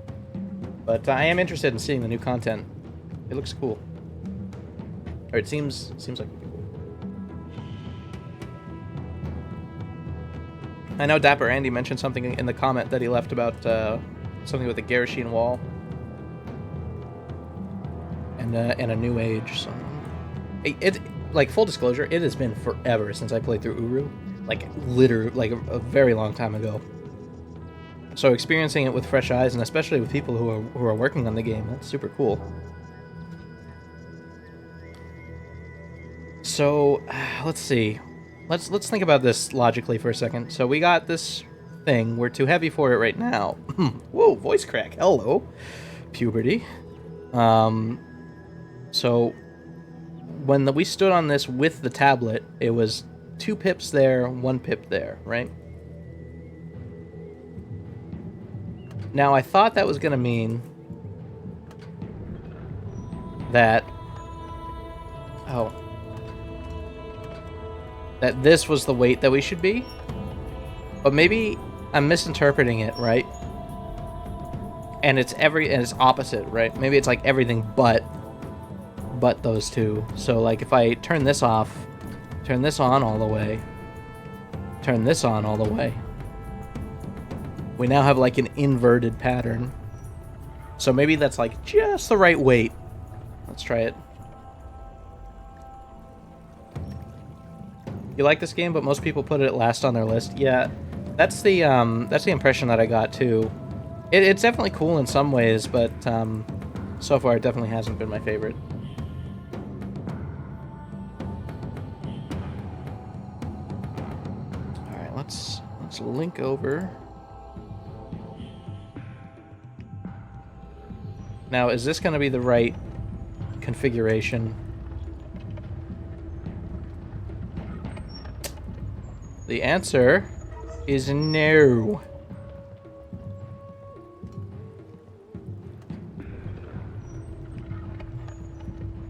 Speaker 1: But I am interested in seeing the new content. It looks cool. Or it seems like it'd be cool. I know Dapper Andy mentioned something in the comment that he left about something with the Garishine wall and a new age. So it like full disclosure, it has been forever since I played through Uru, like literally like a very long time ago. So experiencing it with fresh eyes, and especially with people who are working on the game, that's super cool. So let's see. Let's think about this logically for a second. So we got this thing. We're too heavy for it right now. Whoa, voice crack. Hello, puberty. So when we stood on this with the tablet, it was 2 pips there, 1 pip there, right? Now I thought that was going to mean that that this was the weight that we should be, but maybe I'm misinterpreting it, right? And it's opposite, right? Maybe it's like everything but those two. So like if I turn this off, turn this on all the way, turn this on all the way, we now have like an inverted pattern. So maybe that's like just the right weight. Let's try it. You like this game, but most people put it last on their list. Yeah, that's the impression that I got too. It's definitely cool in some ways, but so far it definitely hasn't been my favorite. All right, let's link over. Now, is this going to be the right configuration? The answer is no.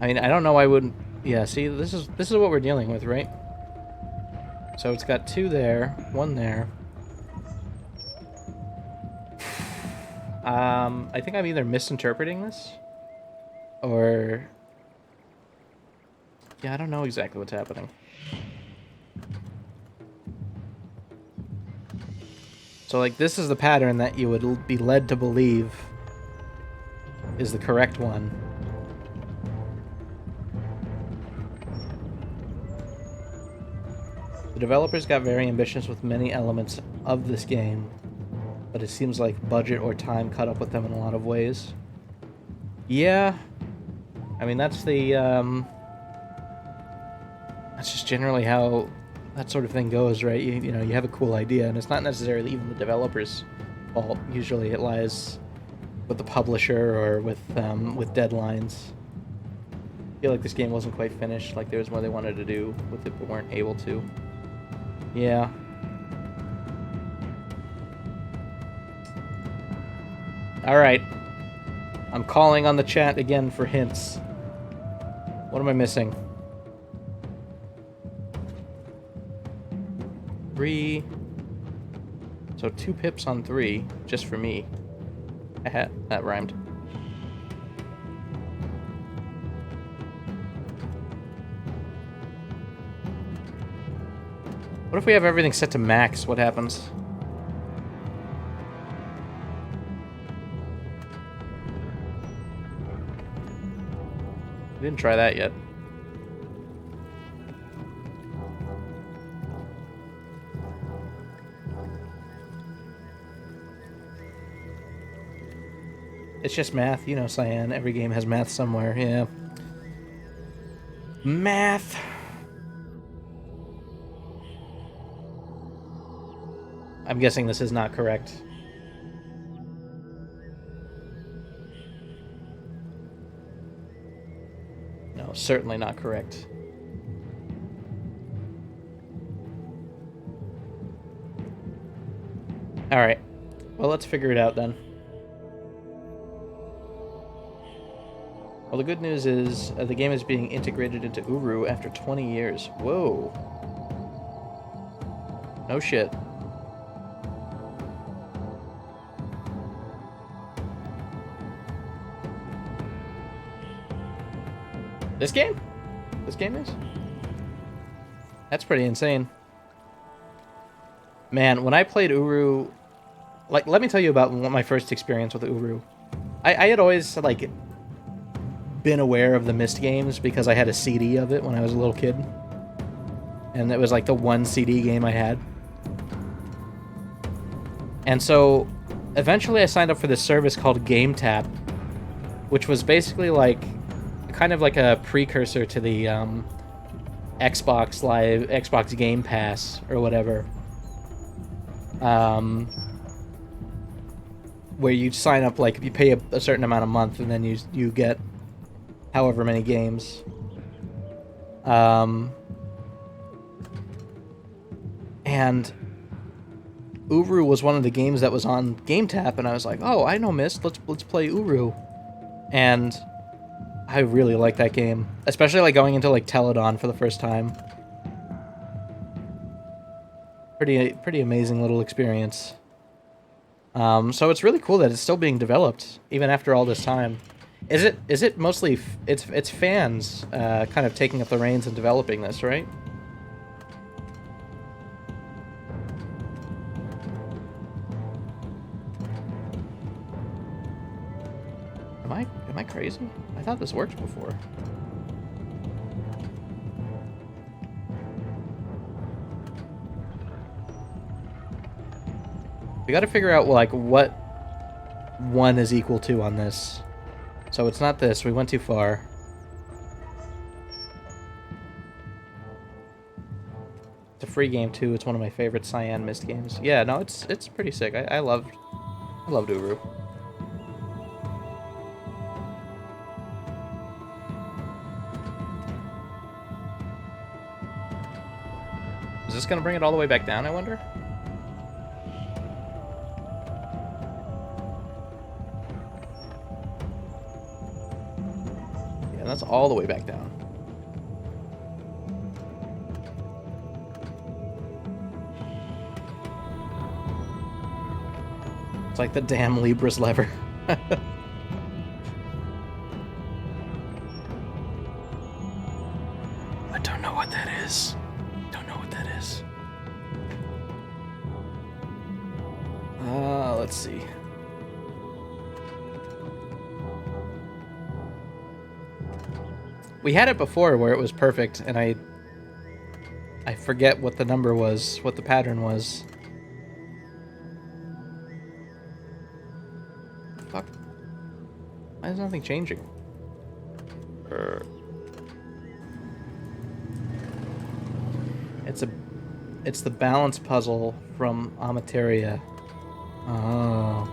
Speaker 1: I mean, I don't know why I wouldn't... Yeah, see, this is what we're dealing with, right? So it's got 2 there, 1 there. I think I'm either misinterpreting this, or... Yeah, I don't know exactly what's happening. So, like, this is the pattern that you would be led to believe is the correct one. The developers got very ambitious with many elements of this game, but it seems like budget or time caught up with them in a lot of ways. Yeah. I mean, that's the, that's just generally how that sort of thing goes, right? You know, you have a cool idea, and it's not necessarily even the developer's fault. Usually it lies with the publisher or with deadlines. I feel like this game wasn't quite finished, like there was more they wanted to do with it but weren't able to. Yeah. Alright. I'm calling on the chat again for hints. What am I missing? 3. So 2 pips on 3, just for me. That rhymed. What if we have everything set to max? What happens? We didn't try that yet. It's just math, you know, Cyan. Every game has math somewhere, yeah. Math. I'm guessing this is not correct. No, certainly not correct. Alright. Well, let's figure it out then. Well, the good news is the game is being integrated into Uru after 20 years. Whoa. No shit. This game? This game is? That's pretty insane. Man, when I played Uru... Like, let me tell you about my first experience with Uru. I had always, like, been aware of the Myst games because I had a CD of it when I was a little kid. And it was, like, the one CD game I had. And so, eventually I signed up for this service called GameTap, which was basically, like... kind of like a precursor to the Xbox Game Pass or whatever, where you sign up, like you pay a certain amount a month and then you get however many games. And Uru was one of the games that was on GameTap, and I was like, oh, I know Myst, let's play Uru. And I really like that game, especially like going into like Teledon for the first time. Pretty amazing little experience. So it's really cool that it's still being developed even after all this time. Is it mostly it's fans kind of taking up the reins and developing this, right? Am I crazy? I thought this worked before. We gotta figure out, like, what 1 is equal to on this. So it's not this. We went too far. It's a free game, too. It's one of my favorite Cyan Myst games. Yeah, no, it's pretty sick. I loved Uru. Is this gonna bring it all the way back down, I wonder? Yeah, that's all the way back down. It's like the damn Libra's lever. I don't know what that is. Let's see. We had it before where it was perfect, and I forget what the number was, what the pattern was. Fuck. Why is nothing changing? It's the balance puzzle from Amateria. Oh.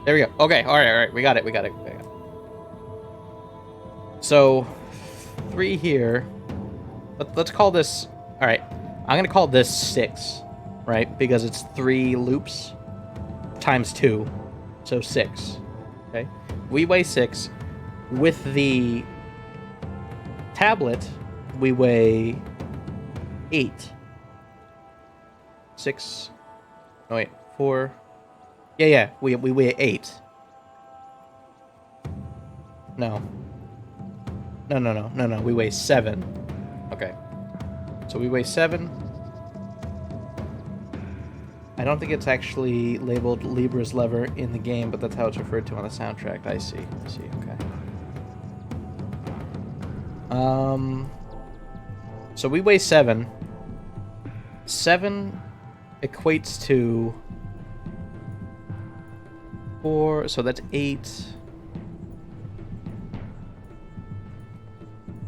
Speaker 1: There we go. Okay, all right. We got it. So, 3 here. Let's call this... All right, I'm going to call this 6, right? Because it's 3 loops times 2, so 6. Okay? We weigh 6. With the tablet, we weigh 8. 6. Oh, wait. 4. Yeah. We weigh 8. No. We weigh 7. Okay. So we weigh 7. I don't think it's actually labeled Libra's lever in the game, but that's how it's referred to on the soundtrack. I see. Okay. So we weigh 7. 7 equates to 4, so that's 8,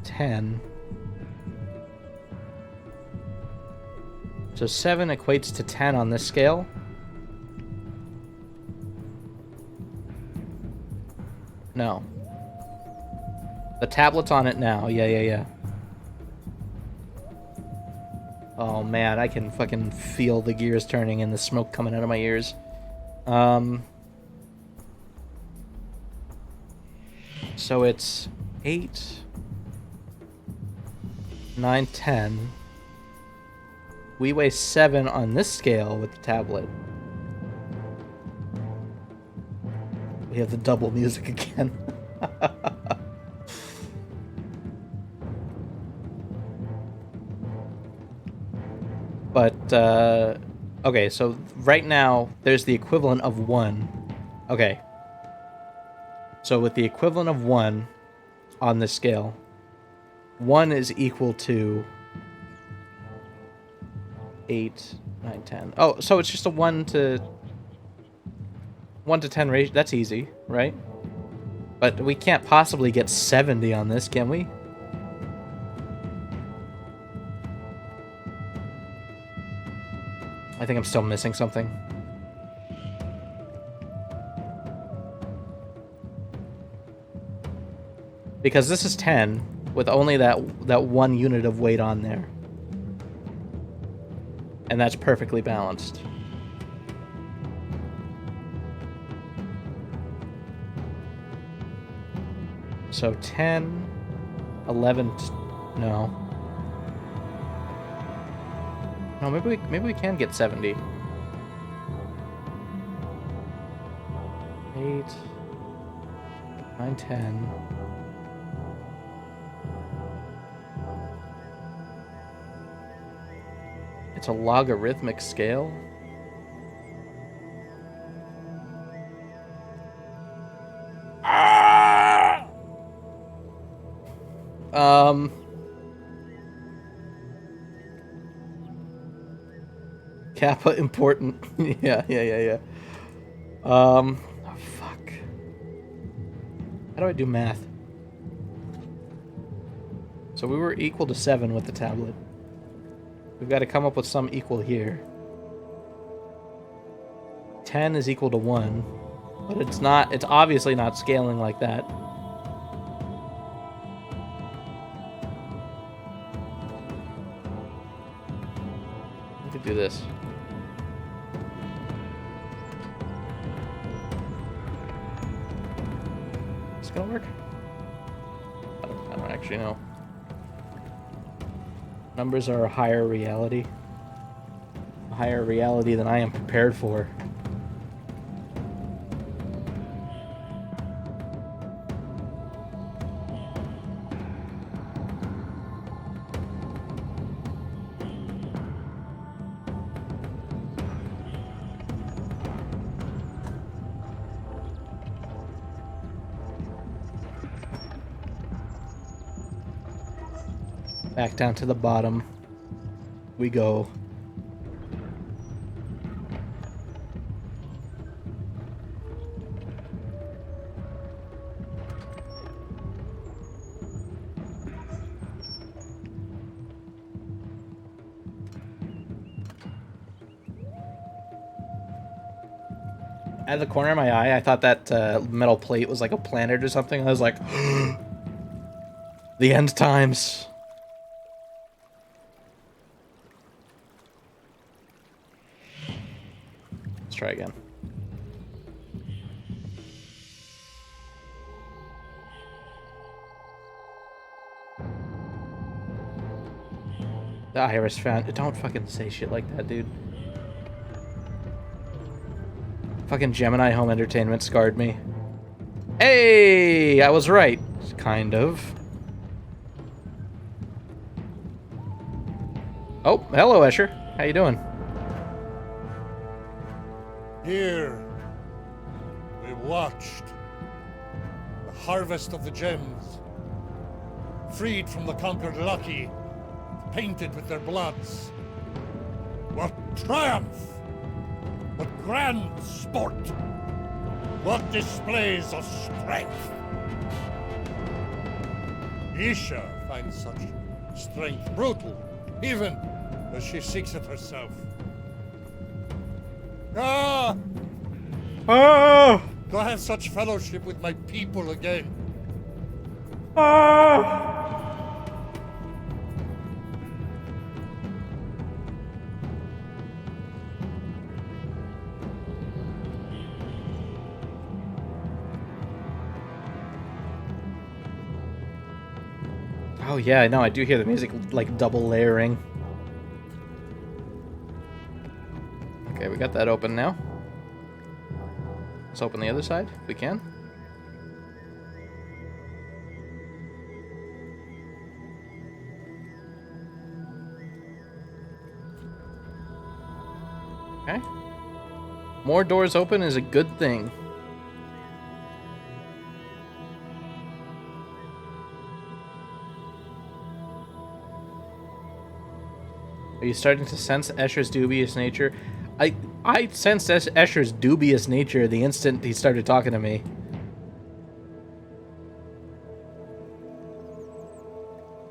Speaker 1: 10. So 7 equates to 10 on this scale. No. The tablet's on it now. Yeah. Oh man, I can fucking feel the gears turning and the smoke coming out of my ears. So it's 8, 9, 10. We weigh 7 on this scale with the tablet. We have the double music again. But, okay, so right now, there's the equivalent of 1. Okay. So with the equivalent of 1 on this scale, 1 is equal to 8, 9, 10. Oh, so it's just a 1 to 10 ratio. That's easy, right? But we can't possibly get 70 on this, can we? I think I'm still missing something. Because this is 10 with only that 1 unit of weight on there. And that's perfectly balanced. So 10, 11, no. No, maybe we can get 70. 8, 9, 10. It's a logarithmic scale. Kappa important. yeah. Oh, fuck. How do I do math? So we were equal to 7 with the tablet. We've got to come up with some equal here. 10 is equal to 1, but it's obviously not scaling like that. We could do this. Is this gonna work? I don't actually know. Numbers are a higher reality. A higher reality than I am prepared for. Back down to the bottom we go. Out of the corner of my eye, I thought that metal plate was like a planet or something. I was like, the end times. Try again. The iris found. Don't fucking say shit like that, dude. Fucking Gemini Home Entertainment scarred me. Hey, I was right, kind of. Oh, hello, Escher. How you doing?
Speaker 5: Here, we watched the harvest of the gems, freed from the conquered Lucky, painted with their bloods. triumph! What grand sport! What displays of strength! Isha finds such strength brutal, even as she seeks it herself. Ah!
Speaker 1: Ah!
Speaker 5: To have such fellowship with my people again.
Speaker 1: Ah! Oh yeah, I know, I do hear the music like double layering. Okay, we got that open now. Let's open the other side, if we can. Okay. More doors open is a good thing. Are you starting to sense Escher's dubious nature? I sensed Escher's dubious nature the instant he started talking to me.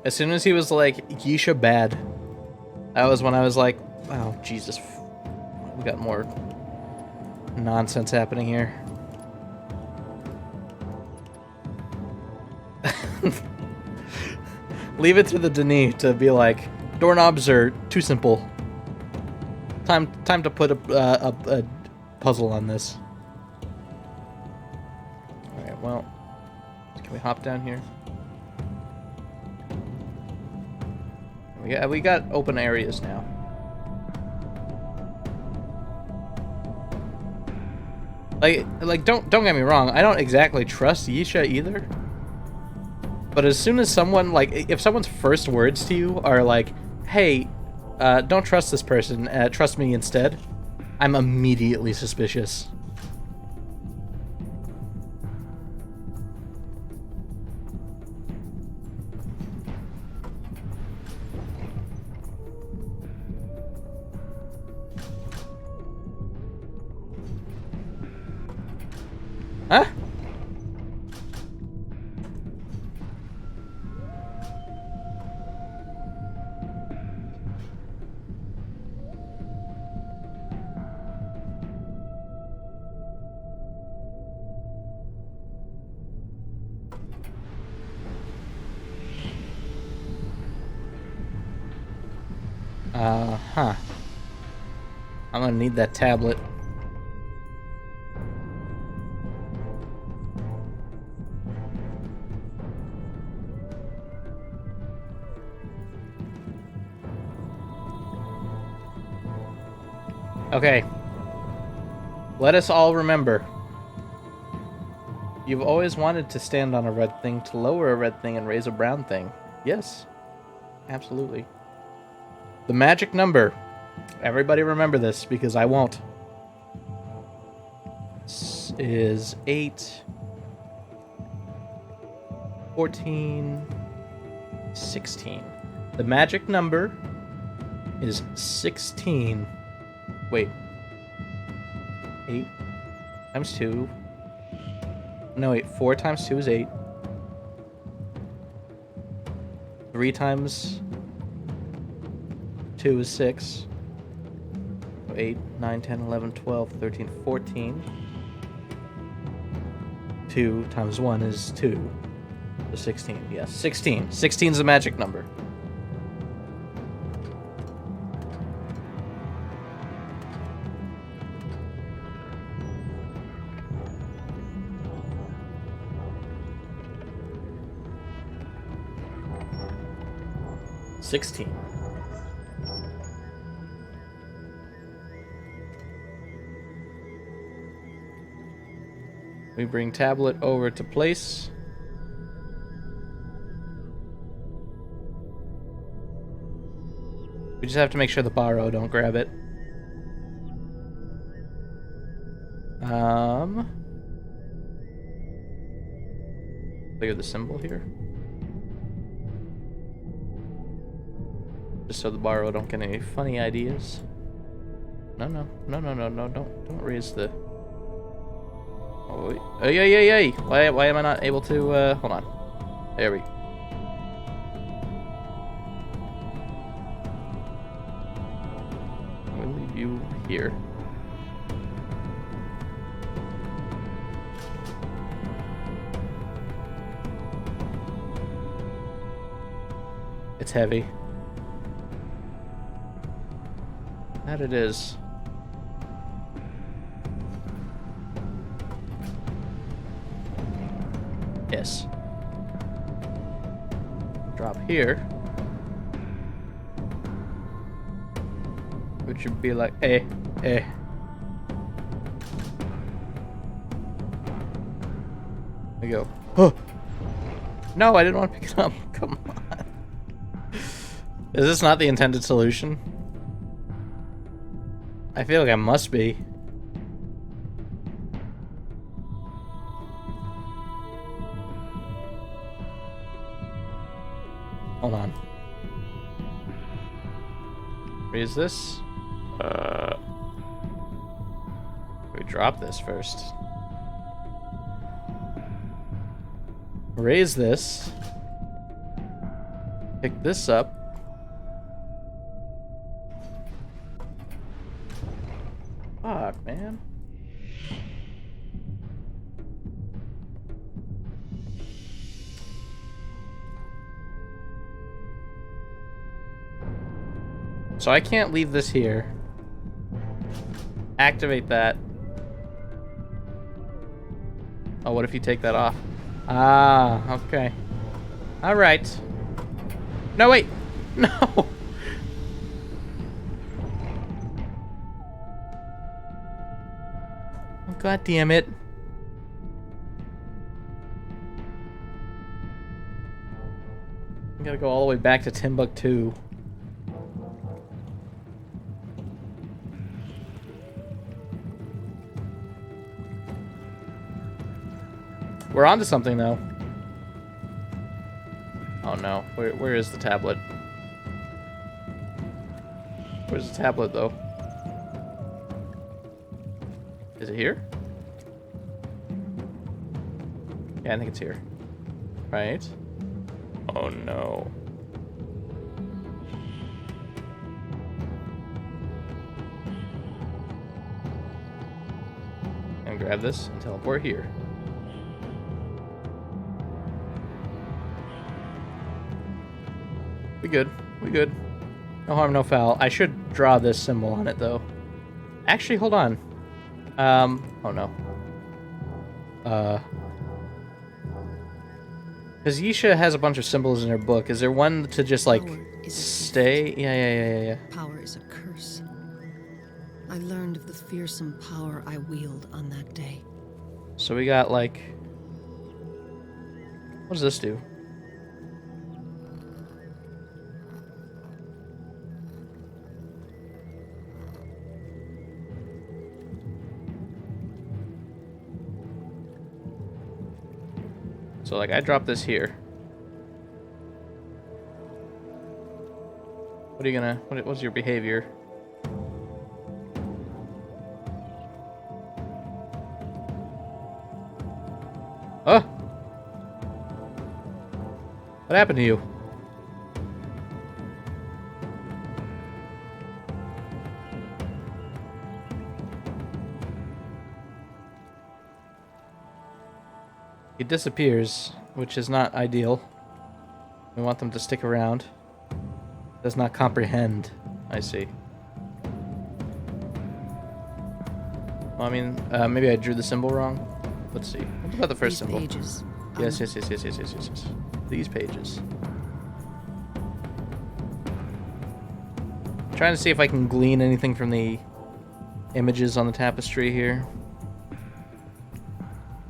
Speaker 1: As soon as he was like, Yisha bad, that was when I was like, oh, Jesus. We got more nonsense happening here. Leave it to the Denis to be like, doorknobs are too simple. Time to put a puzzle on this. Alright, well, can we hop down here? We got open areas now. Like don't get me wrong, I don't exactly trust Yisha either. But as soon as someone, like, if someone's first words to you are like, hey, don't trust this person, trust me instead, I'm immediately suspicious. Huh? Huh. I'm gonna need that tablet. Okay. Let us all remember. You've always wanted to stand on a red thing, to lower a red thing, and raise a brown thing. Yes. Absolutely. The magic number. Everybody remember this, because I won't. This is 8, 14, 16. The magic number is 16. Wait. 8 times 2. No, wait. 4 times 2 is 8. 3 times 2 is 6. 8, 9, 10, 11, 12, 13, 14. 2 times 1 is 2. So 16. Yes, 16. 16 is the magic number. We bring tablet over to place. We just have to make sure the Baro don't grab it. Clear the symbol here. Just so the Baro don't get any funny ideas. No, don't raise the... Oh, wait. Hey. Why am I not able to, hold on. There we go. We'll leave you here. It's heavy. That it is. Yes. Drop here. Which would be like, eh. There we go. Oh! No, I didn't want to pick it up. Come on. Is this not the intended solution? I feel like I must be. Hold on. Raise this. We drop this first. Raise this. Pick this up. Fuck, man. So I can't leave this here. Activate that. Oh, what if you take that off? Ah, okay. Alright. No, wait! No! Oh, God damn it. I gotta go all the way back to Timbuktu. We're onto something, though. Oh no, where is the tablet? Where's the tablet, though? Is it here? Yeah, I think it's here. Right? Oh no. And grab this and teleport here. We good. We good. No harm, no foul. I should draw this symbol on it, though. Actually, hold on. Oh no. Because Yisha has a bunch of symbols in her book. Is there one to just, like, stay? Yeah.
Speaker 4: Power is a curse. I learned of the fearsome power I wield on that day.
Speaker 1: So we got, like... What does this do? So, like, I drop this here. What are you gonna... What's your behavior? Oh! What happened to you? He disappears, which is not ideal. We want them to stick around. Does not comprehend. I see. Well, I mean, maybe I drew the symbol wrong. Let's see. What about the first symbol?
Speaker 4: Pages.
Speaker 1: Yes. These pages. Trying to see if I can glean anything from the images on the tapestry here.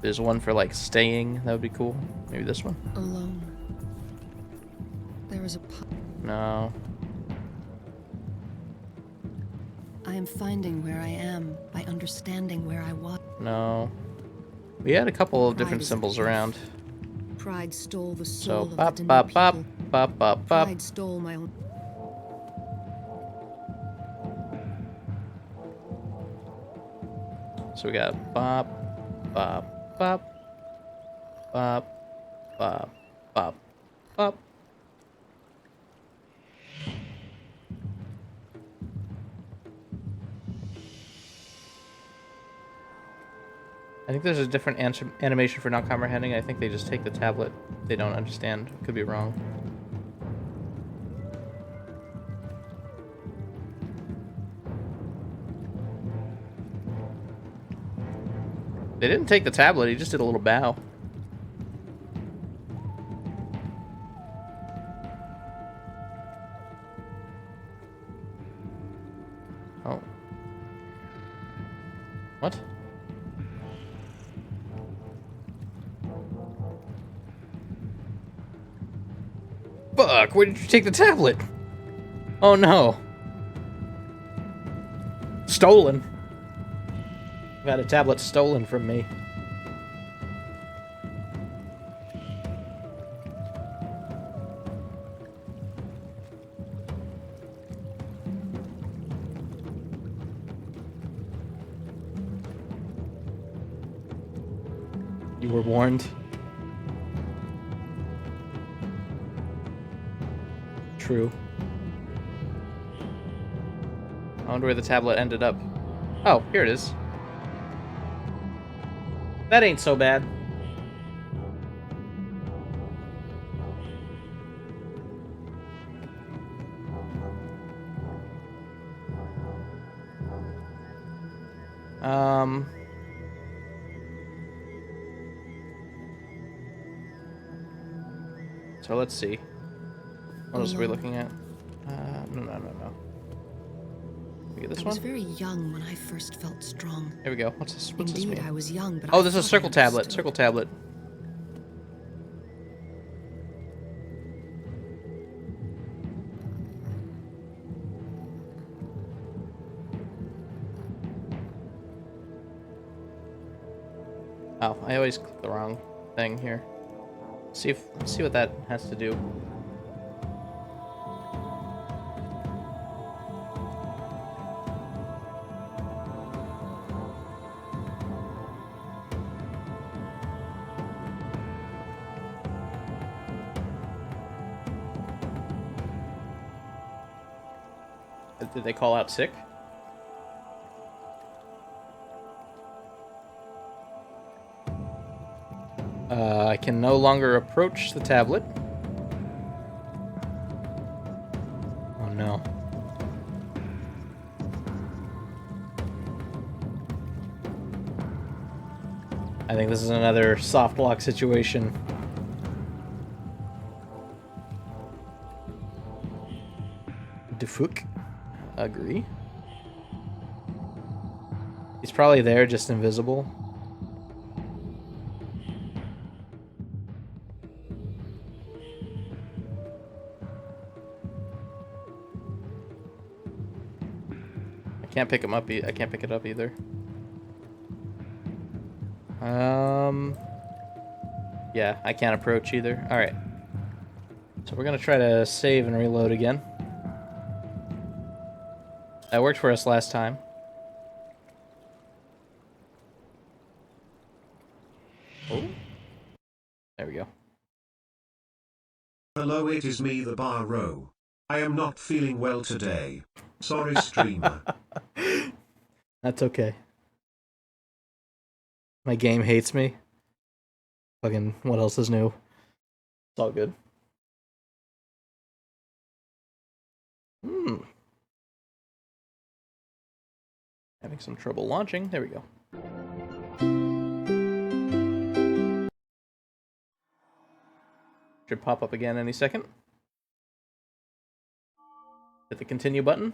Speaker 1: There's one for, like, staying. That would be cool. Maybe this one.
Speaker 4: Alone. There is a...
Speaker 1: No.
Speaker 4: I am finding where I am by understanding where I was.
Speaker 1: No. We had a couple of
Speaker 4: Pride
Speaker 1: different
Speaker 4: is a
Speaker 1: symbols
Speaker 4: thief.
Speaker 1: around.
Speaker 4: Pride stole the
Speaker 1: So,
Speaker 4: soul of the
Speaker 1: bop,
Speaker 4: Danu
Speaker 1: bop, bop,
Speaker 4: people.
Speaker 1: bop, bop, bop.
Speaker 4: Pride stole my own...
Speaker 1: So we got bop, bop, bop, bop, bop, bop, bop. I think there's a different animation for not comprehending. I think they just take the tablet. They don't understand. Could be wrong. They didn't take the tablet, he just did a little bow. Oh. What? Fuck, where did you take the tablet? Oh no. Stolen. Got a tablet stolen from me. You were warned. True. I wonder where the tablet ended up. Oh, here it is. That ain't so bad. So let's see. What else are we looking at? No. We get this
Speaker 4: I
Speaker 1: one?
Speaker 4: was very young when I first felt strong.
Speaker 1: Here we go. What's this? What's this
Speaker 4: Indeed,
Speaker 1: mean?
Speaker 4: I was young, but
Speaker 1: Oh,
Speaker 4: I
Speaker 1: this is a
Speaker 4: thought I
Speaker 1: circle tablet.
Speaker 4: understood.
Speaker 1: Circle tablet. Oh, I always click the wrong thing here. Let's see what that has to do. Did they call out sick? I can no longer approach the tablet. Oh no. I think this is another soft lock situation. Defuk. Agree. He's probably there, just invisible. I can't pick him up. I can't pick it up either. Yeah, I can't approach either. All right. So we're gonna try to save and reload again. That worked for us last time. Oh. There we go.
Speaker 3: Hello, it is me, the bar row. I am not feeling well today. Sorry, streamer.
Speaker 1: That's okay. My game hates me. Fucking, what else is new? It's all good. Having some trouble launching. There we go. Should pop up again any second. Hit the continue button.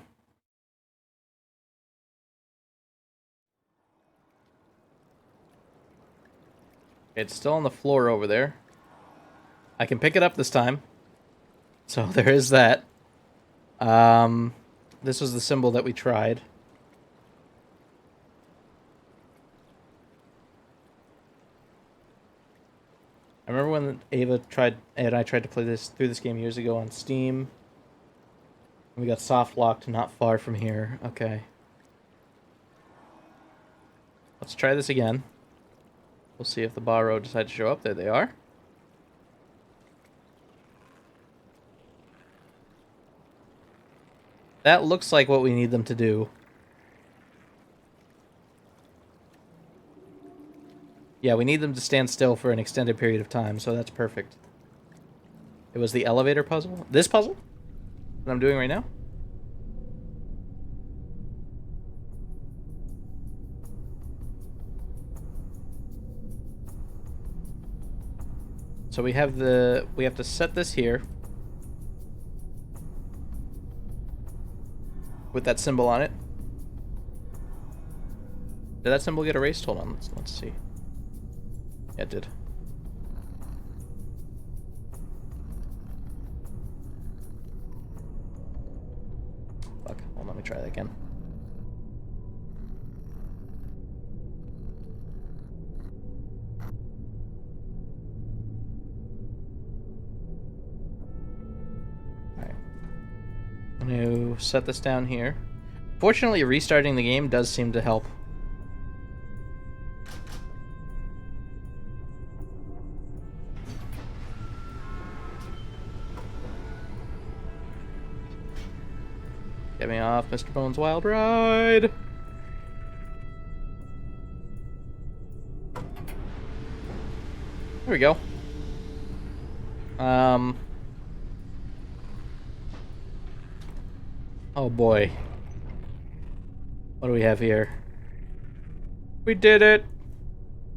Speaker 1: It's still on the floor over there. I can pick it up this time. So there is that. This was the symbol that we tried. I remember when Ava and I tried to play through this game years ago on Steam. We got soft locked not far from here. Okay. Let's try this again. We'll see if the Barrow decide to show up. There they are. That looks like what we need them to do. Yeah, we need them to stand still for an extended period of time, so that's perfect. It was the elevator puzzle? This puzzle? That I'm doing right now? So we have to set this here. With that symbol on it. Did that symbol get erased? Hold on, let's see. Yeah, it did. Fuck, hold on, let me try that again. Alright. I'm gonna set this down here. Fortunately, restarting the game does seem to help. Get me off Mr. Bones' Wild Ride! There we go. Oh boy. What do we have here? We did it!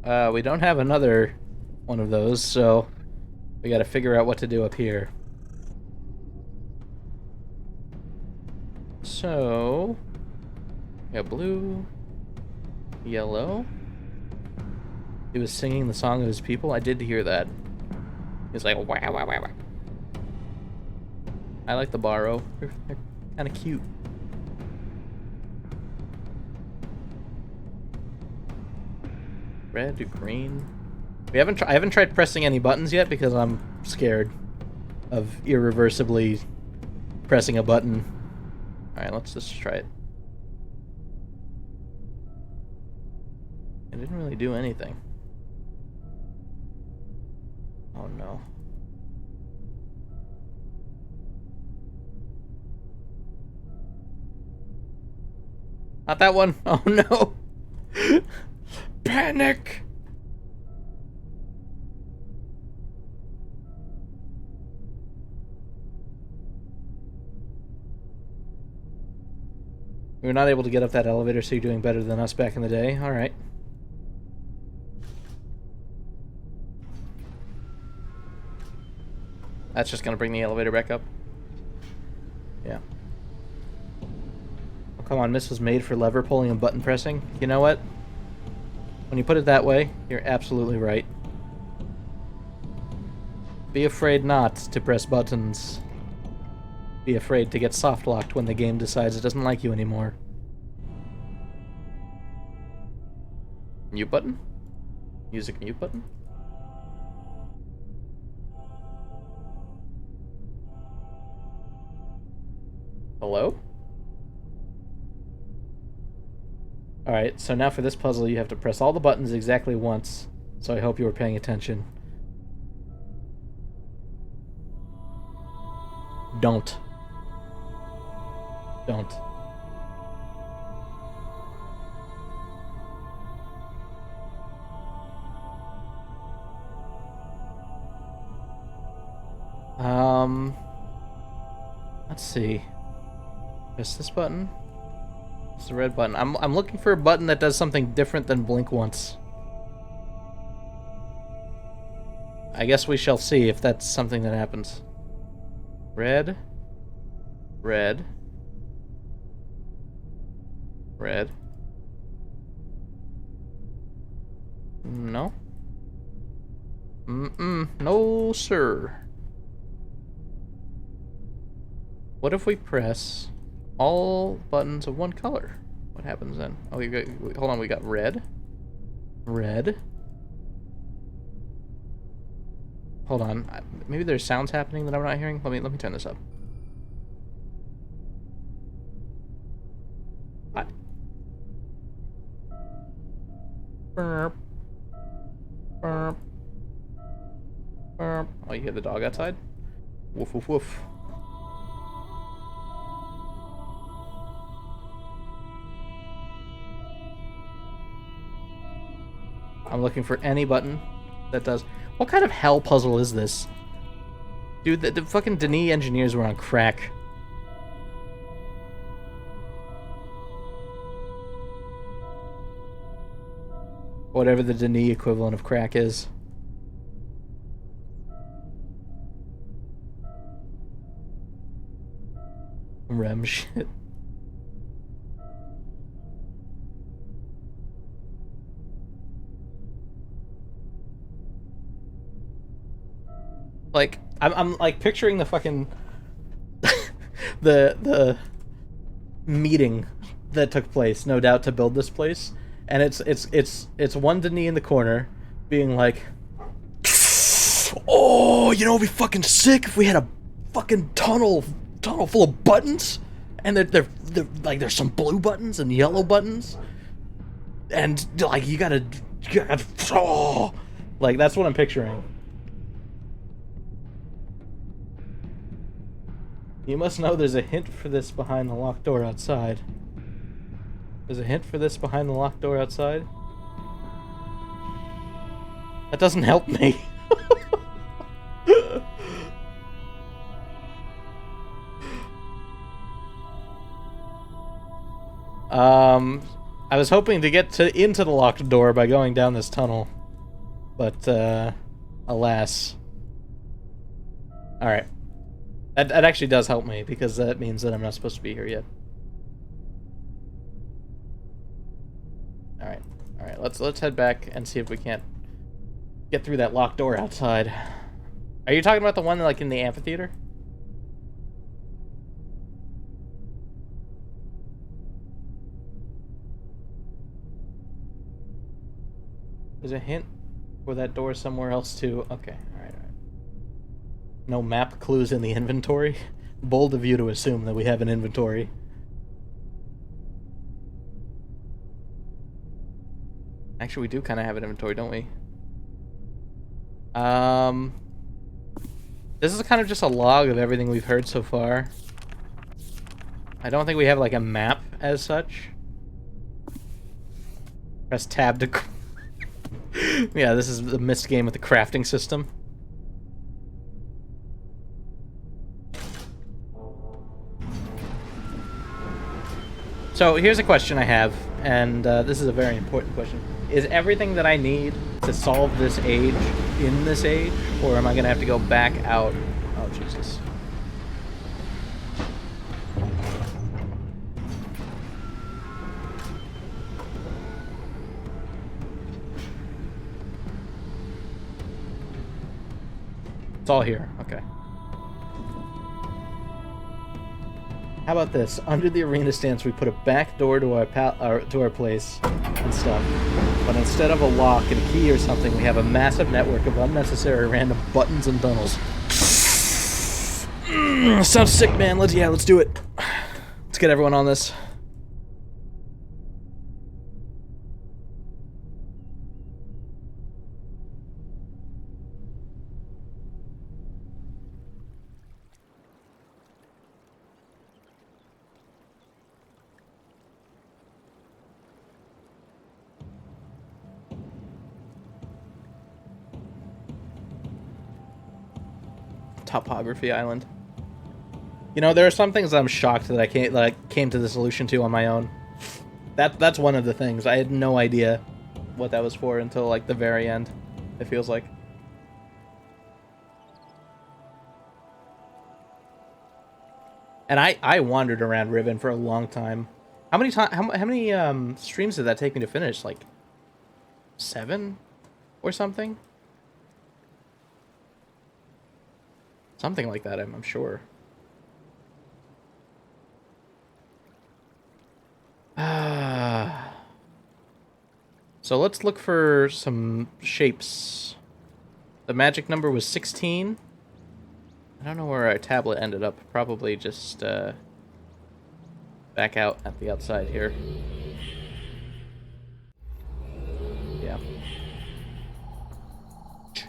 Speaker 1: We don't have another one of those, so we gotta figure out what to do up here. So, we got blue, yellow. He was singing the song of his people. I did hear that. He's like, wah, wah, wah, wah. I like the Barrow. They're kind of cute. Red, green. I haven't tried pressing any buttons yet because I'm scared of irreversibly pressing a button. Alright, let's just try it. It didn't really do anything. Oh no. Not that one. Oh no. Panic. We were not able to get up that elevator, so you're doing better than us back in the day. All right. That's just going to bring the elevator back up. Yeah. Oh, come on, Myst was made for lever pulling and button pressing. You know what? When you put it that way, you're absolutely right. Be afraid not to press buttons. Be afraid to get soft-locked when the game decides it doesn't like you anymore. Mute button? Music mute button? Hello? Alright, so now for this puzzle you have to press all the buttons exactly once, so I hope you were paying attention. Don't. Don't. Let's see. Press this button. It's the red button. I'm looking for a button that does something different than blink once. I guess we shall see if that's something that happens. Red. Red. Red. No. No, sir. What if we press all buttons of one color? What happens then? Oh, hold on. We got red. Red. Hold on. Maybe there's sounds happening that I'm not hearing. Let me turn this up. Burp. Burp. Burp. Oh, you hear the dog outside? Woof, woof, woof. I'm looking for any button that does... What kind of hell puzzle is this? Dude, the fucking Denis engineers were on crack. Whatever the Denis equivalent of crack is. Rem shit. Like, I'm like picturing the fucking the meeting that took place, no doubt, to build this place, and it's one Denis in the corner, being like, "Oh, you know, it'd be fucking sick if we had a fucking tunnel full of buttons, and they're like there's some blue buttons and yellow buttons, and like you gotta oh, like that's what I'm picturing." You must know there's a hint for this behind the locked door outside. There's a hint for this behind the locked door outside? That doesn't help me. I was hoping to get into the locked door by going down this tunnel. But, alas. Alright. That actually does help me, because that means that I'm not supposed to be here yet. Alright. Alright, let's head back and see if we can't get through that locked door outside. Are you talking about the one like in the amphitheater? There's a hint for that door somewhere else too. Okay, alright. No map clues in the inventory? Bold of you to assume that we have an inventory. Actually, we do kind of have an inventory, don't we? This is kind of just a log of everything we've heard so far. I don't think we have, like, a map as such. Press tab to... Yeah, this is the Myst game with the crafting system. So here's a question I have, and this is a very important question. Is everything that I need to solve this age in this age, or am I going to have to go back out? Oh, Jesus. It's all here. Okay. How about this? Under the arena stands, we put a back door to our place and stuff. But instead of a lock and a key or something, we have a massive network of unnecessary random buttons and tunnels. Sounds sick, man. Let's do it. Let's get everyone on this. Topography Island. You know, there are some things I'm shocked that I came to the solution to on my own. That's one of the things. I had no idea what that was for until like the very end. It feels like. And I wandered around Riven for a long time. How many streams did that take me to finish? Like 7 or something? Something like that, I'm sure. So let's look for some shapes. The magic number was 16. I don't know where our tablet ended up. Probably just back out at the outside here. Yeah. Yeah.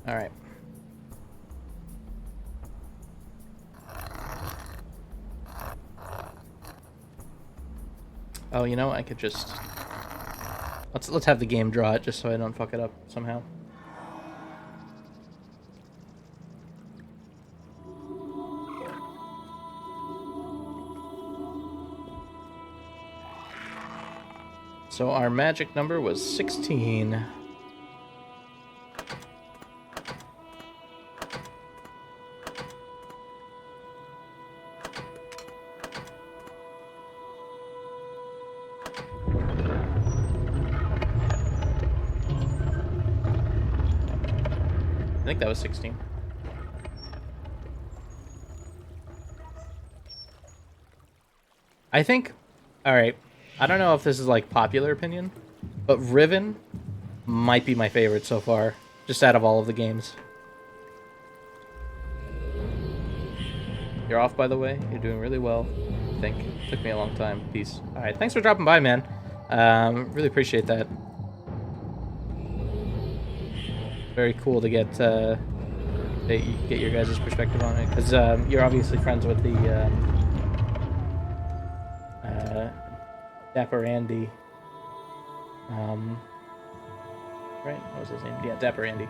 Speaker 1: All right. Oh, you know, I could just let's have the game draw it just so I don't fuck it up somehow. So our magic number was 16. I think that was 16. I think, all right, I don't know if this is like popular opinion, but Riven might be my favorite so far, just out of all of the games. You're off, by the way. You're doing really well, I think. Took me a long time. Peace. All right, thanks for dropping by, man. Really appreciate that. Very cool to get your guys' perspective on it, because you're obviously friends with the Dapper Andy. Right? What was his name? Yeah, Dapper Andy.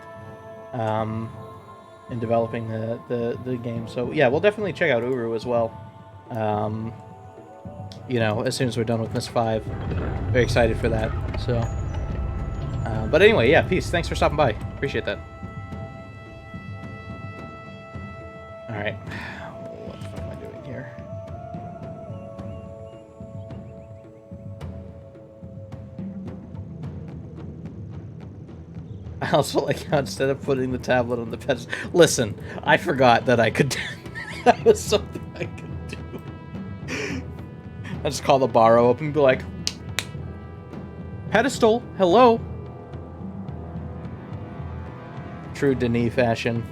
Speaker 1: In developing the game. So yeah, we'll definitely check out Uru as well. You know, as soon as we're done with Myst 5. Very excited for that. So, but anyway, yeah, peace. Thanks for stopping by. Appreciate that. All right. What the fuck am I doing here? I also like how instead of putting the tablet on the pedestal... Listen, I forgot that I could... that was something I could do. I just call the borrow up and be like... Pedestal, hello? True Denis fashion.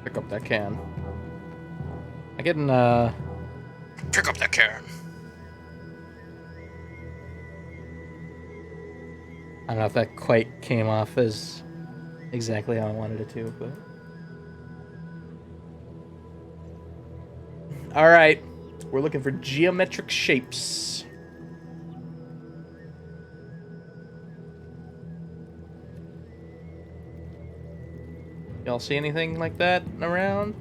Speaker 1: Pick up that can. I get pick up that can. I don't know if that quite came off as exactly how I wanted it to, but... Alright. We're looking for geometric shapes. Y'all see anything like that around?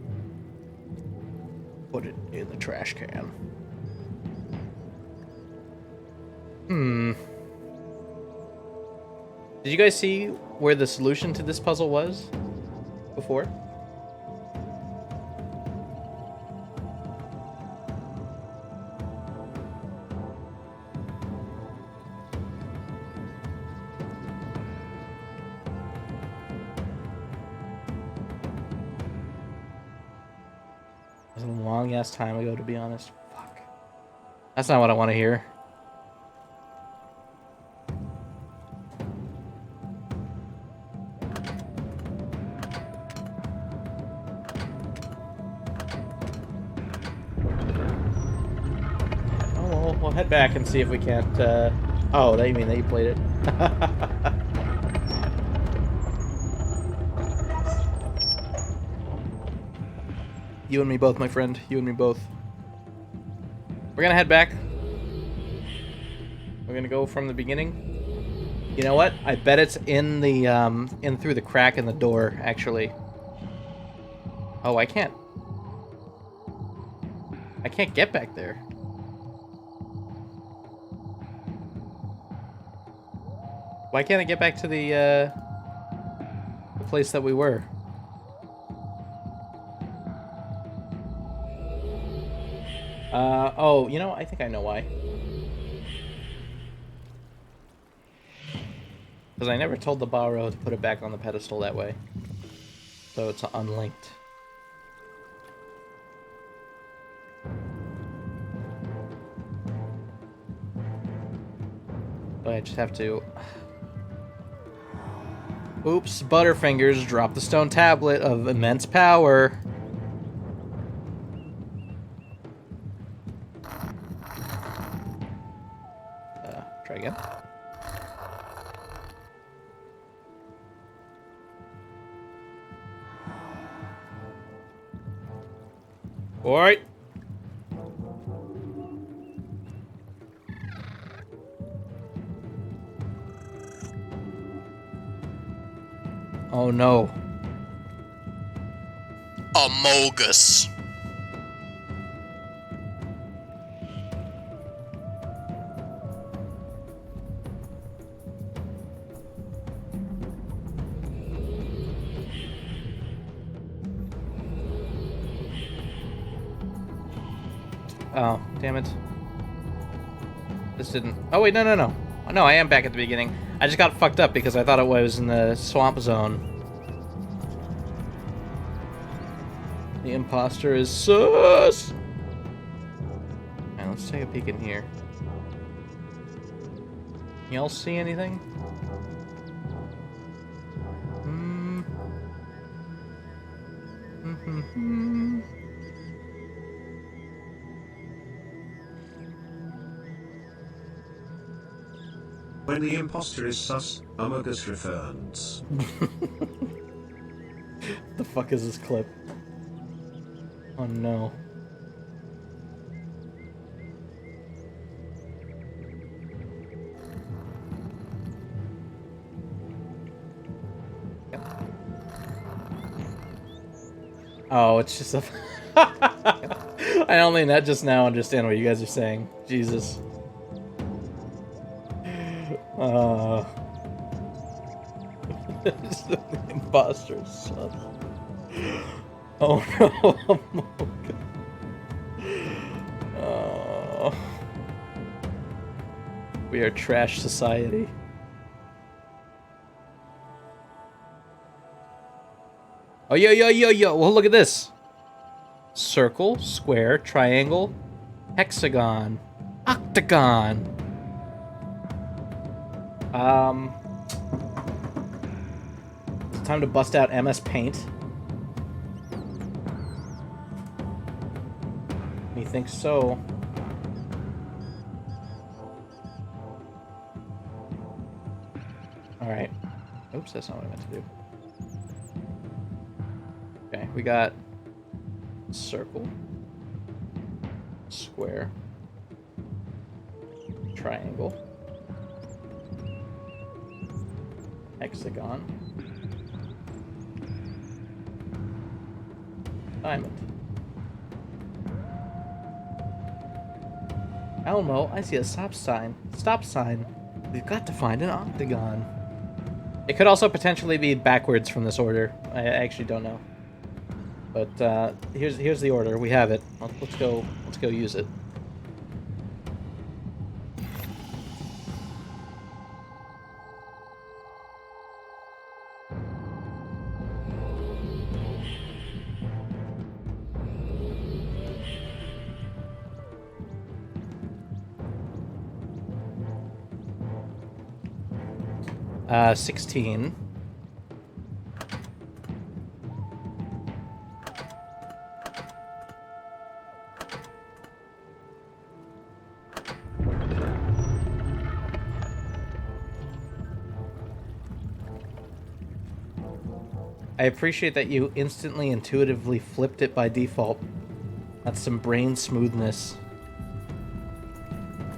Speaker 1: Put it in the trash can. Did you guys see where the solution to this puzzle was before? It was a long ass time ago, to be honest. Fuck. That's not what I want to hear. We'll head back and see if we can't, Oh, you mean that you played it? You and me both, my friend. You and me both. We're gonna head back. We're gonna go from the beginning. You know what? I bet it's in the, in through the crack in the door, actually. Oh, I can't get back there. Why can't I get back to the place that we were? Oh, you know, I think I know why. Because I never told the Barrow to put it back on the pedestal that way. So it's unlinked. But I just have to... Oops, Butterfingers dropped the stone tablet of immense power. Try again. Alright. Oh no. Amogus. Oh, damn it. This didn't... Oh, wait, no. No, I am back at the beginning. I just got fucked up because I thought it was in the swamp zone. The imposter is sus! Alright, let's take a peek in here. Y'all see anything?
Speaker 3: When the imposter is sus, Amogus referns.
Speaker 1: What the fuck is this clip? Oh no. Oh, it's just a... I only net just now understand what you guys are saying. Jesus. The imposter sus. Oh no. Oh. We are trash society. Oh, yo. Well, look at this. Circle, square, triangle, hexagon, octagon. It's time to bust out MS Paint. Methinks so. Alright. Oops, that's not what I meant to do. Okay, we got circle, square, triangle, hexagon, diamond. Elmo, I see a stop sign. Stop sign. We've got to find an octagon. It could also potentially be backwards from this order. I actually don't know. But here's the order. We have it. Let's go use it. Uh, 16. I appreciate that you instantly intuitively flipped it by default. That's some brain smoothness.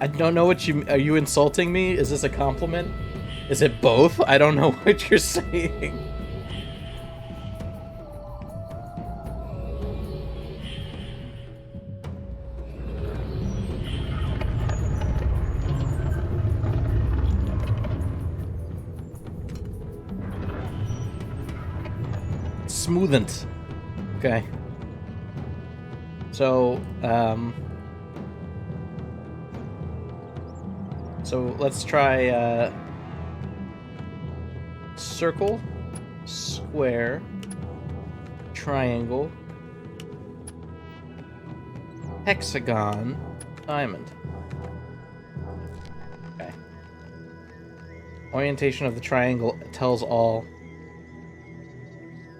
Speaker 1: I don't know what you... Are you insulting me? Is this a compliment? Is it both? I don't know what you're saying. Smoothent. Okay. So, so let's try, circle, square, triangle, hexagon, diamond. Okay. Orientation of the triangle tells all.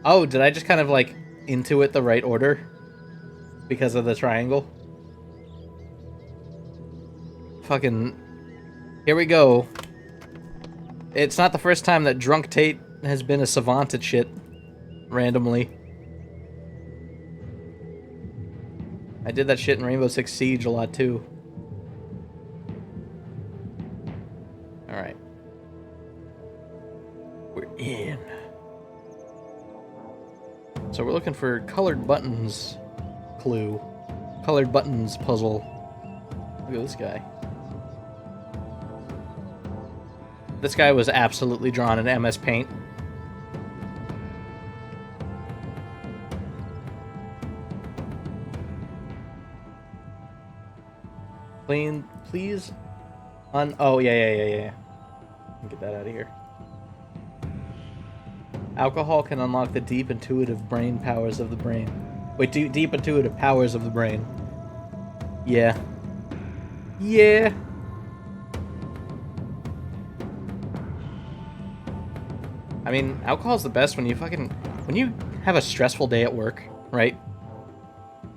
Speaker 1: Oh, did I just kind of like intuit the right order because of the triangle? Fucking, here we go. It's not the first time that Drunk Tate has been a savant at shit randomly. I did that shit in Rainbow Six Siege a lot too. Alright. We're in. So we're looking for colored buttons clue. Colored buttons puzzle. Look at this guy. This guy was absolutely drawn in MS Paint. Please. Oh, yeah. Get that out of here. Alcohol can unlock the deep intuitive brain powers of the brain. Wait, deep intuitive powers of the brain. Yeah. Yeah. I mean, alcohol's the best when you have a stressful day at work, right?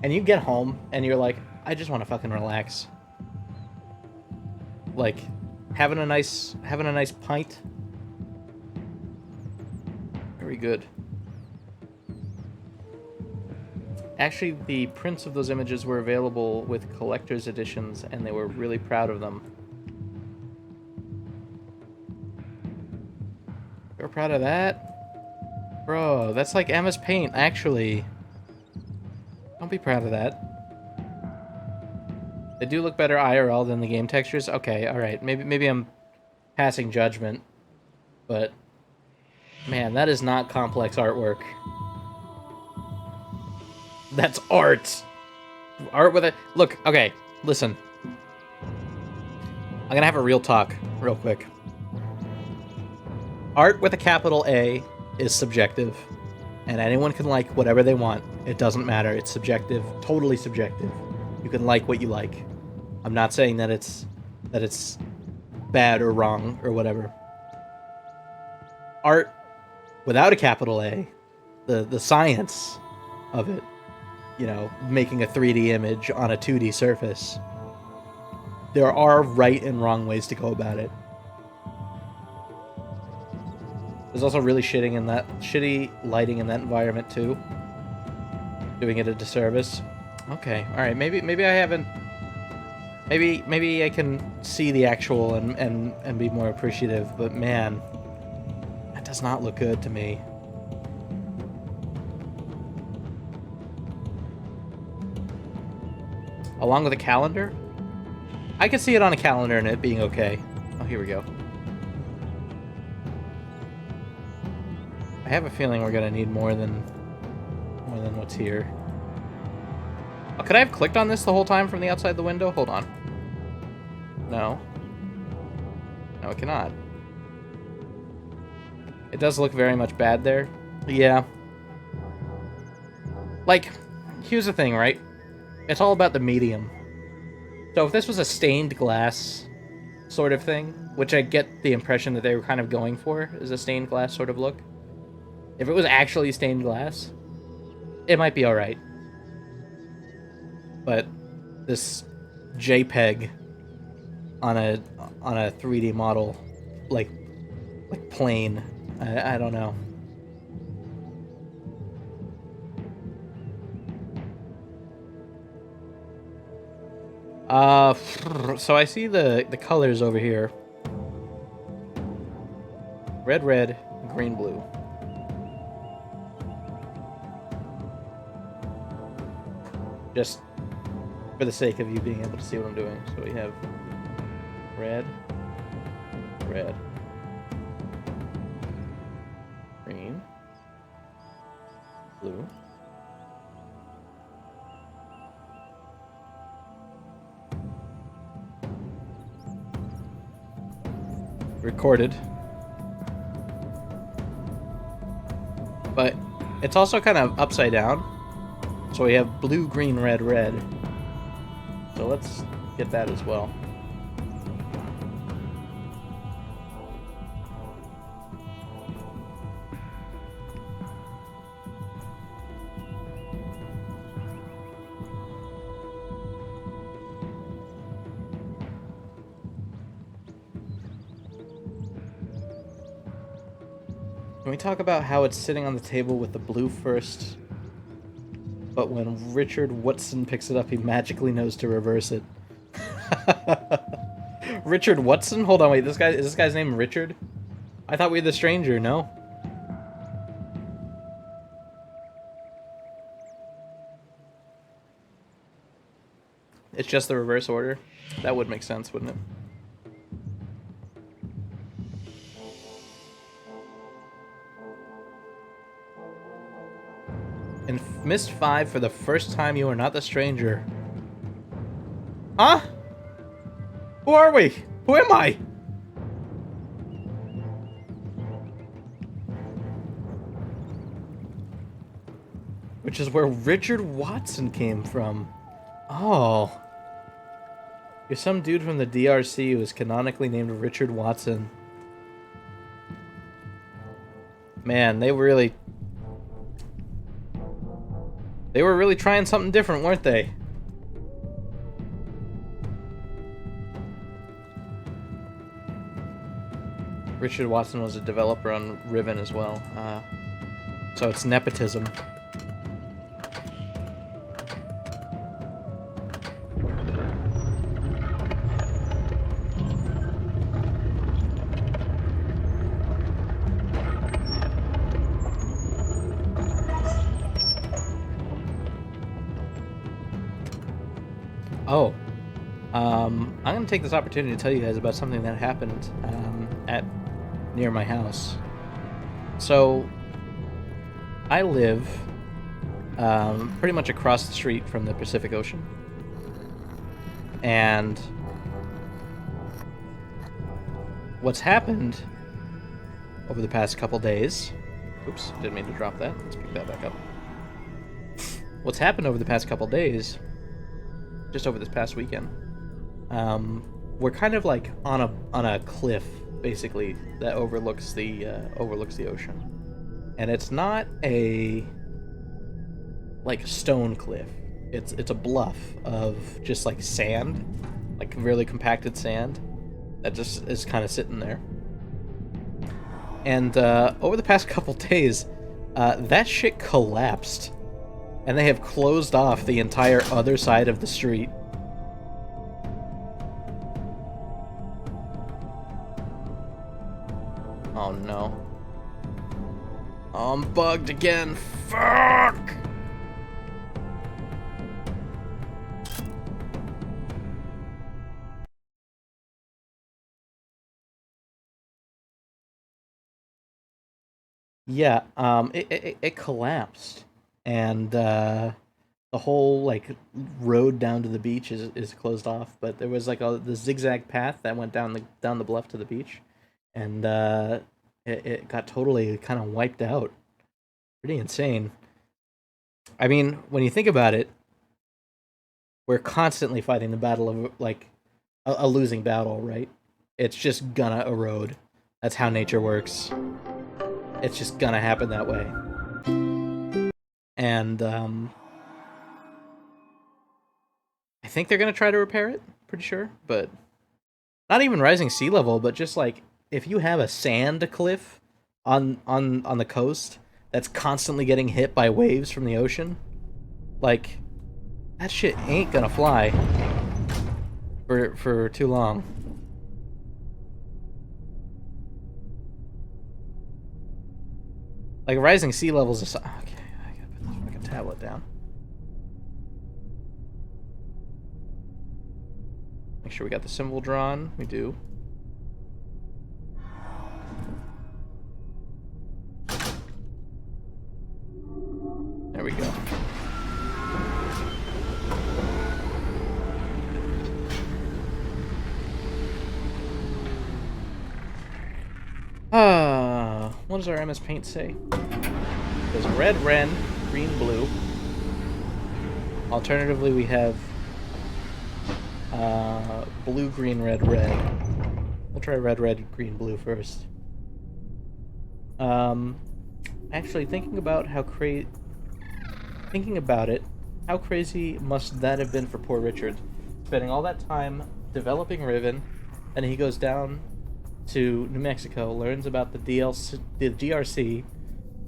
Speaker 1: And you get home and you're like, I just want to fucking relax. Like, having a nice pint. Very good. Actually, the prints of those images were available with collector's editions, and they were really proud of them. They were proud of that? Bro, that's like MS Paint, actually. Don't be proud of that. They do look better IRL than the game textures? Okay, alright. Maybe I'm passing judgment. But, man, that is not complex artwork. That's art! Art with a... Look, okay, listen. I'm gonna have a real talk, real quick. Art with a capital A is subjective. And anyone can like whatever they want. It doesn't matter. It's subjective. Totally subjective. You can like what you like. I'm not saying that it's bad or wrong or whatever. Art without a capital A, the science of it, you know, making a 3D image on a 2D surface. There are right and wrong ways to go about it. There's also really shitty lighting in that environment too. Doing it a disservice. Okay, alright, maybe I haven't... Maybe I can see the actual and be more appreciative, but man, that does not look good to me. Along with a calendar? I could see it on a calendar and it being okay. Oh, here we go. I have a feeling we're gonna need more than what's here. Oh, could I have clicked on this the whole time from the outside the window? Hold on. No. No, I cannot. It does look very much bad there. Yeah. Like, here's the thing, right? It's all about the medium. So if this was a stained glass sort of thing, which I get the impression that they were kind of going for, is a stained glass sort of look. If it was actually stained glass, it might be alright. But this JPEG on a 3D model, like plain, I don't know. So I see the colors over here. Red, green, blue. Just for the sake of you being able to see what I'm doing. So we have red, green, blue. Recorded. But it's also kind of upside down. So we have blue, green, red. So let's get that as well. Can we talk about how it's sitting on the table with the blue first, but when Richard Watson picks it up, he magically knows to reverse it? Richard Watson? Hold on, wait, is this guy's name Richard? I thought we were the stranger, no? It's just the reverse order? That would make sense, wouldn't it? In Myst 5, for the first time, you are not the stranger. Huh? Who are we? Who am I? Which is where Richard Watson came from. Oh. You're some dude from the DRC who is canonically named Richard Watson. Man, they were really trying something different, weren't they? Richard Watson was a developer on Riven as well. So it's nepotism. Oh, I'm gonna take this opportunity to tell you guys about something that happened near my house. So, I live pretty much across the street from the Pacific Ocean, and what's happened over the past couple days. Oops, didn't mean to drop that. Let's pick that back up. What's happened over the past couple days? Just over this past weekend, we're kind of like on a cliff, basically, that overlooks the ocean, and it's not a like stone cliff. It's a bluff of just like sand, like really compacted sand that just is kind of sitting there. And over the past couple days, that shit collapsed. And they have closed off the entire other side of the street. Oh no. Oh, I'm bugged again. Fuck! Yeah, it collapsed. And the whole like road down to the beach is closed off, but there was like the zigzag path that went down the bluff to the beach, and it got totally kind of wiped out. Pretty insane. I mean, when you think about it, we're constantly fighting the battle of like a losing battle, right? It's just gonna erode. That's how nature works. It's just gonna happen that way. And I think they're gonna try to repair it, pretty sure, but not even rising sea level, but just like if you have a sand cliff on the coast that's constantly getting hit by waves from the ocean, like that shit ain't gonna fly for too long. Like rising sea levels is okay. I gotta put this fucking tablet down. Make sure we got the symbol drawn. We do. There we go. What does our MS Paint say? There's red, red, green, blue. Alternatively, we have blue, green, red, red. We'll try red, red, green, blue first. Actually, thinking about it, how crazy must that have been for poor Richard? Spending all that time developing Riven, and he goes down to New Mexico, learns about the the GRC,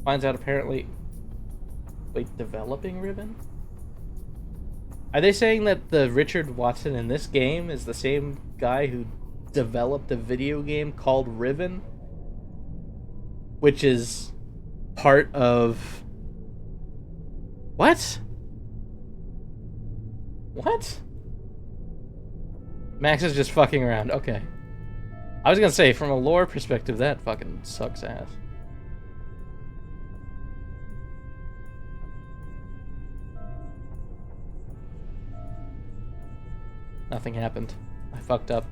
Speaker 1: finds out apparently... Wait, developing Ribbon? Are they saying that the Richard Watson in this game is the same guy who developed a video game called Ribbon? Which is part of... What? What? Max is just fucking around. Okay. I was gonna say, from a lore perspective, that fucking sucks ass. Nothing happened. I fucked up.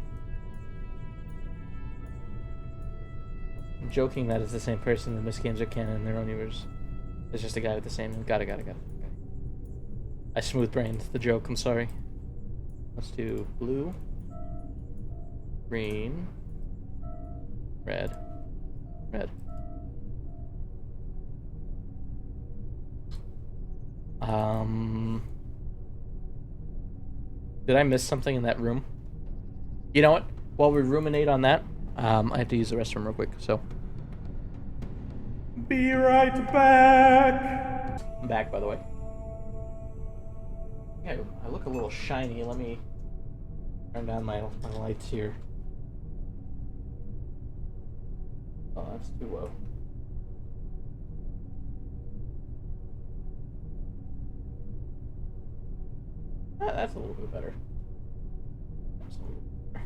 Speaker 1: I'm joking that it's the same person. The Myst games are canon in their own universe. It's just a guy with the same name. Got it. I smooth-brained the joke. I'm sorry. Let's do blue, green, red. Did I miss something in that room? You know what? While we ruminate on that, I have to use the restroom real quick, so. Be right back! I'm back, by the way. Yeah, I look a little shiny. Let me turn down my lights here. Oh, that's too low. That's a little bit better. That's a little bit better.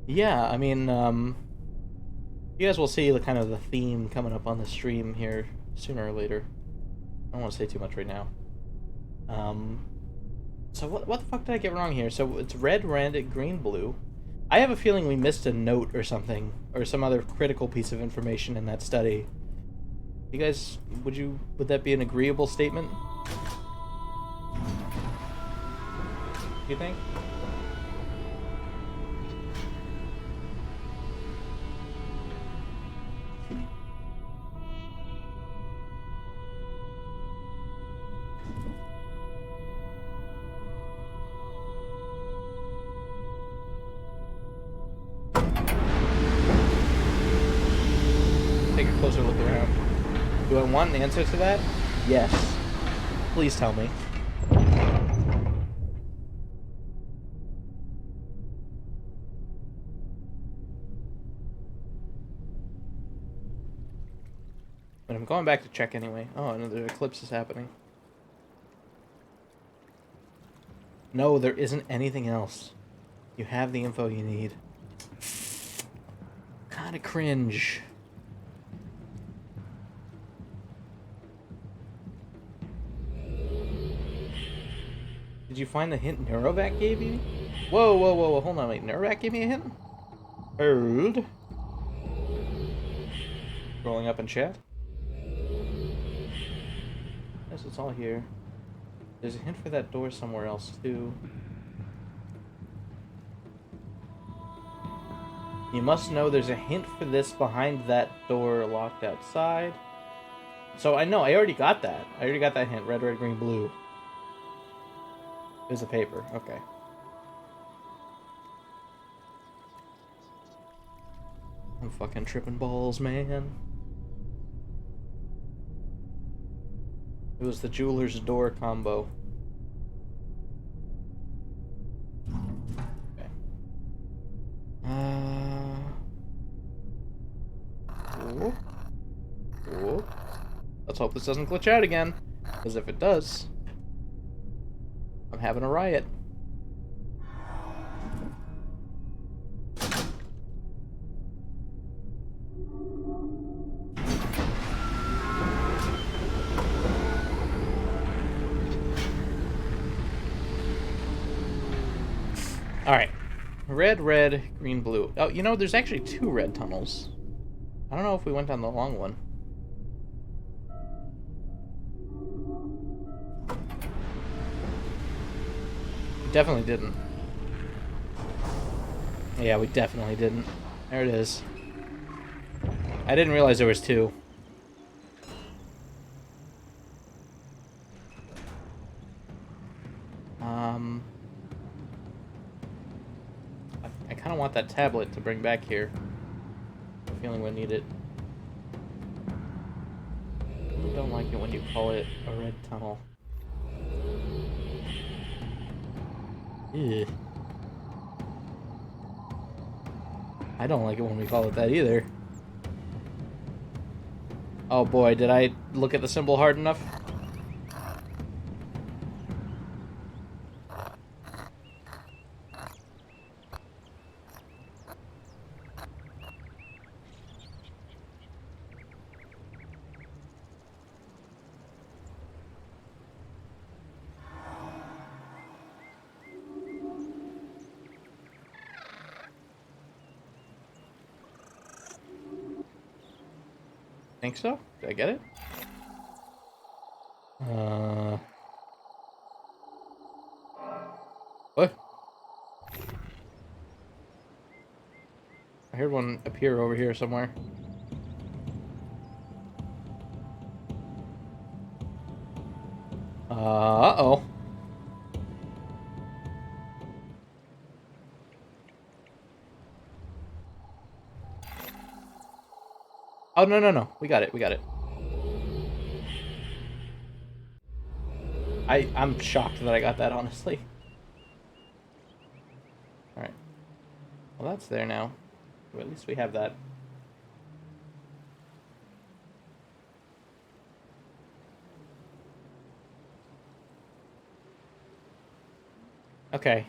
Speaker 1: Yeah, I mean, you guys will see the kind of the theme coming up on the stream here sooner or later. I don't want to say too much right now. So what the fuck did I get wrong here? So it's red, green, blue. I have a feeling we missed a note or something, or some other critical piece of information in that study. You guys, would that be an agreeable statement? You think? Take a closer look around. Do I want an answer to that? Yes. Please tell me. But I'm going back to check anyway. Oh, another eclipse is happening. No, there isn't anything else. You have the info you need. Kinda cringe. Did you find the hint Neurovac gave you? Whoa, hold on, wait, Neurovac gave me a hint? Heard. Rolling up in chat. Yes, it's all here. There's a hint for that door somewhere else, too. You must know there's a hint for this behind that door locked outside. So I know, I already got that. I already got that hint. Red, green, blue. There's a paper. Okay. I'm fucking tripping balls, man. It was the jeweler's door combo. Okay. Whoop. Whoop. Let's hope this doesn't glitch out again. Because if it does, I'm having a riot. Alright. Red, green, blue. Oh, you know, there's actually 2 red tunnels. I don't know if we went down the long one. We definitely didn't. Yeah, we definitely didn't. There it is. I didn't realize there was 2. kind of want that tablet to bring back here. I have a feeling we'll need it. I really don't like it when you call it a red tunnel. Ew. I don't like it when we call it that either. Oh boy, did I look at the symbol hard enough? Think so? Did I get it? What? I heard one appear over here somewhere. Uh-oh. Oh, no, no, no. We got it. We got it. I'm shocked that I got that, honestly. Alright. Well, that's there now. Well, at least we have that. Okay.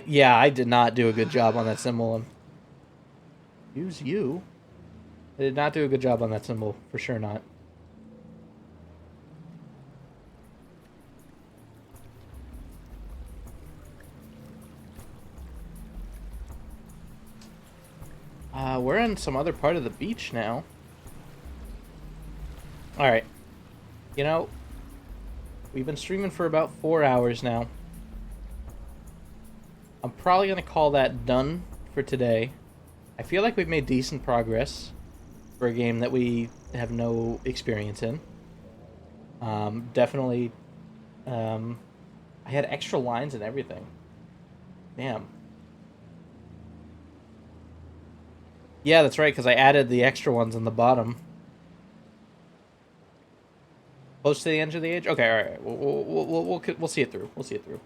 Speaker 1: Yeah, I did not do a good job on that symbol. Use you? I did not do a good job on that symbol. For sure not. We're in some other part of the beach now. Alright. You know, we've been streaming for about 4 hours now. I'm probably going to call that done for today. I feel like we've made decent progress for a game that we have no experience in. Definitely, I had extra lines and everything. Damn. Yeah, that's right, because I added the extra ones on the bottom. Close to the end of the age? Okay, alright. We'll see it through. We'll see it through.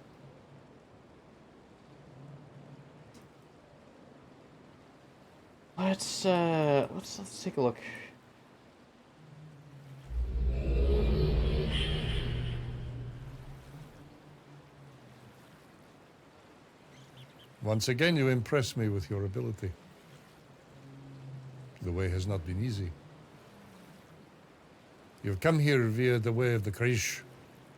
Speaker 1: Let's take a look.
Speaker 5: Once again, you impress me with your ability. The way has not been easy. You've come here via the way of the Krish.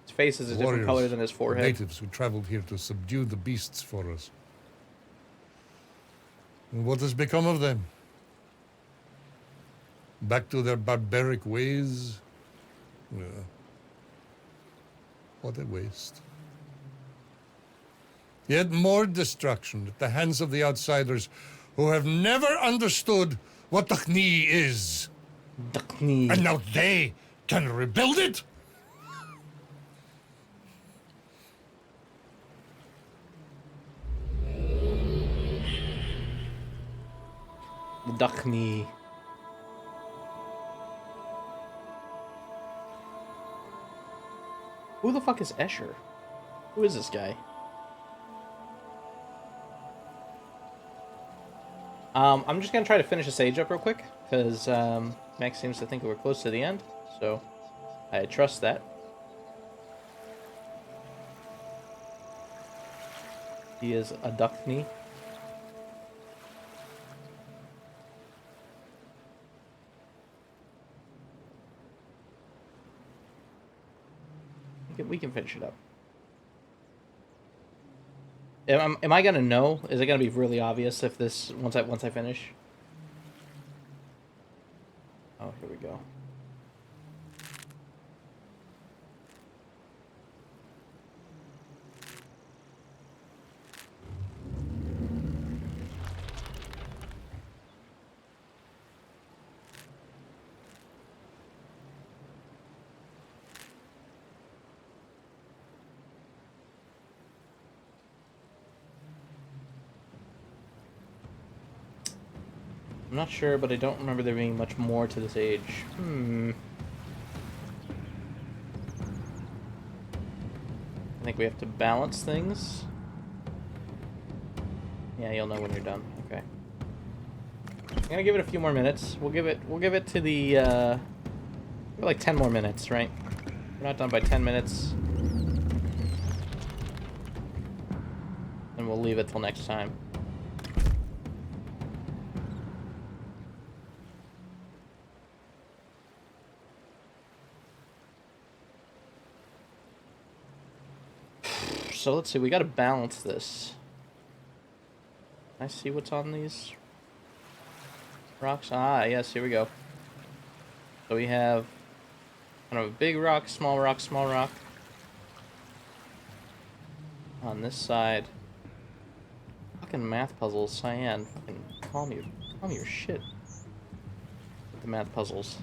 Speaker 1: His face is a different color than his
Speaker 5: the
Speaker 1: forehead.
Speaker 5: natives who traveled here to subdue the beasts for us. And what has become of them? Back to their barbaric ways? Yeah. What a waste. Yet more destruction at the hands of the outsiders who have never understood what Dakhni is.
Speaker 1: Dakhni.
Speaker 5: And now they can rebuild it?
Speaker 1: The Dakhni. Who the fuck is Escher? Who is this guy? I'm just gonna try to finish the sage up real quick, because Max seems to think we're close to the end, so I trust that. He is a Dakhni. We can finish it up. Am I gonna know? Is it gonna be really obvious if this once I finish? Oh, here we go. I'm not sure, but I don't remember there being much more to this age. I think we have to balance things. Yeah, you'll know when you're done. Okay. I'm gonna give it a few more minutes. We'll give it to the like 10 more minutes, right? We're not done by 10 minutes. And we'll leave it till next time. So let's see, we gotta balance this. Can I see what's on these rocks? Ah, yes, here we go. So we have kind of a big rock, small rock, small rock. On this side. Fucking math puzzles, Cyan. Fucking calm your shit. With the math puzzles.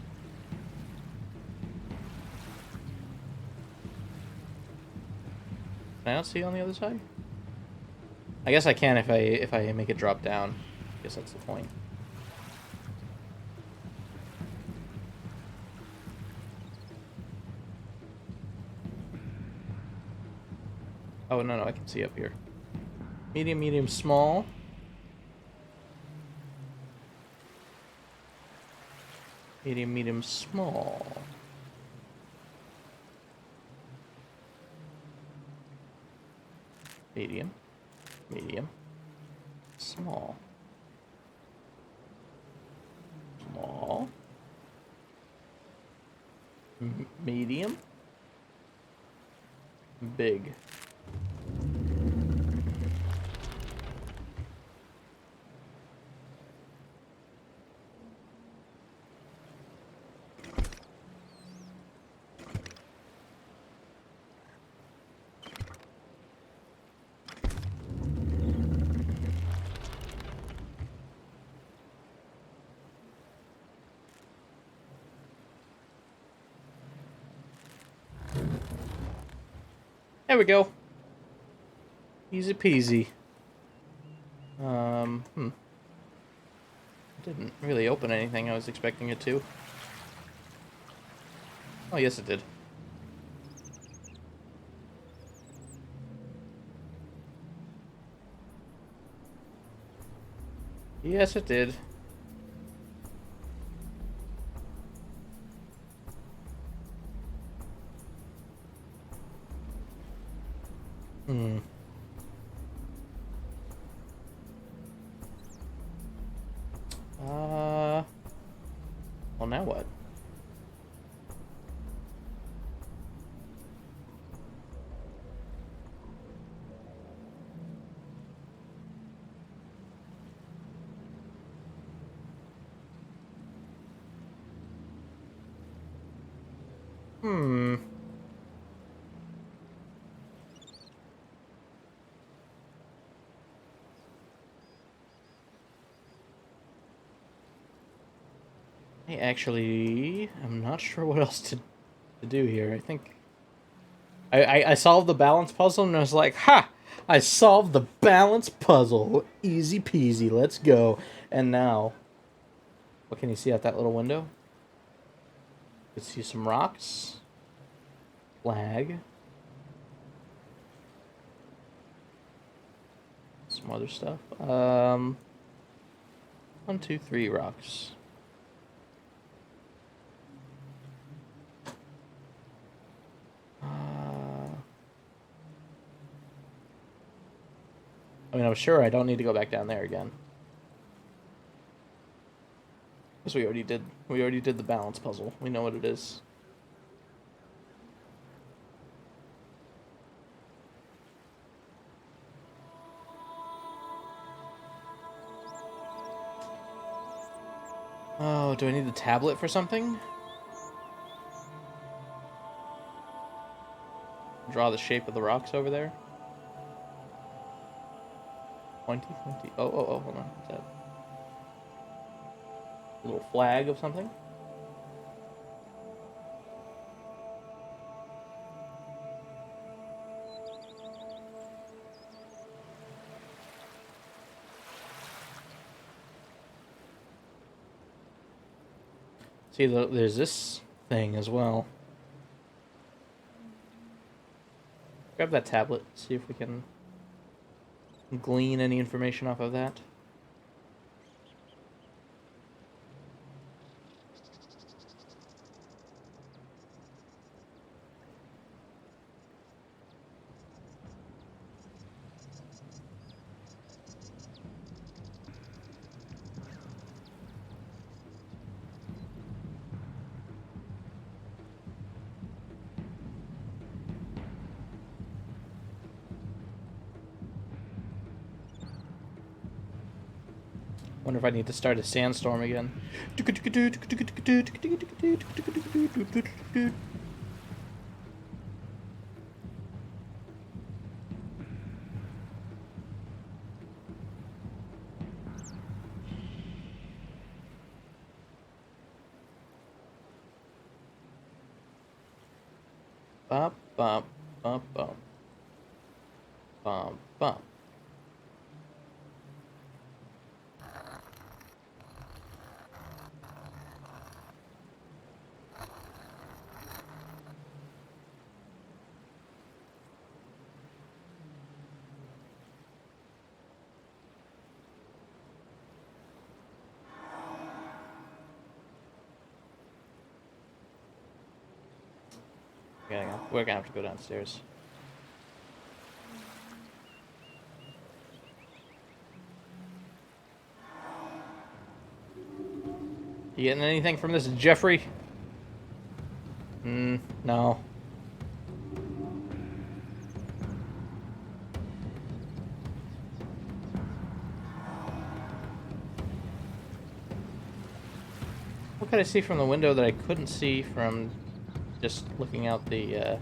Speaker 1: Can I not see on the other side? I guess I can if I make it drop down. I guess that's the point. Oh no, I can see up here. Medium, medium, small. Medium, medium, small. Medium, medium, small. Small. Medium. Big. There we go. Easy peasy. Didn't really open anything I was expecting it to. Oh, yes it did. Yes it did. Well, now what? I actually, I'm not sure what else to do here. I think I solved the balance puzzle and I was like, ha! I solved the balance puzzle. Easy peasy, let's go. And now, what can you see out that little window? You can see some rocks. Flag. Some other stuff. 1, 2, 3 rocks. I mean, I'm sure I don't need to go back down there again. Because we already did the balance puzzle. We know what it is. Oh, do I need the tablet for something? Draw the shape of the rocks over there. Pointy. Oh, hold on. What's that? A little flag of something? See, there's this thing as well. Grab that tablet, see if we can glean any information off of that. Wonder if I need to start a sandstorm again. Bop, bop, bop, bop. Bop, bop. We're gonna have to go downstairs. You getting anything from this, Jeffrey? No. What could I see from the window that I couldn't see from just looking out the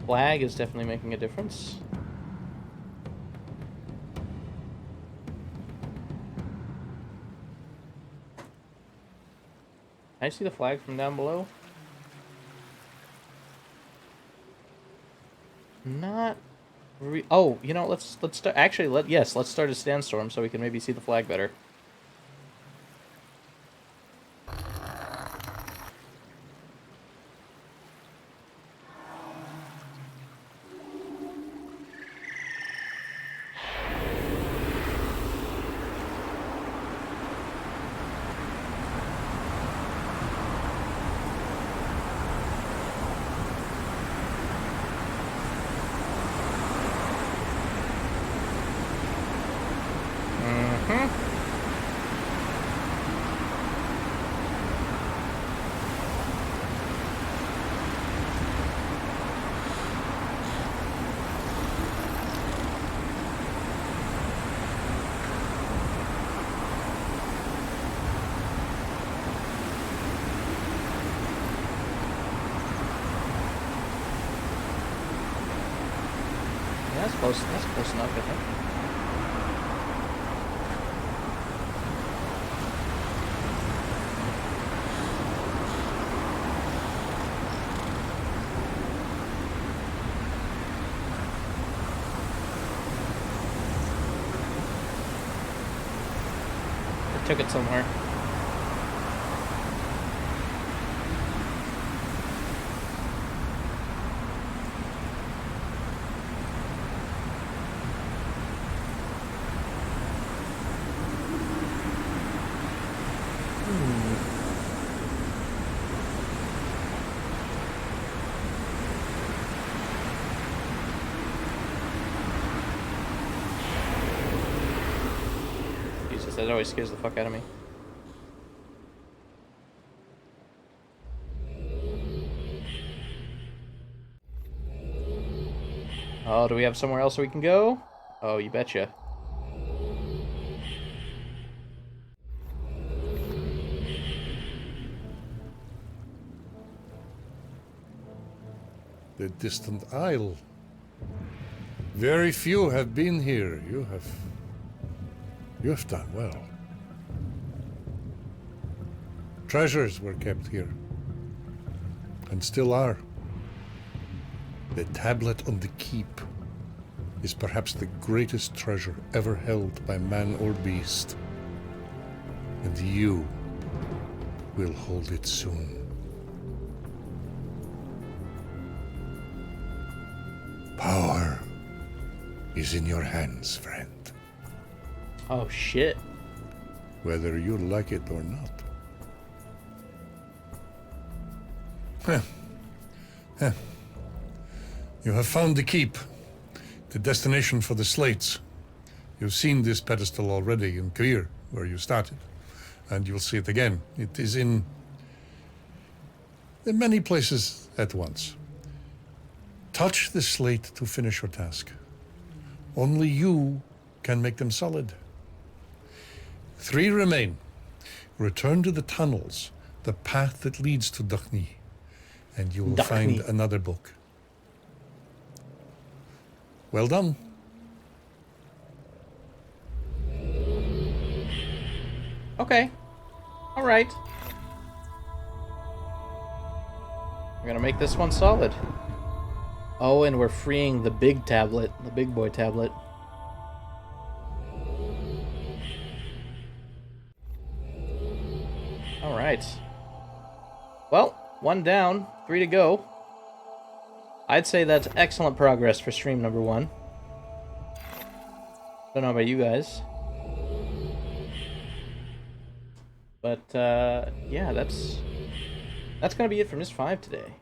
Speaker 1: flag is definitely making a difference. Can I see the flag from down below? Not oh, you know, let's start actually let's start a sandstorm so we can maybe see the flag better. That's close enough, I think. I took it somewhere. That always scares the fuck out of me. Oh, do we have somewhere else we can go? Oh, you betcha.
Speaker 5: The distant isle. Very few have been here. You have done well. Treasures were kept here, and still are. The tablet on the keep is perhaps the greatest treasure ever held by man or beast. And you will hold it soon. Power is in your hands, friend.
Speaker 1: Oh shit.
Speaker 5: Whether you like it or not. Heh. Heh. You have found the keep, the destination for the slates. You've seen this pedestal already in Kyr, where you started, and you'll see it again. It is in many places at once. Touch the slate to finish your task. Only you can make them solid. 3 remain. Return to the tunnels, the path that leads to Dakhni, and you will find another book. Well done.
Speaker 1: Okay. All right. We're gonna make this one solid. Oh, and we're freeing the big tablet, the big boy tablet. All right. Well, 1 down, 3 to go. I'd say that's excellent progress for stream number 1. Don't know about you guys. But, yeah, that's gonna be it for Myst 5 today.